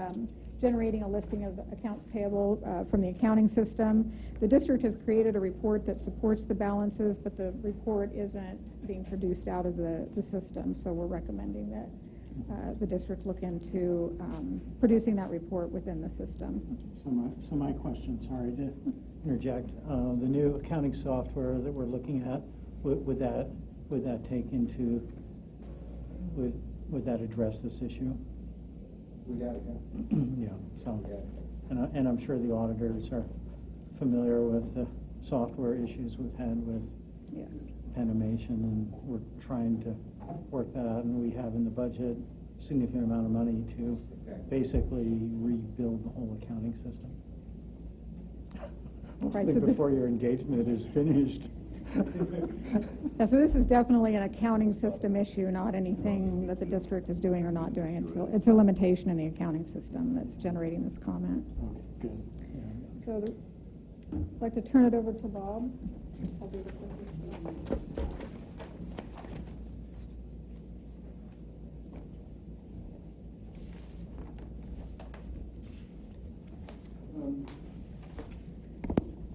generating a listing of accounts payable from the accounting system. The district has created a report that supports the balances, but the report isn't being produced out of the system, so we're recommending that the district look into producing that report within the system. So my question, sorry to interject, the new accounting software that we're looking at, would that take into, would that address this issue? Yeah, so, and I'm sure the auditors are familiar with the software issues we've had with animation, and we're trying to work that out, and we have in the budget a significant amount of money to basically rebuild the whole accounting system. Right, Hopefully so before your engagement is finished. Yeah, so this is definitely an accounting system issue, not anything that the district is doing or not doing. It's a limitation in the accounting system that's generating this comment. Oh, good. So I'd like to turn it over to Bob. I'll do the presentation.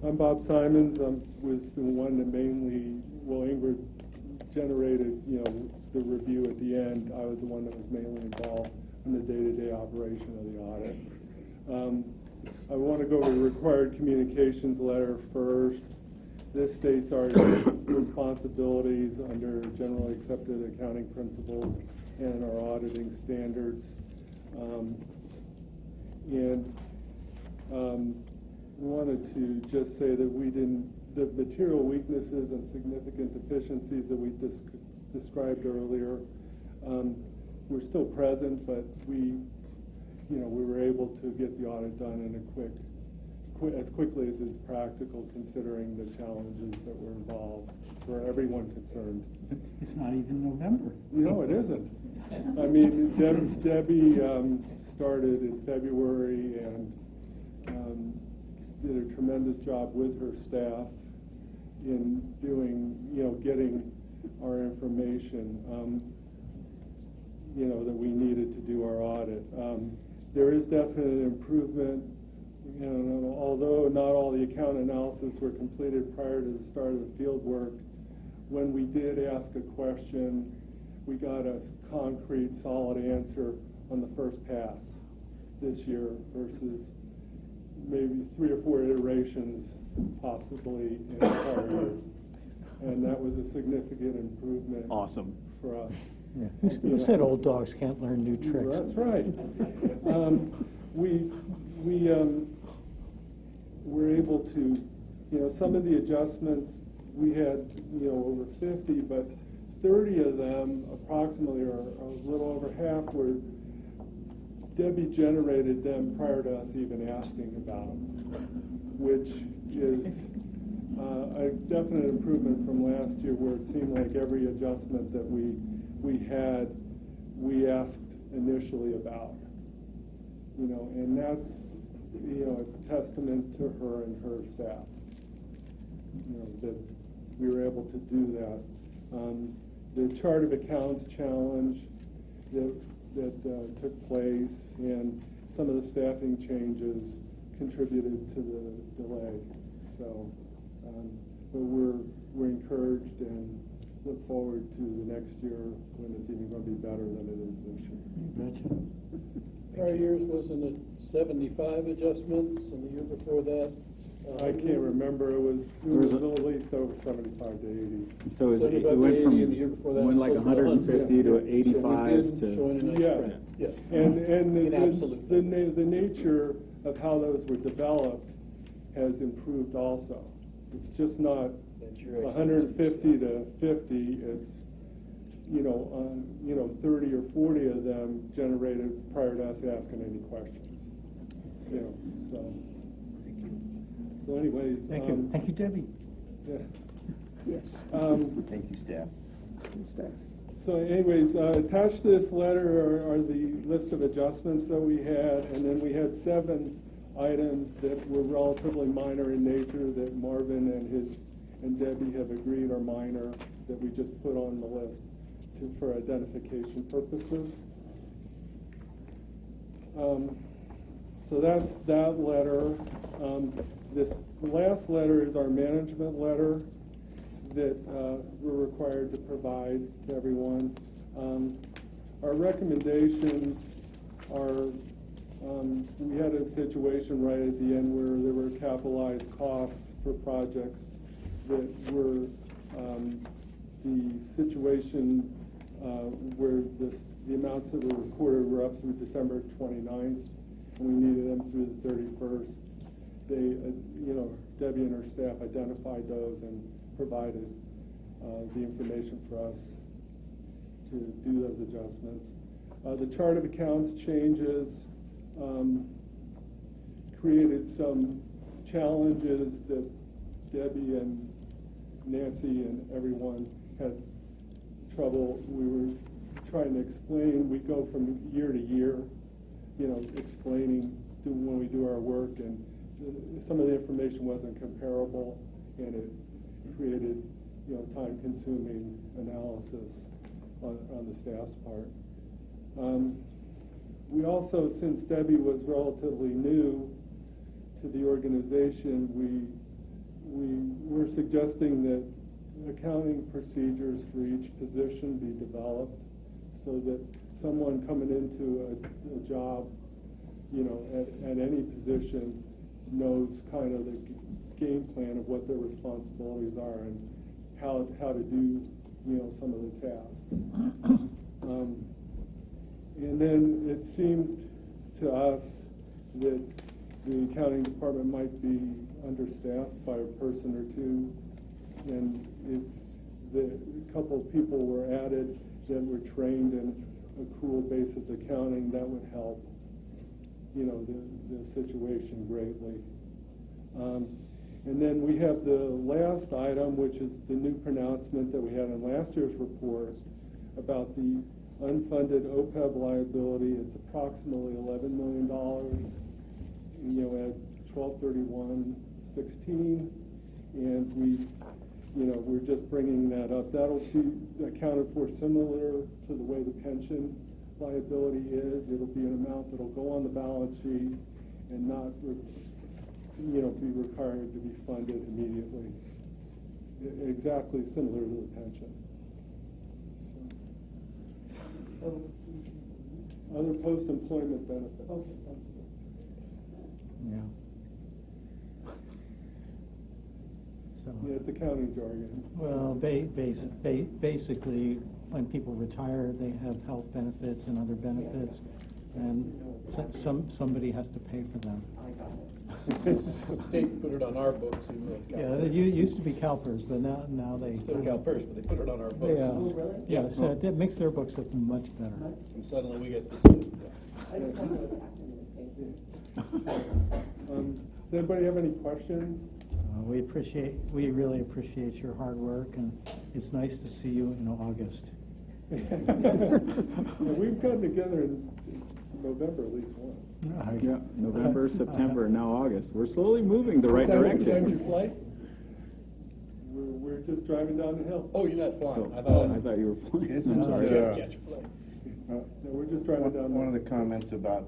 I'm Bob Simons. I was the one that mainly, Ingrid generated, the review at the end. I was the one that was mainly involved in the day-to-day operation of the audit. I want to go to the required communications letter first. This states our responsibilities under generally accepted accounting principles and our auditing standards. Wanted to just say that the material weaknesses and significant deficiencies that we described earlier were still present, but we were able to get the audit done in as quickly as is practical, considering the challenges that were involved for everyone concerned. It's not even November. No, it isn't. I mean, Debbie started in February and did a tremendous job with her staff in doing, getting our information, that we needed to do our audit. There is definite improvement, although not all the account analysis were completed prior to the start of the field work. When we did ask a question, we got a concrete, solid answer on the first pass this year versus maybe 3 or 4 iterations possibly in prior years. And that was a significant improvement. Awesome. For us. Yeah. Who said old dogs can't learn new tricks? That's right. We were able to, some of the adjustments, we had, over 50, but 30 of them approximately, or a little over half, were Debbie generated them prior to us even asking about them, which is a definite improvement from last year, where it seemed like every adjustment that we had, we asked initially about, and that's, a testament to her and her staff, that we were able to do that. The chart of accounts challenge that took place, and some of the staffing changes contributed to the delay. So, but we're encouraged and look forward to the next year when it's even going to be better than it is this year. Prior years, wasn't it 75 adjustments, and the year before that? I can't remember. It was at least over 75 to 80. So it 75 went to from 80, and the year before that went like was close to 150 to 100. 85 so we've been to showing a nice Yeah. trend. Yes. And In absolute the nature of how those were developed has improved also. It's just not That's your 150 to 50. It's 30 or 40 of them generated prior to us asking any questions. So anyways. Thank you. Thank you, Debbie. Yeah. Yes. Thank you, staff. Staff. So anyways, attached to this letter are the list of adjustments that we had, and then we had 7 items that were relatively minor in nature that Marvin and Debbie have agreed are minor, that we just put on the list for identification purposes. So that's that letter. This last letter is our management letter that we're required to provide to everyone. Our recommendations are, we had a situation right at the end where there were capitalized costs for projects that were the situation where the amounts that were recorded were up through December 29th, and we needed them through the 31st. They, Debbie and her staff identified those and provided the information for us to do those adjustments. The chart of accounts changes created some challenges that Debbie and Nancy and everyone had trouble. We were trying to explain. We go from year to year, explaining when we do our work, and some of the information wasn't comparable, and it created, time-consuming analysis on the staff's part. We also, since Debbie was relatively new to the organization, we were suggesting that accounting procedures for each position be developed so that someone coming into a job, at any position knows kind of the game plan of what their responsibilities are and how to do, some of the tasks. And then it seemed to us that the accounting department might be understaffed by a person or two, and if a couple of people were added that were trained in accrual basis accounting, that would help, the situation greatly. And then we have the last item, which is the new pronouncement that we had in last year's report about the unfunded OPEB liability. It's approximately $11 million, at 12/31/16, and we're just bringing that up. That'll be accounted for similar to the way the pension liability is. It'll be an amount that'll go on the balance sheet and not, be required to be funded immediately. Exactly similar to the pension. So, other post-employment benefits. Yeah. So, Yeah, it's accounting jargon. well, basically, when people retire, they have health benefits and other benefits, and somebody has to pay for them. State put it on our books, even though it's Yeah, CalPERS. it used to be CalPERS, but now they. Still CalPERS, but they put it on our books. Yeah, Oh, really? yeah, so it makes their books look much better. And suddenly we get this. Does anybody have any questions? We really appreciate your hard work, and it's nice to see you in August. We've gotten together in November at least once. Yeah, November, September, now August. We're slowly moving the right direction. What time's your flight? We're just driving down the hill. Oh, you're not flying. I thought you were flying. This I'm is, sorry. No, we're just driving down. One of the comments about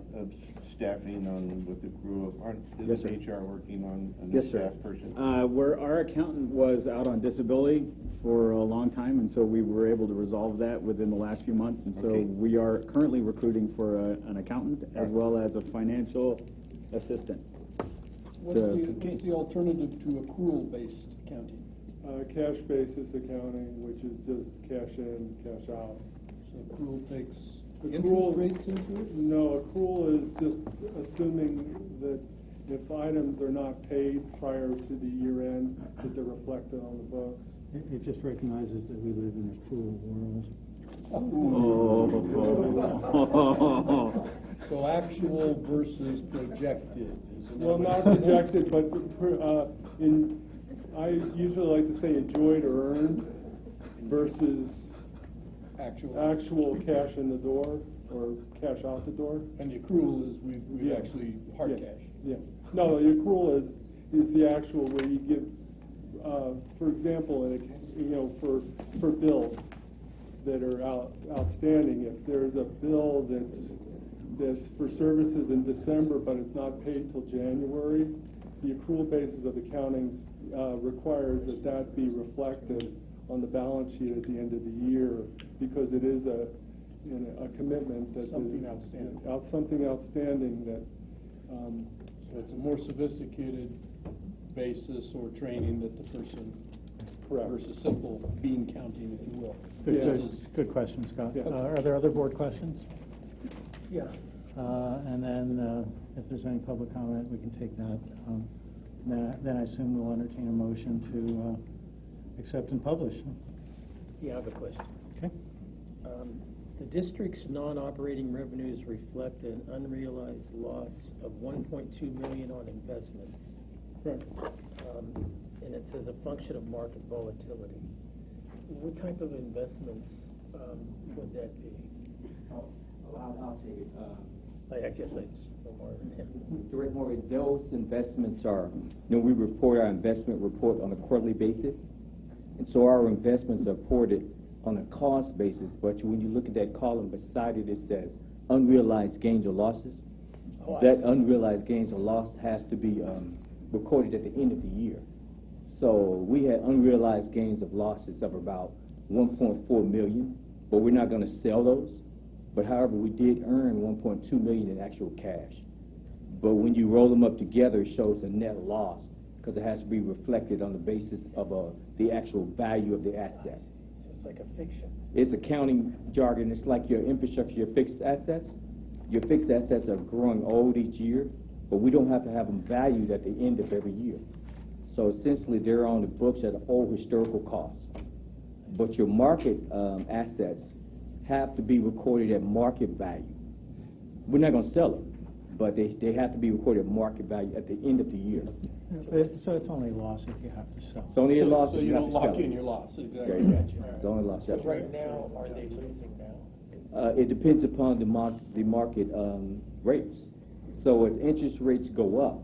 staffing on with the crew? Yes, Isn't sir. HR working on a new Yes, sir. staff person? Where our accountant was out on disability for a long time, and so we were able to resolve that within the last few months. And so Okay. we are currently recruiting for an accountant as well as a financial assistant. What's the alternative to accrual-based accounting? Cash basis accounting, which is just cash in, cash out. So accrual takes Accrual- interest rates into it? No, accrual is just assuming that if items are not paid prior to the year end, that they're reflected on the books. It just recognizes that we live in a cruel world. So actual versus projected is another. Well, not projected, but I usually like to say enjoyed or earned versus actual cash in the door or cash out the door. And the accrual is we Yeah. actually hard Yeah. cash. Yeah. No, the accrual is the actual where you give, for example, for bills that are outstanding. If there's a bill that's for services in December, but it's not paid till January, the accrual basis of accounting requires that be reflected on the balance sheet at the end of the year, because it is a commitment that Something outstanding. Something outstanding that. So it's a more sophisticated basis or training that the person, Correct. versus simple bean counting, if you will. Good question, Scott. Yeah. Are there other board questions? Yeah. And then if there's any public comment, we can take that. Then I assume we'll entertain a motion to accept and publish. Yeah, I have a question. Okay. The district's non-operating revenues reflect an unrealized loss of 1.2 million on investments. Right. And it says a function of market volatility. What type of investments would that be? I'll take it. I guess that's more. Direct Morgan, those investments are, we report our investment report on a quarterly basis. And so our investments are reported on a cost basis, but when you look at that column beside it, it says unrealized gains or losses. That unrealized gains or loss has to be recorded at the end of the year. So we had unrealized gains of losses of about 1.4 million, but we're not going to sell those. But however, we did earn 1.2 million in actual cash. But when you roll them up together, it shows a net loss because it has to be reflected on the basis of the actual value of the asset. So it's like a fiction. It's accounting jargon. It's like your infrastructure, your fixed assets. Your fixed assets are growing old each year, but we don't have to have them valued at the end of every year. So essentially, they're on the books at an old historical cost. But your market assets have to be recorded at market value. We're not going to sell them, but they have to be recorded at market value at the end of the year. So it's only a loss if you have to sell. It's only a loss So if you have don't to sell lock in it. your loss, exactly. There you go. It's only a loss. So right now, are they losing now? It depends upon the market rates. So as interest rates go up,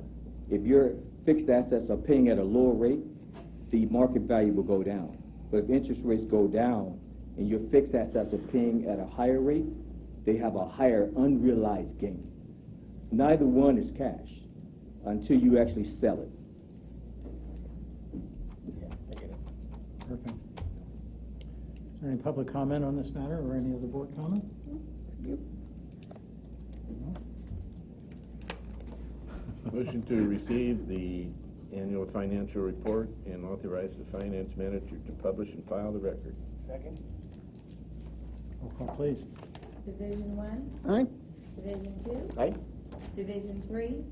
if your fixed assets are paying at a lower rate, the market value will go down. But if interest rates go down and your fixed assets are paying at a higher rate, they have a higher unrealized gain. Neither one is cash until you actually sell it. Yeah, I get it. Perfect. Is there any public comment on this matter or any other board comment? Motion to receive the annual financial report and authorize the finance manager to publish and file the record. Second? Roll call, please. Division 1? Aye. Division 2? Aye. Division 3?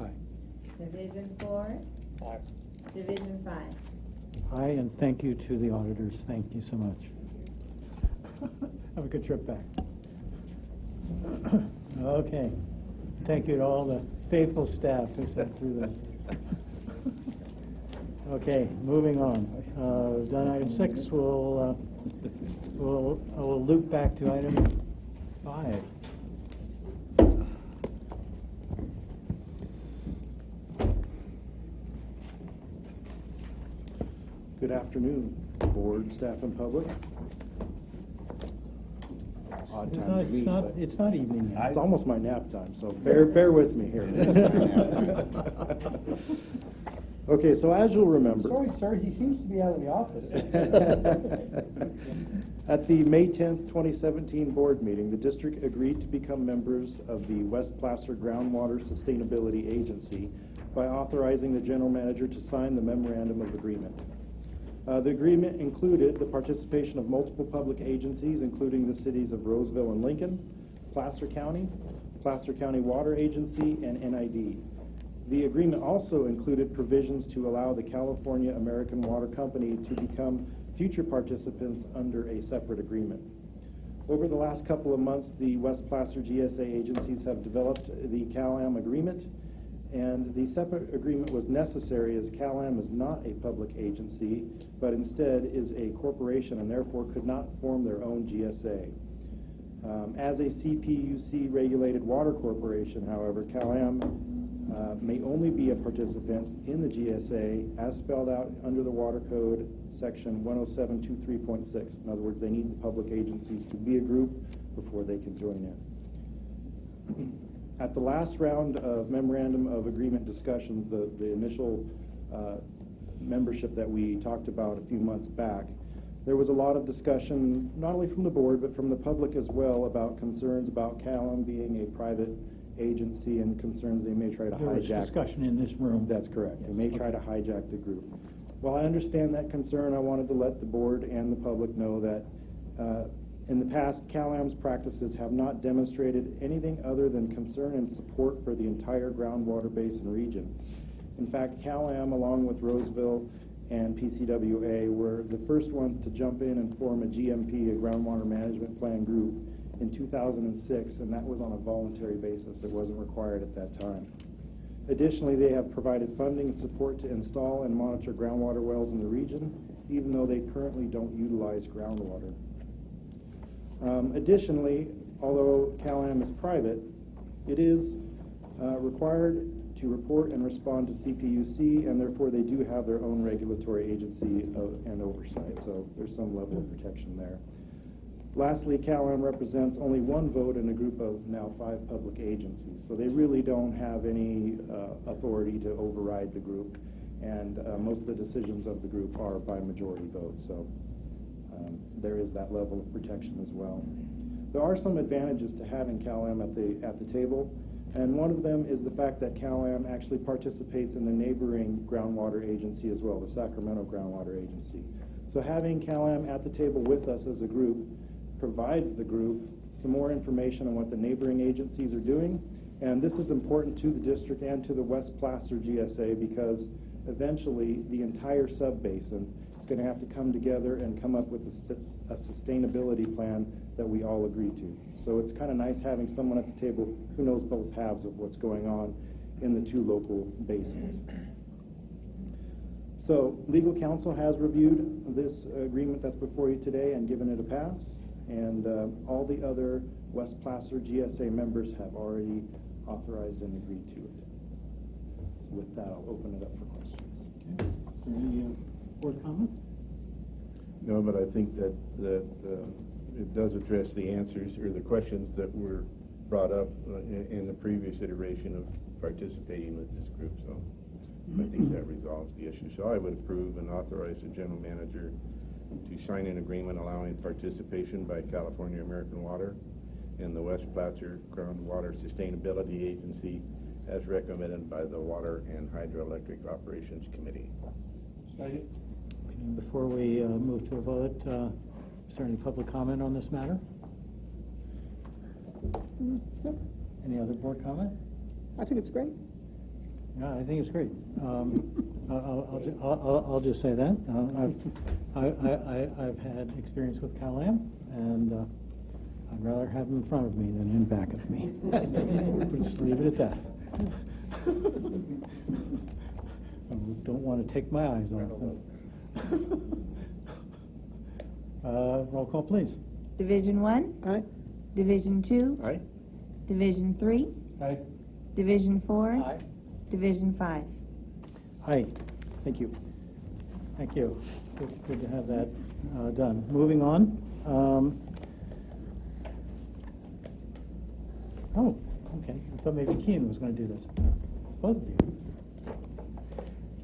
Aye. Division 4? Aye. Division 5? Aye, and thank you to the auditors. Thank you so much. Have a good trip back. Okay. Thank you to all the faithful staff who sat through this. Okay, moving on. Done item 6. We'll loop back to item 5. Good afternoon, board, staff, and public. odd It's time not, to it's meet. not, but it's not evening yet. It's almost my nap time, so bear with me here. Okay, so as you'll remember. Sorry, sir, he seems to be out of the office. At the May 10th, 2017 board meeting, the district agreed to become members of the West Placer Groundwater Sustainability Agency by authorizing the general manager to sign the memorandum of agreement. The agreement included the participation of multiple public agencies, including the cities of Roseville and Lincoln, Placer County Water Agency, and NID. The agreement also included provisions to allow the California American Water Company to become future participants under a separate agreement. Over the last couple of months, the West Placer GSA agencies have developed the CalAm agreement, and the separate agreement was necessary as CalAm is not a public agency, but instead is a corporation and therefore could not form their own GSA. As a CPUC regulated water corporation, however, CalAm may only be a participant in the GSA as spelled out under the Water Code, section 10723.6. In other words, they need the public agencies to be a group before they can join in. At the last round of memorandum of agreement discussions, the initial membership that we talked about a few months back, there was a lot of discussion, not only from the board, but from the public as well, about concerns about CalAm being a private agency and concerns they may try to There was hijack. discussion in this room. That's correct. They may try to hijack the group. While I understand that concern, I wanted to let the board and the public know that in the past, CalAm's practices have not demonstrated anything other than concern and support for the entire groundwater basin region. In fact, CalAm, along with Roseville and PCWA, were the first ones to jump in and form a GMP, a groundwater management plan group, in 2006, and that was on a voluntary basis. It wasn't required at that time. Additionally, they have provided funding and support to install and monitor groundwater wells in the region, even though they currently don't utilize groundwater. Additionally, although CalAm is private, it is required to report and respond to CPUC, and therefore they do have their own regulatory agency and oversight, so there's some level of protection there. Lastly, CalAm represents only one vote in a group of now 5 public agencies, so they really don't have any authority to override the group, and most of the decisions of the group are by majority vote, so there is that level of protection as well. There are some advantages to having CalAm at the table, and one of them is the fact that CalAm actually participates in the neighboring groundwater agency as well, the Sacramento Groundwater Agency. So having CalAm at the table with us as a group provides the group some more information on what the neighboring agencies are doing, and this is important to the district and to the West Placer GSA because eventually the entire sub-basin is going to have to come together and come up with a sustainability plan that we all agree to. So it's kind of nice having someone at the table who knows both halves of what's going on in the 2 local basins. So legal counsel has reviewed this agreement that's before you today and given it a pass, and all the other West Placer GSA members have already authorized and agreed to it. So with that, I'll open it up for questions. Okay. Is there any board comment? No, but I think that it does address the answers or the questions that were brought up in the previous iteration of participating with this group. So I think that resolves the issue. So I would approve and authorize the general manager to sign an agreement allowing participation by California American Water in the West Placer Groundwater Sustainability Agency as recommended by the Water and Hydroelectric Operations Committee. Second. Before we move to a vote, is there any public comment on this matter? Any other board comment? I think it's great. Yeah, I think it's great. I'll just say that. I've had experience with CalAm, and I'd rather have them in front of me than in back of me. Just leave it at that. I don't want to take my eyes off them. Roll call, please. Division 1? Aye. Division 2? Aye. Division 3? Aye. Division 4? Aye. Division 5? Aye. Thank you. Thank you. It's good to have that done. Moving on. Oh, okay. I thought maybe Kean was going to do this. Both of you.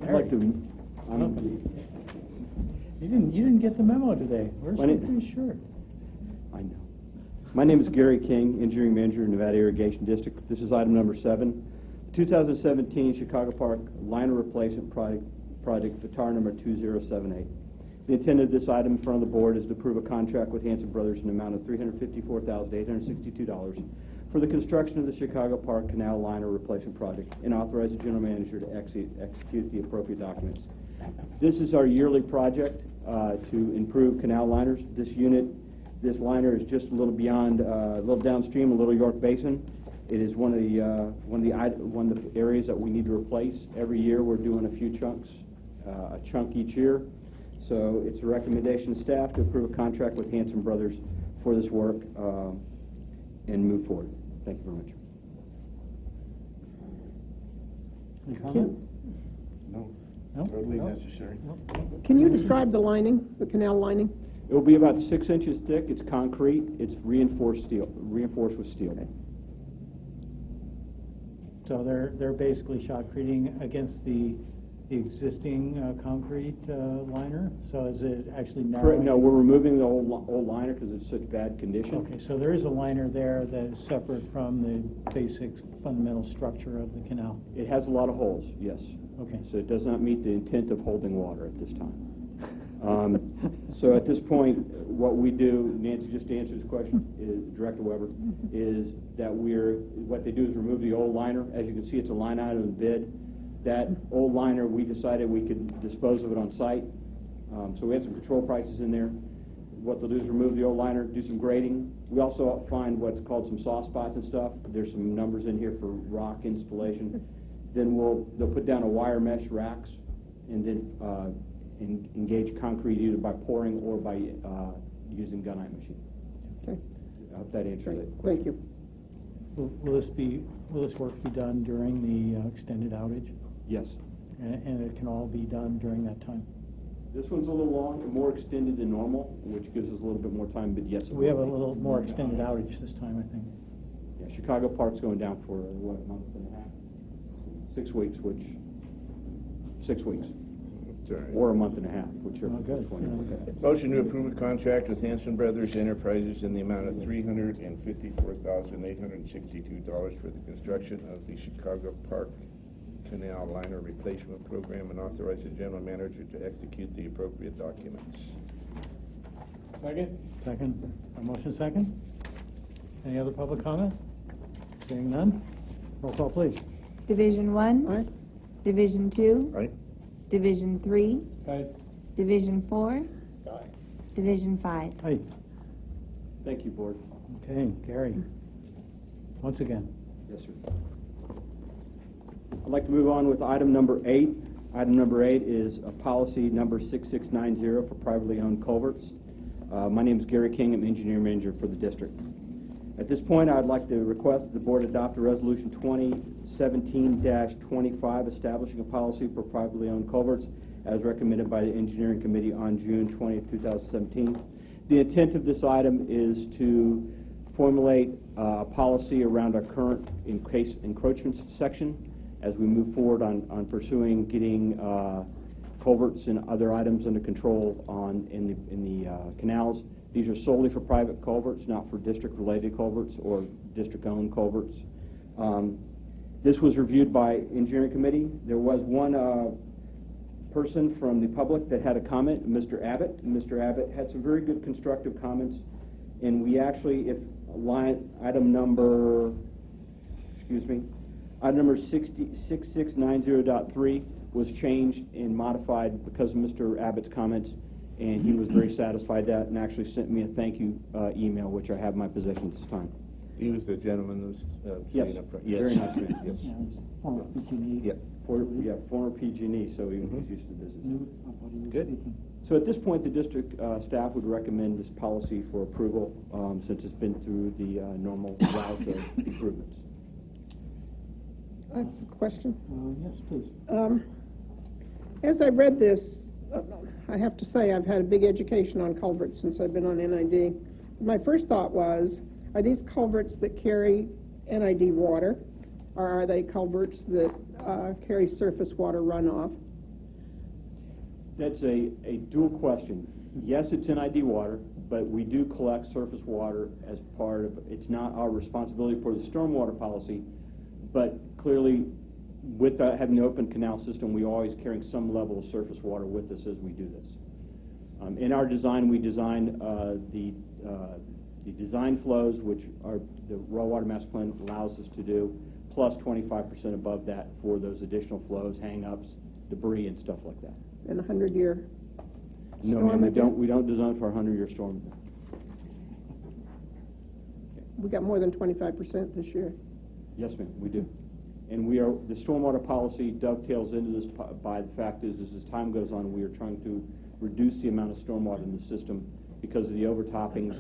I'd like to, You didn't get the memo today. We're My name- pretty sure. I know. My name is Gary King, Engineering Manager, Nevada Irrigation District. This is item number 7. 2017 Chicago Park Liner Replacement Project for tar number 2078. The intent of this item in front of the board is to approve a contract with Hanson Brothers in the amount of $354,862 for the construction of the Chicago Park Canal Liner Replacement Project and authorize the general manager to execute the appropriate documents. This is our yearly project to improve canal liners. This liner is just a little beyond, a little downstream, a Little York Basin. It is one of the areas that we need to replace. Every year we're doing a few chunks, a chunk each year. So it's a recommendation of staff to approve a contract with Hanson Brothers for this work and move forward. Thank you very much. Any comment? No. No? Totally No? necessary. Can you describe the lining, the canal lining? It will be about 6 inches thick. It's concrete. It's reinforced with steel. So they're basically shotcreting against the existing concrete liner? So is it actually narrowing? Correct. No, we're removing the old liner because it's such bad condition. Okay, so there is a liner there that is separate from the basic fundamental structure of the canal? It has a lot of holes, yes. Okay. So it does not meet the intent of holding water at this time. So at this point, what we do, Nancy, just to answer this question, is Director Weber, is that what they do is remove the old liner. As you can see, it's a line item in the bid. That old liner, we decided we could dispose of it on site. So we had some control prices in there. What they'll do is remove the old liner, do some grading. We also find what's called some soft spots and stuff. There's some numbers in here for rock installation. Then they'll put down a wire mesh racks and then engage concrete either by pouring or by using gunite machine. Okay. I hope that answers it. Thank you. Will this work be done during the extended outage? Yes. And it can all be done during that time? This one's a little long, more extended than normal, which gives us a little bit more time, but yes. We have a little more extended outage this time, I think. Yeah, Chicago Park's going down for, what, a month and a half? 6 weeks, 6 weeks. Or a month and a half, whichever. Oh, good. Motion to approve a contract with Hanson Brothers Enterprises in the amount of $354,862 for the construction of the Chicago Park Canal Liner Replacement Program and authorize the general manager to execute the appropriate documents. Second. A motion second. Any other public comment? Seeing none? Roll call, please. Division 1. Aye. Division 2. Aye. Division 3. Aye. Division 4. Aye. Division 5. Aye. Thank you, Board. Okay, Gary. Once again. Yes, sir. I'd like to move on with item number 8. Item number 8 is a policy number 6690 for privately owned culverts. My name is Gary King. I'm engineering manager for the district. At this point, I'd like to request that the board adopt a resolution 2017-25 establishing a policy for privately owned culverts as recommended by the engineering committee on June 20, 2017. The intent of this item is to formulate a policy around our current encroachment section as we move forward on pursuing getting culverts and other items under control in the canals. These are solely for private culverts, not for district-related culverts or district-owned culverts. This was reviewed by engineering committee. There was one person from the public that had a comment, Mr. Abbott. Mr. Abbott had some very good constructive comments, and we actually, item number 6690.3 was changed and modified because of Mr. Abbott's comments, and he was very satisfied that and actually sent me a thank you email, which I have in my possession at this time. He was the gentleman who was Yes, sitting up front. very nice man. Yes. Former PG&E. Yep. Former PG&E, so he's used to business. Good. So at this point, the district staff would recommend this policy for approval since it's been through the normal route of improvements. I have a question. Yes, please. As I read this, I have to say I've had a big education on culverts since I've been on NID. My first thought was, are these culverts that carry NID water, or are they culverts that carry surface water runoff? That's a dual question. Yes, it's NID water, but we do collect surface water as part of, it's not our responsibility for the stormwater policy, but clearly with having the open canal system, we are always carrying some level of surface water with us as we do this. In our design, we designed the design flows, which are the raw water master plan allows us to do, plus 25% above that for those additional flows, hang-ups, debris, and stuff like that. And the 100-year No, storm ma'am, we don't design for a 100-year storm. We got more than 25% this year. Yes, ma'am, we do. And the stormwater policy dovetails into this by the fact is as time goes on, we are trying to reduce the amount of stormwater in the system because of the overtoppings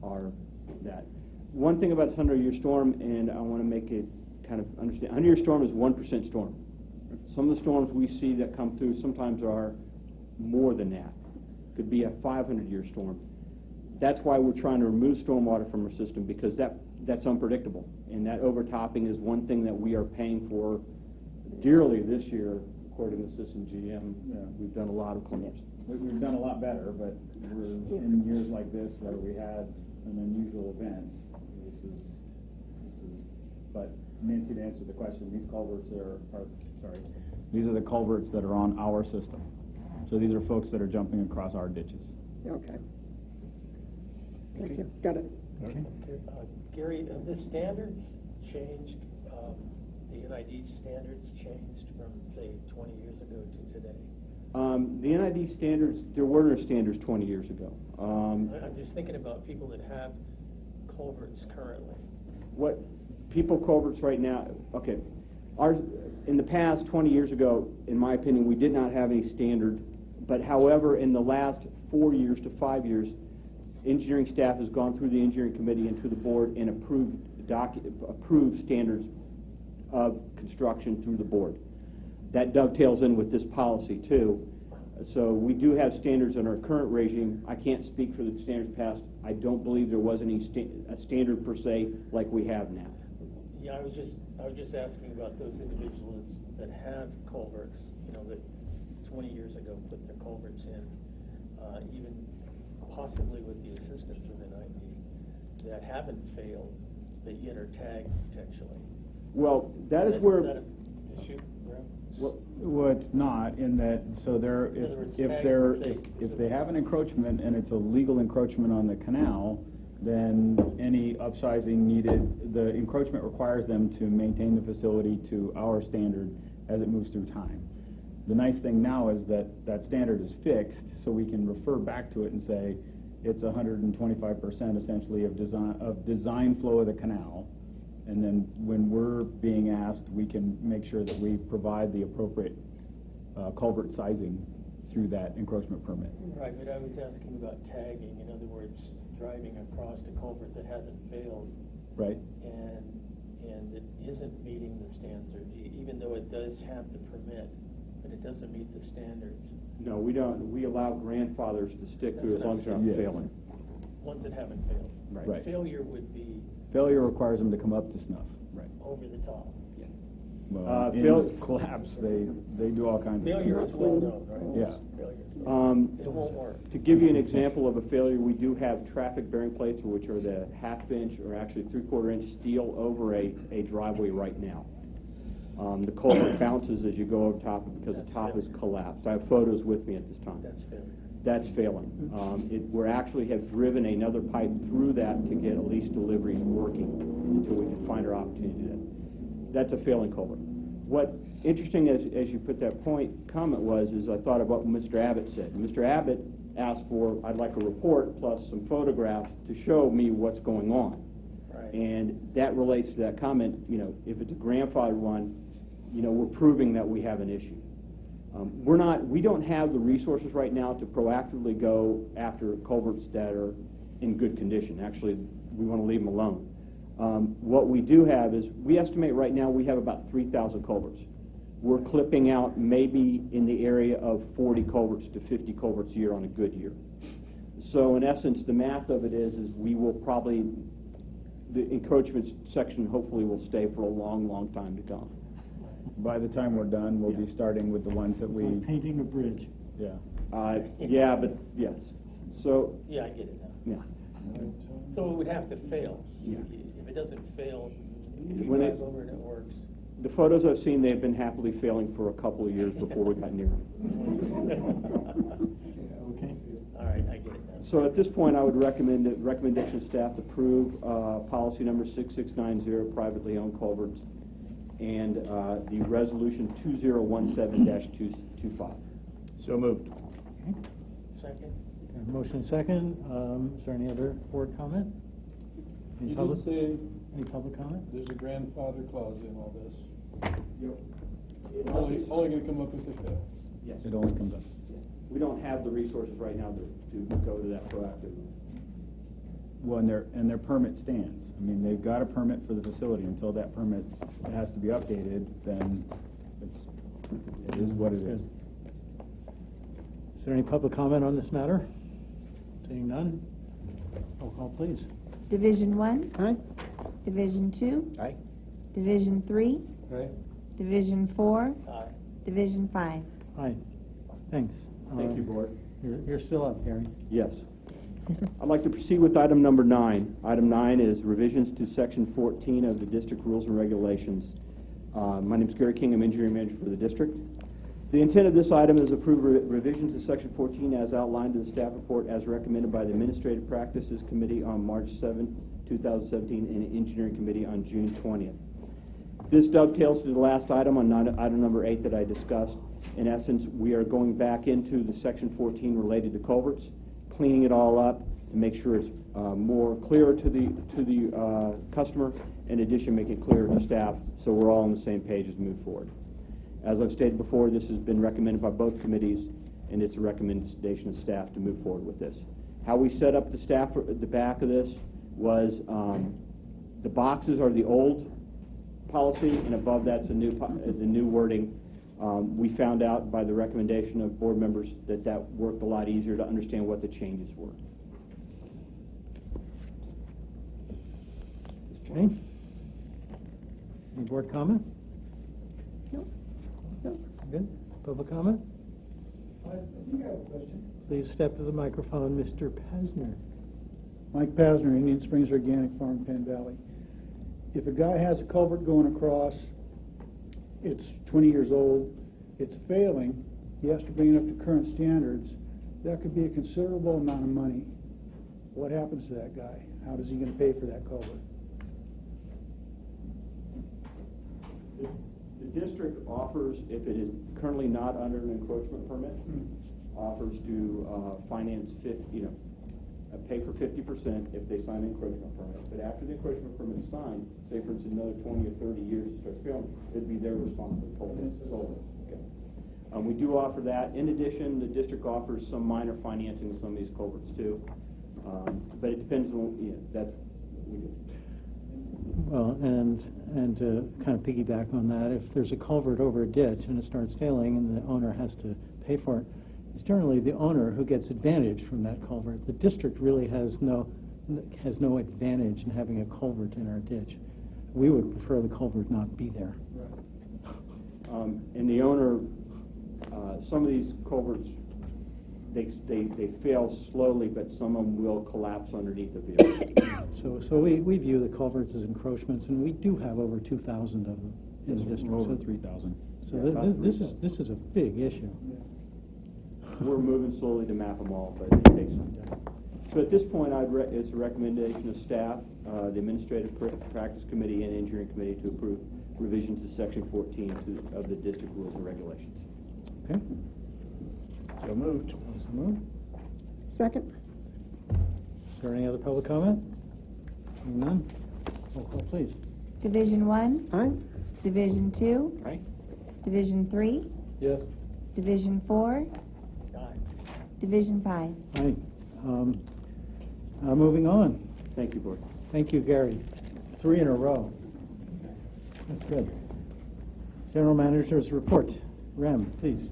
are that. One thing about this 100-year storm, and I want to make it kind of understand, 100-year storm is 1% storm. Some of the storms we see that come through sometimes are more than that. Could be a 500-year storm. That's why we're trying to remove stormwater from our system, because that's unpredictable. And that overtopping is one thing that we are paying for dearly this year, according to System GM. We've done a lot of cleanups. We've done a lot better, but we're in years like this where we had an unusual event. But Nancy, to answer the question, these culverts these are the culverts that are on our system. So these are folks that are jumping across our ditches. Okay. Thank you. Got it. Okay. Gary, the standards changed, the NID standards changed from, say, 20 years ago to today? The NID standards, there were no standards 20 years ago. I'm just thinking about people that have culverts currently. What people culverts right now, okay. In the past, 20 years ago, in my opinion, we did not have any standard, but however, in the last 4 years to 5 years, engineering staff has gone through the engineering committee and to the board and approved standards of construction through the board. That dovetails in with this policy too. So we do have standards in our current regime. I can't speak for the standards past. I don't believe there was any a standard per se like we have now. Yeah, I was just asking about those individuals that have culverts, that 20 years ago put their culverts in, even possibly with the assistance of NID, that haven't failed, that yet are tagged potentially. Well, that is where. Is that an issue, Graham? Well, it's not in that. So if they have an encroachment and it's a legal encroachment on the canal, then any upsizing needed, the encroachment requires them to maintain the facility to our standard as it moves through time. The nice thing now is that that standard is fixed, so we can refer back to it and say it's 125% essentially of design flow of the canal. And then when we're being asked, we can make sure that we provide the appropriate culvert sizing through that encroachment permit. Right, but I was asking about tagging. In other words, driving across a culvert that hasn't failed. Right. And it isn't meeting the standard, even though it does have the permit, but it doesn't meet the standards. No, we don't. We allow grandfathers to stick through as long as they're not failing. Ones that haven't failed. Right. Failure would be. Failure requires them to come up to snuff. Right. Over the top. Yeah. Well, in collapse, they do all kinds of stuff. Failure is well known, right? Yeah. It won't work. To give you an example of a failure, we do have traffic bearing plates, which are the half-inch or actually 3/4 inch steel over a driveway right now. The culvert bounces as you go over top of it because the top is collapsed. I have photos with me at this time. That's failure. That's failing. We actually have driven another pipe through that to get at least deliveries working until we can find our opportunity to do that. That's a failing culvert. What interesting as you put that comment is I thought about what Mr. Abbott said. Mr. Abbott asked for, I'd like a report plus some photographs to show me what's going on. Right. And that relates to that comment, if it's a grandfathered one, we're proving that we have an issue. We don't have the resources right now to proactively go after culverts that are in good condition. Actually, we want to leave them alone. What we do have is, we estimate right now we have about 3,000 culverts. We're clipping out maybe in the area of 40 culverts to 50 culverts a year on a good year. So in essence, the math of it is we will probably the encroachment section hopefully will stay for a long, long time to come. By the time we're done, we'll be starting with the ones that It's we, like painting a bridge. yeah. Yeah, but, yes. So, Yeah, I get it now. yeah. So it would have to fail. Yeah. If it doesn't fail, if you When drive it- over and it works. The photos I've seen, they've been happily failing for a couple of years before we got near them. Okay. All right, I get it now. So at this point, I would recommend, recommendation of staff to approve policy number 6690, privately owned culverts, and the resolution 2017-225. So moved. Second? Motion second. Is there any other board comment? Any You public- did say Any public comment? there's a grandfather clause in all this. Yep. Only going to come up if they fail. Yes. It only comes up. We don't have the resources right now to go to that proactive. Well, and their permit stands. I mean, they've got a permit for the facility. Until that permit has to be updated, then it is what it is. Is there any public comment on this matter? Seeing none? Roll call, please. Division 1? Aye. Division 2? Aye. Division 3? Aye. Division 4? Aye. Division 5? Aye. Thanks. Thank you, Board. You're still up, Gary. Yes. I'd like to proceed with item number 9. Item 9 is revisions to section 14 of the district rules and regulations. My name is Gary King. I'm engineering manager for the district. The intent of this item is approve revisions to section 14 as outlined in the staff report as recommended by the Administrative Practices Committee on March 7, 2017, and the Engineering Committee on June 20th. This dovetails to the last item on item number 8 that I discussed. In essence, we are going back into the section 14 related to culverts, cleaning it all up to make sure it's more clearer to the customer. In addition, make it clearer to staff so we're all on the same page as we move forward. As I've stated before, this has been recommended by both committees, and it's a recommendation of staff to move forward with this. How we set up the staff at the back of this was the boxes are the old policy, and above that's the new wording. We found out by the recommendation of board members that worked a lot easier to understand what the changes were. Okay. Any board comment? No. No. Good. Public comment? I think I have a question. Please step to the microphone, Mr. Pasner. Mike Pasner, Indian Springs Organic Farm, Penn Valley. If a guy has a culvert going across, it's 20 years old, it's failing, he has to bring it up to current standards, that could be a considerable amount of money. What happens to that guy? How is he going to pay for that culvert? The district offers, if it is currently not under an encroachment permit, offers to finance pay for 50% if they sign an encroachment permit. But after the encroachment permit is signed, say for instance another 20 or 30 years it starts failing, it'd be their responsibility. Okay. We do offer that. In addition, the district offers some minor financing of some of these culverts too. But it depends on, that's what we do. Well, and to kind of piggyback on that, if there's a culvert over a ditch and it starts failing and the owner has to pay for it, it's generally the owner who gets advantage from that culvert. The district really has no advantage in having a culvert in our ditch. We would prefer the culvert not be there. And the owner, some of these culverts, they fail slowly, but some of them will collapse underneath the vehicle. So we view the culverts as encroachments, and we do have over 2,000 of them in the district. Over So- 3,000. So this is a big issue. We're moving slowly to map them all, but it takes some time. So at this point, it's a recommendation of staff, the Administrative Practice Committee and Engineering Committee to approve revisions to Section 14 of the district rules and regulations. Okay. So moved. So moved. Second? Is there any other public comment? Seeing none? Roll call, please. Division 1? Aye. Division 2? Aye. Division 3? Yes. Division 4? Aye. Division 5? Aye. Moving on. Thank you, Board. Thank you, Gary. 3 in a row. That's good. General Manager's report. Rem, please.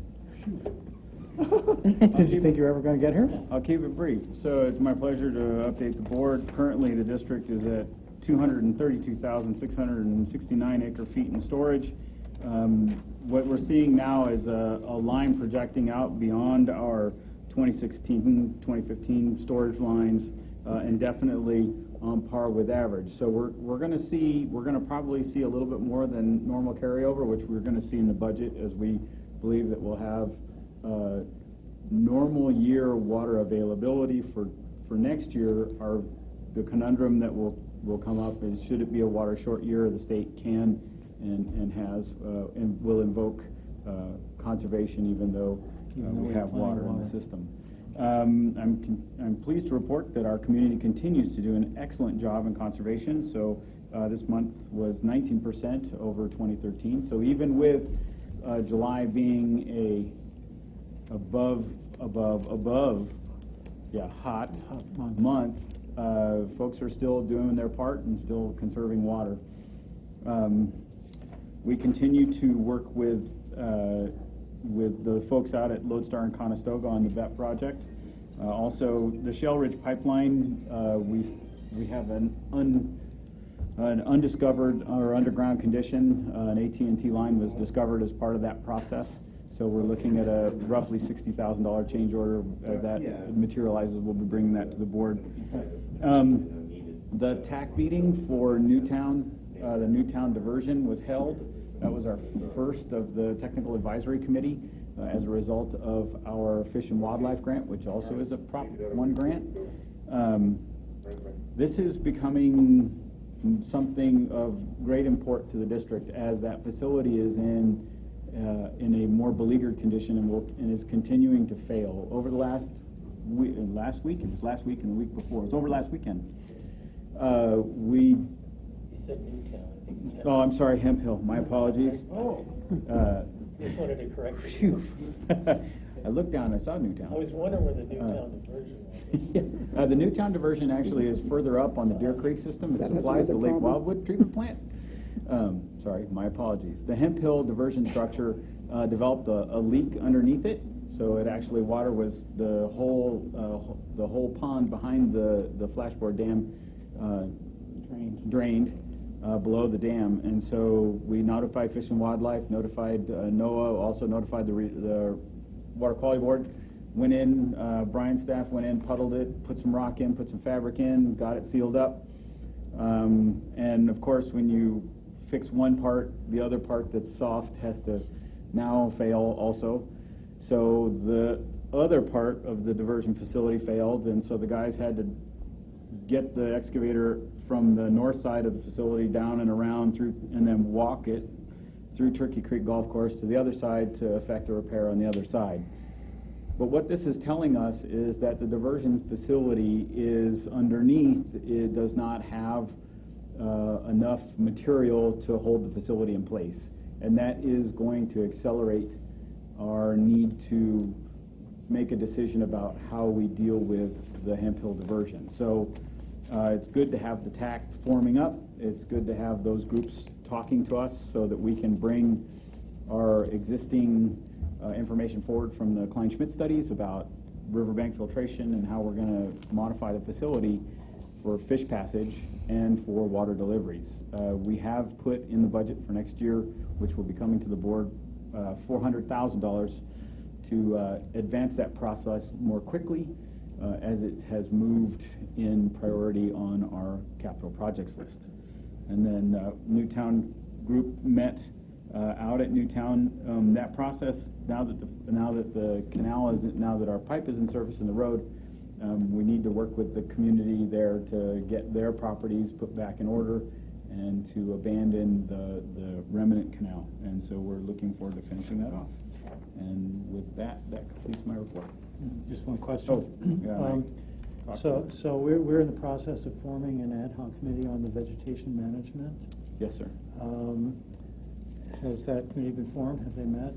Did you think you were ever going to get here? I'll keep it brief. So it's my pleasure to update the board. Currently, the district is at 232,669 acre-feet in storage. What we're seeing now is a line projecting out beyond our 2016, 2015 storage lines, and definitely on par with average. So we're going to probably see a little bit more than normal carryover, which we're going to see in the budget, as we believe that we'll have normal year water availability for next year. The conundrum that will come up is, should it be a water short year, the state can and has and will invoke conservation, even though we have water in the system. I'm pleased to report that our community continues to do an excellent job in conservation. So this month was 19% over 2013. So even with July being a hot month, folks are still doing their part and still conserving water. We continue to work with the folks out at Lodestar and Conestoga on the VET project. Also, the Shell Ridge pipeline, we have an undiscovered or underground condition. An AT&T line was discovered as part of that process. So we're looking at a roughly $60,000 change order. As that materializes, we'll be bringing that to the board. The TAC meeting for Newtown, the Newtown diversion was held. That was our first of the Technical Advisory Committee as a result of our Fish and Wildlife grant, which also is a Prop 1 grant. This is becoming something of great import to the district, as that facility is in a more beleaguered condition and is continuing to fail. Over the last week and the week before, it was over last weekend. You said Newtown. Oh, I'm sorry, Hemp Hill. My apologies. Oh. Just wanted to correct you. I looked down and I saw Newtown. I was wondering where the Newtown diversion was. The Newtown diversion actually is further up on the Deer Creek system. It supplies the Lake Wildwood treatment plant. Sorry, my apologies. The Hemp Hill diversion structure developed a leak underneath it, so it actually, water was the whole pond behind the Flashboard Dam drained below the dam, and so we notified Fish and Wildlife, notified NOAA, also notified the Water Quality Board. Went in, Brian's staff went in, puddled it, put some rock in, put some fabric in, got it sealed up. And of course, when you fix one part, the other part that's soft has to now fail also. So the other part of the diversion facility failed, and so the guys had to get the excavator from the north side of the facility down and around through, and then walk it through Turkey Creek Golf Course to the other side to effect a repair on the other side. But what this is telling us is that the diversion facility is underneath. It does not have enough material to hold the facility in place. And that is going to accelerate our need to make a decision about how we deal with the Hemp Hill diversion. So it's good to have the TAC forming up. It's good to have those groups talking to us so that we can bring our existing information forward from the Klein-Schmidt studies about riverbank filtration and how we're going to modify the facility for fish passage and for water deliveries. We have put in the budget for next year, which will be coming to the board, $400,000 to advance that process more quickly as it has moved in priority on our capital projects list. And then Newtown group met out at Newtown. That process, now that the canal is, now that our pipe is in service in the road, we need to work with the community there to get their properties put back in order and to abandon the remnant canal. And so we're looking forward to finishing that off. And with that, that completes my report. Just one question. Oh, yeah, so we're in the process of forming an ad hoc committee on the vegetation management. Yes, sir. Has that committee been formed? Have they met?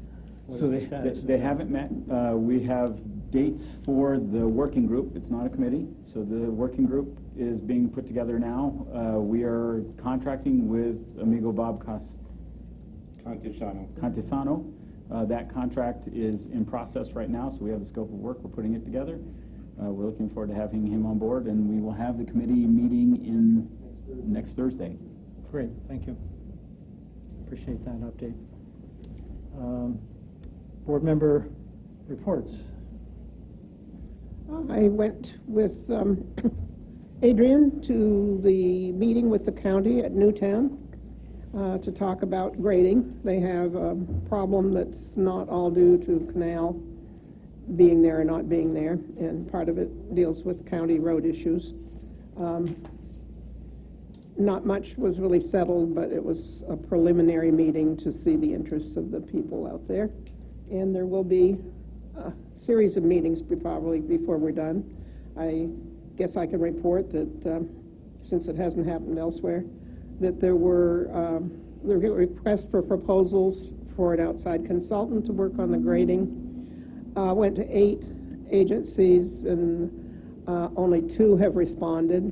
What So is the status of they that? haven't met. We have dates for the working group. It's not a committee. So the working group is being put together now. We are contracting with Amigo Bob Contisano. That contract is in process right now, so we have the scope of work. We're putting it together. We're looking forward to having him on board, and we will have the committee meeting in next Thursday. Great, thank you. Appreciate that update. Board member reports. I went with Adrian to the meeting with the county at Newtown to talk about grading. They have a problem that's not all due to canal being there or not being there, and part of it deals with county road issues. Not much was really settled, but it was a preliminary meeting to see the interests of the people out there. And there will be a series of meetings probably before we're done. I guess I can report that, since it hasn't happened elsewhere, that there were requests for proposals for an outside consultant to work on the grading. Went to 8 agencies, and only 2 have responded.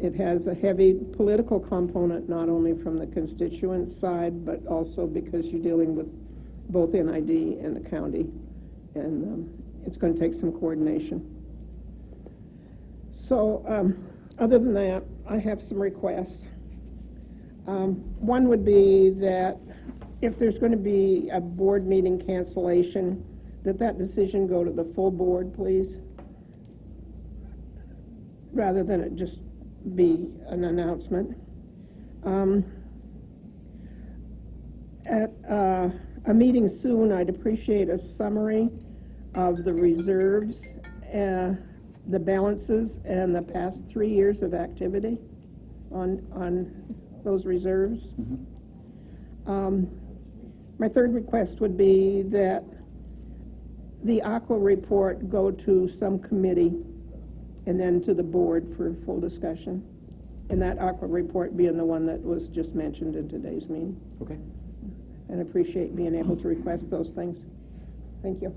It has a heavy political component, not only from the constituent side, but also because you're dealing with both NID and the county, and it's going to take some coordination. So other than that, I have some requests. One would be that if there's going to be a board meeting cancellation, that decision go to the full board, please, rather than it just be an announcement. At a meeting soon, I'd appreciate a summary of the reserves, the balances, and the past 3 years of activity on those reserves. My third request would be that the aqua report go to some committee and then to the board for full discussion. And that aqua report being the one that was just mentioned in today's meeting. Okay. And I appreciate being able to request those things. Thank you.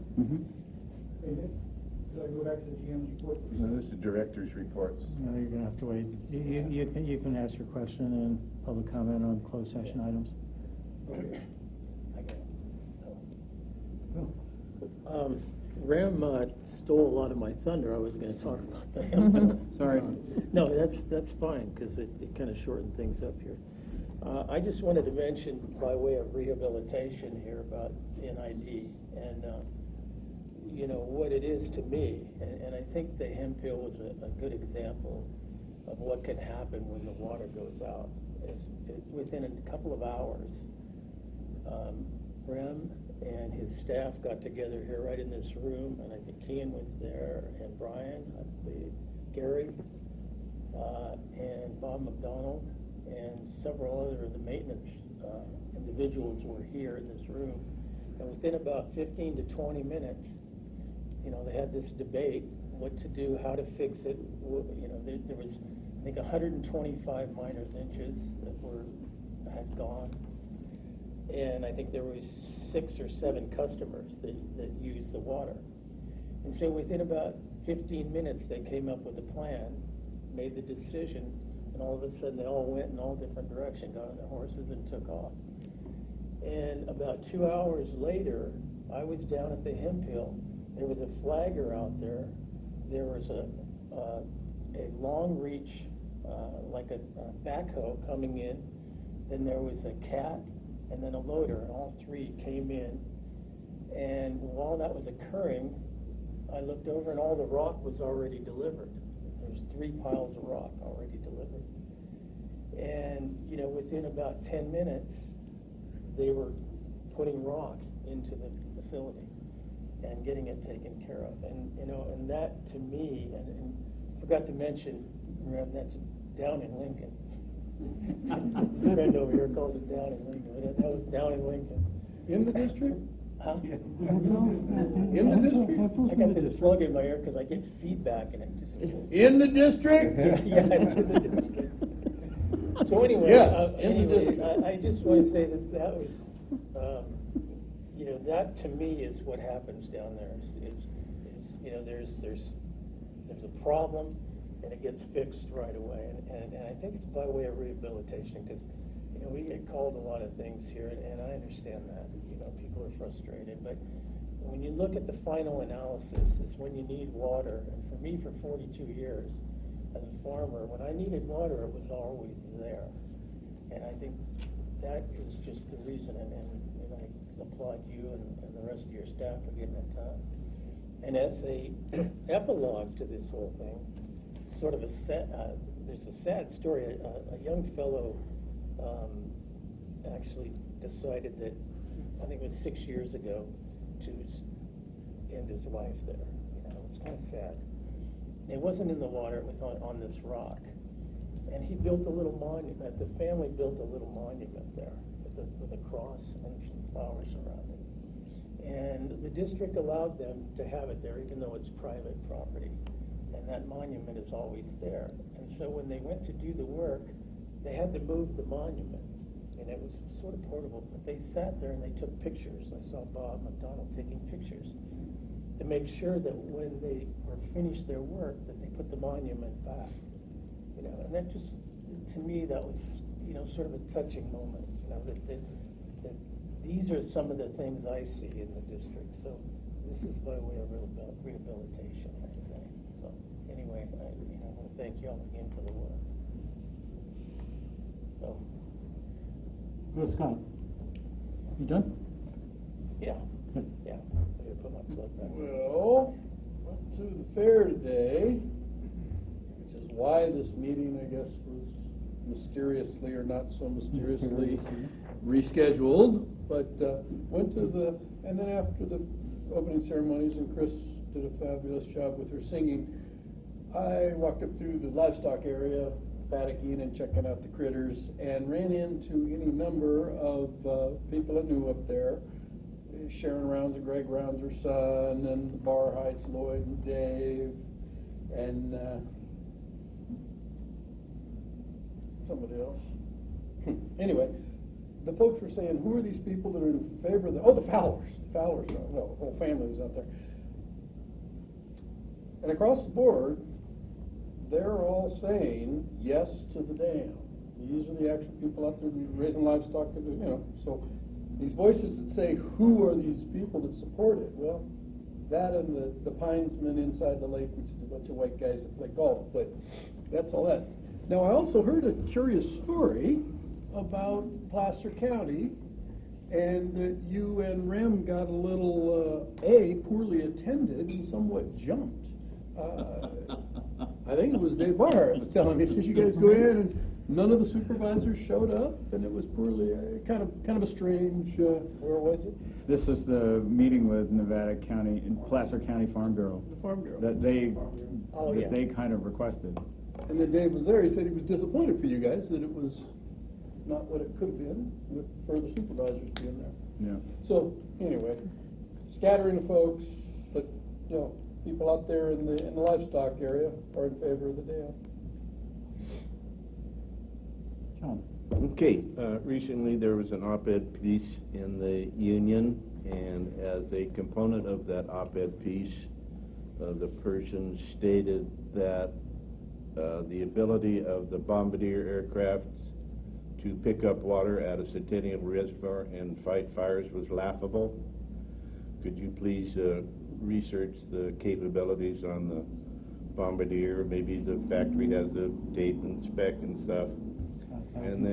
Should I go back to the GM's report? No, this is the director's reports. No, you're going to have to wait. You can ask your question and public comment on closed session items. Ram stole a lot of my thunder. I was going to talk about that. Sorry. No, that's fine, because it kind of shortened things up here. I just wanted to mention, by way of rehabilitation here, about NID and you know what it is to me. And I think the hemp hill was a good example of what can happen when the water goes out. Within a couple of hours, Rem and his staff got together here right in this room, and I think Kean was there, and Brian, I believe, Gary, and Bob McDonald, and several other of the maintenance individuals were here in this room. And within about 15 to 20 minutes, you know, they had this debate, what to do, how to fix it. You know, there was, I think, 125 miners inches that had gone. And I think there was 6 or 7 customers that used the water. And so within about 15 minutes, they came up with a plan, made the decision, and all of a sudden they all went in all different directions, got on their horses and took off. And about 2 hours later, I was down at the hemp hill. There was a flagger out there. There was a long reach, like a backhoe coming in. Then there was a cat, and then a loader, and all 3 came in. And while that was occurring, I looked over, and all the rock was already delivered. There's 3 piles of rock already delivered. And, you know, within about 10 minutes, they were putting rock into the facility and getting it taken care of. And, you know, and that to me, and forgot to mention, that's down in Lincoln. My friend over here calls it down in Lincoln. That was down in Lincoln. In the district? Huh? In the district? I got this plug in my ear because I get feedback and it just... In the district? Yeah, it's in the district. So anyway, Yes, in the district. I just want to say that was, you know, that to me is what happens down there. Is you know, there's a problem, and it gets fixed right away. And I think it's by way of rehabilitation, because, you know, we get called a lot of things here, and I understand that. You know, people are frustrated. But when you look at the final analysis, it's when you need water. And for me, for 42 years, as a farmer, when I needed water, it was always there. And I think that is just the reason, and I applaud you and the rest of your staff for getting it done. And as a epilogue to this whole thing, sort of there's a sad story. A young fellow actually decided that, I think it was 6 years ago, to end his life there. It was kind of sad. It wasn't in the water, it was on this rock. And he built a little monument, the family built a little monument there with a cross and some flowers around it. And the district allowed them to have it there, even though it's private property. And that monument is always there. And so when they went to do the work, they had to move the monument. And it was sort of portable, but they sat there and they took pictures. I saw Bob McDonald taking pictures to make sure that when they were finished their work, that they put the monument back. And that just, to me, that was, sort of a touching moment. That these are some of the things I see in the district. So this is by way of rehabilitation, I think. So anyway, I want to thank you all again for the work. So. Well, Scott, you done? Yeah. Good. Yeah. I gotta put my plug back. Well, went to the fair today, which is why this meeting, I guess, was mysteriously or not so mysteriously rescheduled. But went to and then after the opening ceremonies, and Chris did a fabulous job with her singing, I walked up through the livestock area, paddocking and checking out the critters, and ran into any number of people I knew up there. Sharon Rounds and Greg Rounds, her son, and Bar Heights, Lloyd and Dave, and somebody else. Anyway, the folks were saying, who are these people that are in favor of the Fowlers. The Fowlers, well, the whole family was out there. And across the board, they're all saying yes to the dam. These are the actual people out there raising livestock, so these voices that say, who are these people that support it? Well, that and the Pinesmen inside the lake, which is a bunch of white guys that play golf, but that's all that. Now, I also heard a curious story about Placer County, and that you and Rem got a little, poorly attended and somewhat jumped. I think it was Dave Barr was telling me, since you guys go in and none of the supervisors showed up, and it was poorly, kind of a strange, where was it? This is the meeting with Nevada County, Placer County Farm Bureau. The Farm Bureau. That they kind of requested. And then Dave was there, he said he was disappointed for you guys that it was not what it could have been with further supervisors being there. Yeah. So, anyway, scattering of folks, but, people out there in the livestock area are in favor of the dam. John. Okay, recently there was an op-ed piece in the Union, and as a component of that op-ed piece, the person stated that the ability of the bombardier aircraft to pick up water at a Centennial Reservoir and fight fires was laughable. Could you please research the capabilities on the bombardier? Maybe the factory has the date and spec and stuff. And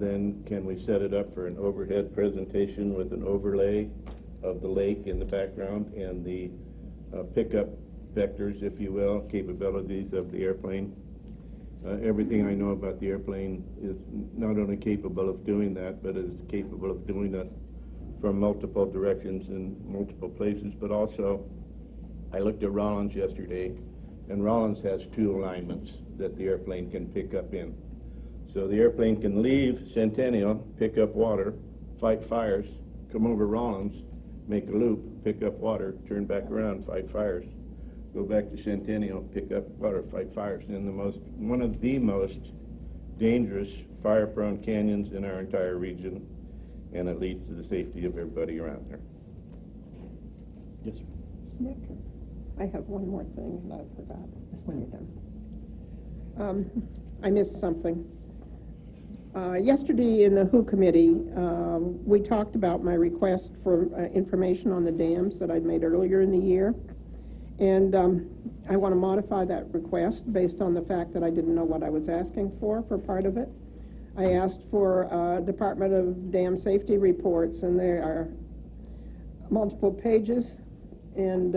then can we set it up for an overhead presentation with an overlay of the lake in the background and the pickup vectors, if you will, capabilities of the airplane? Everything I know about the airplane is not only capable of doing that, but is capable of doing it from multiple directions and multiple places. But also, I looked at Rollins yesterday, and Rollins has 2 alignments that the airplane can pick up in. So the airplane can leave Centennial, pick up water, fight fires, come over Rollins, make a loop, pick up water, turn back around, fight fires, go back to Centennial, pick up water, fight fires in one of the most dangerous fire-prone canyons in our entire region, and it leads to the safety of everybody around there. Yes, sir. Nick, I have one more thing that I forgot. That's when you're done. I missed something. Yesterday in the WHO committee, we talked about my request for information on the dams that I'd made earlier in the year. And I want to modify that request based on the fact that I didn't know what I was asking for part of it. I asked for Department of Dam Safety reports, and there are multiple pages, and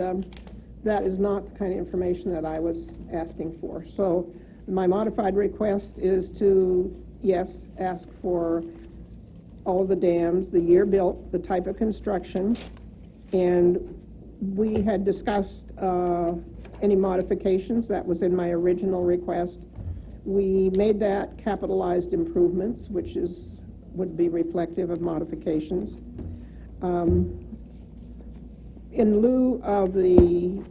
that is not the kind of information that I was asking for. So my modified request is to, yes, ask for all of the dams, the year built, the type of construction, and we had discussed any modifications. That was in my original request. We made that capitalized improvements, which would be reflective of modifications. In lieu of the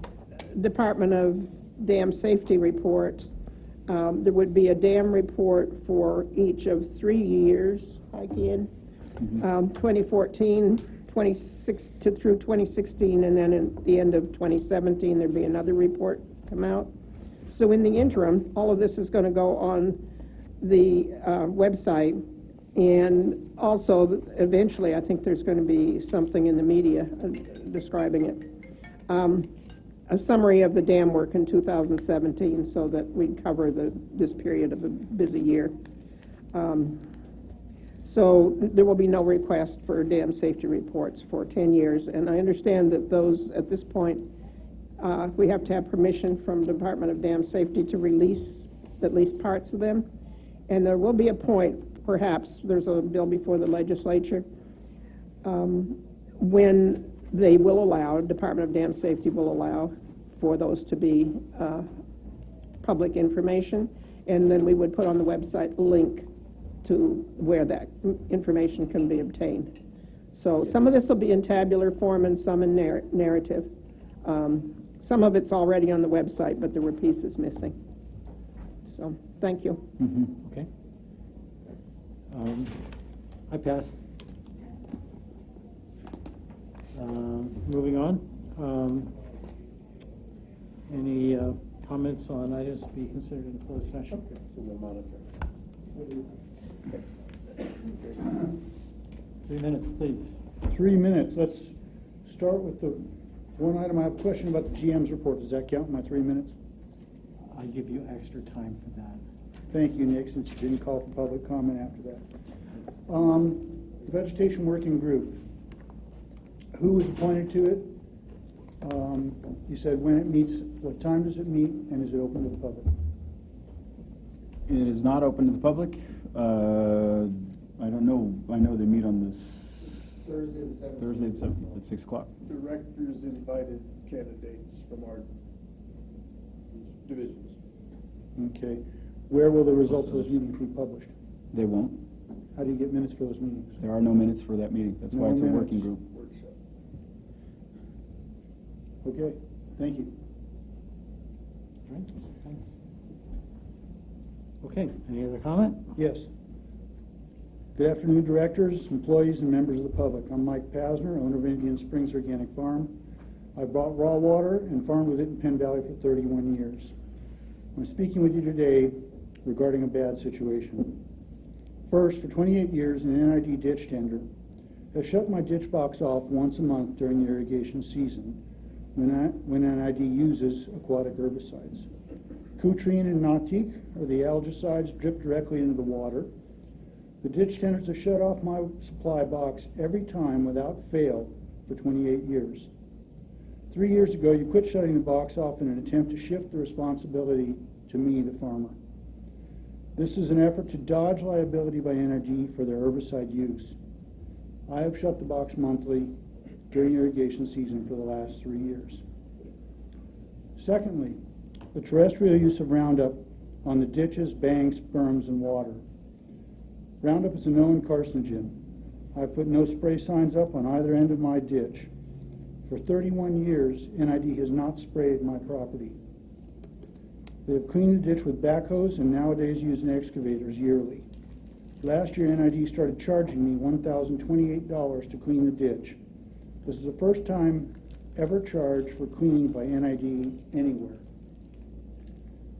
Department of Dam Safety reports, there would be a dam report for each of 3 years, again, 2014, 26 through 2016, and then at the end of 2017, there'd be another report come out. So in the interim, all of this is going to go on the website, and also eventually I think there's going to be something in the media describing it. A summary of the dam work in 2017 so that we'd cover this period of a busy year. So there will be no request for dam safety reports for 10 years. And I understand that those, at this point, we have to have permission from the Department of Dam Safety to release at least parts of them. And there will be a point, perhaps, there's a bill before the legislature, when they will allow, Department of Dam Safety will allow for those to be public information. And then we would put on the website a link to where that information can be obtained. So some of this will be in tabular form and some in narrative. Some of it's already on the website, but there were pieces missing. So, thank you. Okay. I pass. Moving on. Any comments on items to be considered in closed session? Okay, so we'll monitor. 3 minutes, please. 3 minutes. Let's start with the one item. I have a question about the GM's report. Does that count in my 3 minutes? I'll give you extra time for that. Thank you, Nick, since you didn't call for public comment after that. Vegetation Working Group. Who was appointed to it? You said when it meets, what time does it meet, and is it open to the public? It is not open to the public. I don't know. I know they meet on this Thursday the 17th. Thursday the 17th at 6 o'clock. Directors invited candidates from our divisions. Okay. Where will the results of those meetings be published? They won't. How do you get minutes for those meetings? There are no minutes for that meeting. That's why it's a working group. Workshop. Okay. Thank you. All right, thanks. Okay, any other comment? Yes. Good afternoon, directors, employees, and members of the public. I'm Mike Pasner, owner of Indian Springs Organic Farm. I bought raw water and farmed with it in Penn Valley for 31 years. I'm speaking with you today regarding a bad situation. First, for 28 years, an NID ditch tender has shut my ditch box off once a month during the irrigation season when NID uses aquatic herbicides. Cutrine and Nautique are the algicides drip directly into the water. The ditch tenders have shut off my supply box every time without fail for 28 years. 3 years ago, you quit shutting the box off in an attempt to shift the responsibility to me, the farmer. This is an effort to dodge liability by NID for their herbicide use. I have shut the box monthly during irrigation season for the last 3 years. Secondly, the terrestrial use of Roundup on the ditches, banks, berms, and water. Roundup is a known carcinogen. I've put no spray signs up on either end of my ditch. For 31 years, NID has not sprayed my property. They have cleaned the ditch with backhoes and nowadays use excavators yearly. Last year, NID started charging me $1,028 to clean the ditch. This is the first time ever charged for cleaning by NID anywhere.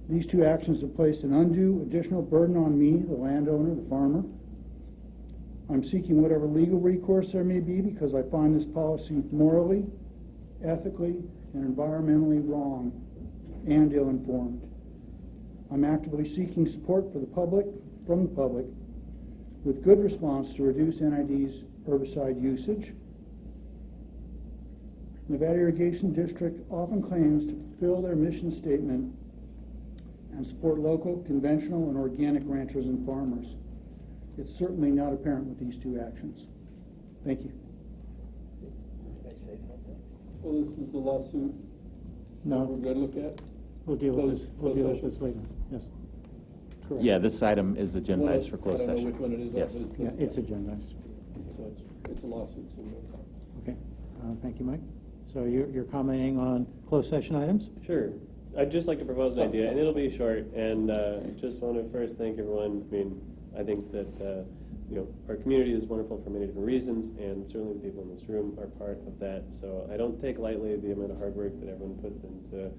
These two actions have placed an undue additional burden on me, the landowner, the farmer. I'm seeking whatever legal recourse there may be because I find this policy morally, ethically, and environmentally wrong and ill-informed. I'm actively seeking support from the public, with good response to reduce NID's herbicide usage. Nevada Irrigation District often claims to fulfill their mission statement and support local, conventional, and organic ranchers and farmers. It's certainly not apparent with these two actions. Thank you. Well, this is the lawsuit. No. We're going to look at? We'll deal with this, we'll Closed deal with session. this later, yes. Correct. Yeah, this item is agendized for closed I don't know session. which one it is. Yes. But it's Yeah, listed. it's agendized. So it's a lawsuit, so we'll. Okay, thank you, Mike. So you're commenting on closed session items? Sure. I'd just like to propose an idea, and it'll be short, and just want to first thank everyone. I mean, I think that, our community is wonderful for many different reasons, and certainly the people in this room are part of that. So I don't take lightly the amount of hard work that everyone puts into,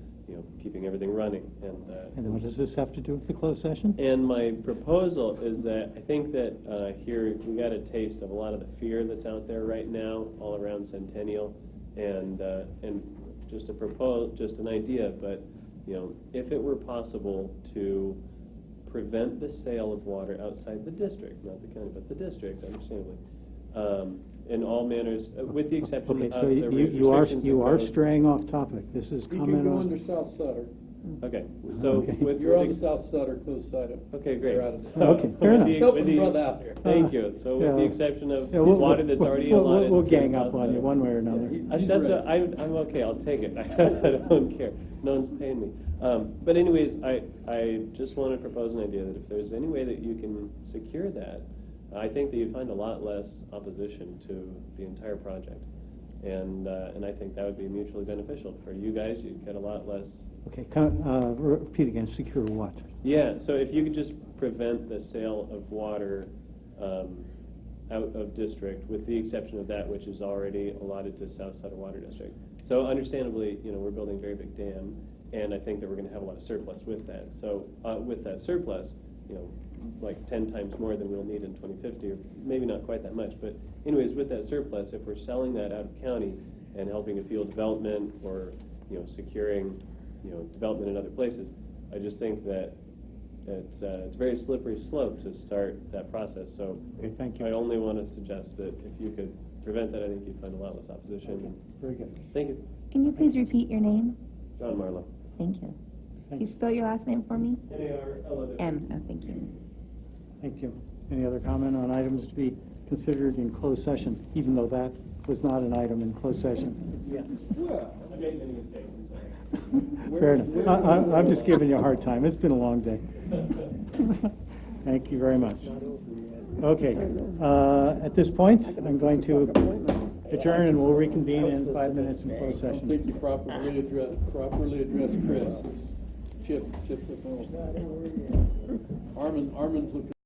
keeping everything running. And what does this have to do with the closed session? And my proposal is that I think that here we got a taste of a lot of the fear that's out there right now all around Centennial, and just to propose, just an idea, but if it were possible to prevent the sale of water outside the district, not the county, but the district, understandably, in all manners, with the exception Okay, of so the you restrictions are imposed. straying off topic. This is You can comment go on. under South Sutter. Okay, so Okay. with You're on the the South Sutter closed side of. Okay, great. You're out of- So, Okay, fair with enough. the- Help with a the- brother out here. Thank you. So with the Yeah. exception of Yeah, water that's already allotted. We'll to gang South up on you Sutter. one way or another. I'm okay, I'll take it. I don't care. No one's paying me. But anyways, I just want to propose an idea that if there's any way that you can secure that, I think that you'd find a lot less opposition to the entire project. And I think that would be mutually beneficial for you guys. You'd get a lot less. Okay, repeat again, secure what? Yeah, so if you could just prevent the sale of water out of district, with the exception of that which is already allotted to South Sutter Water District. So understandably, we're building a very big dam, and I think that we're going to have a lot of surplus with that. So with that surplus, like 10 times more than we'll need in 2050, or maybe not quite that much, but anyways, with that surplus, if we're selling that out of county and helping to fuel development or, securing, development in other places, I just think that it's a very slippery slope to start that process. So Okay, thank you. I only want to suggest that if you could prevent that, I think you'd find a lot less opposition. Very good. Thank you. Can you please repeat your name? John Marlowe. Thank you. Can you Thanks. spell your last name for me? M-A-R-L-O-W. M. Oh, thank you. Thank you. Any other comment on items to be considered in closed session, even though that was not an item in closed session? Yeah. Well, I made many mistakes, I'm sorry. Fair enough. I'm just giving you a hard time. It's been a long day. Thank you very much. Okay, at this point, I'm going to adjourn and we'll reconvene in 5 minutes in closed I don't session. think you properly addressed Chris. Chip's looking. Armin's looking.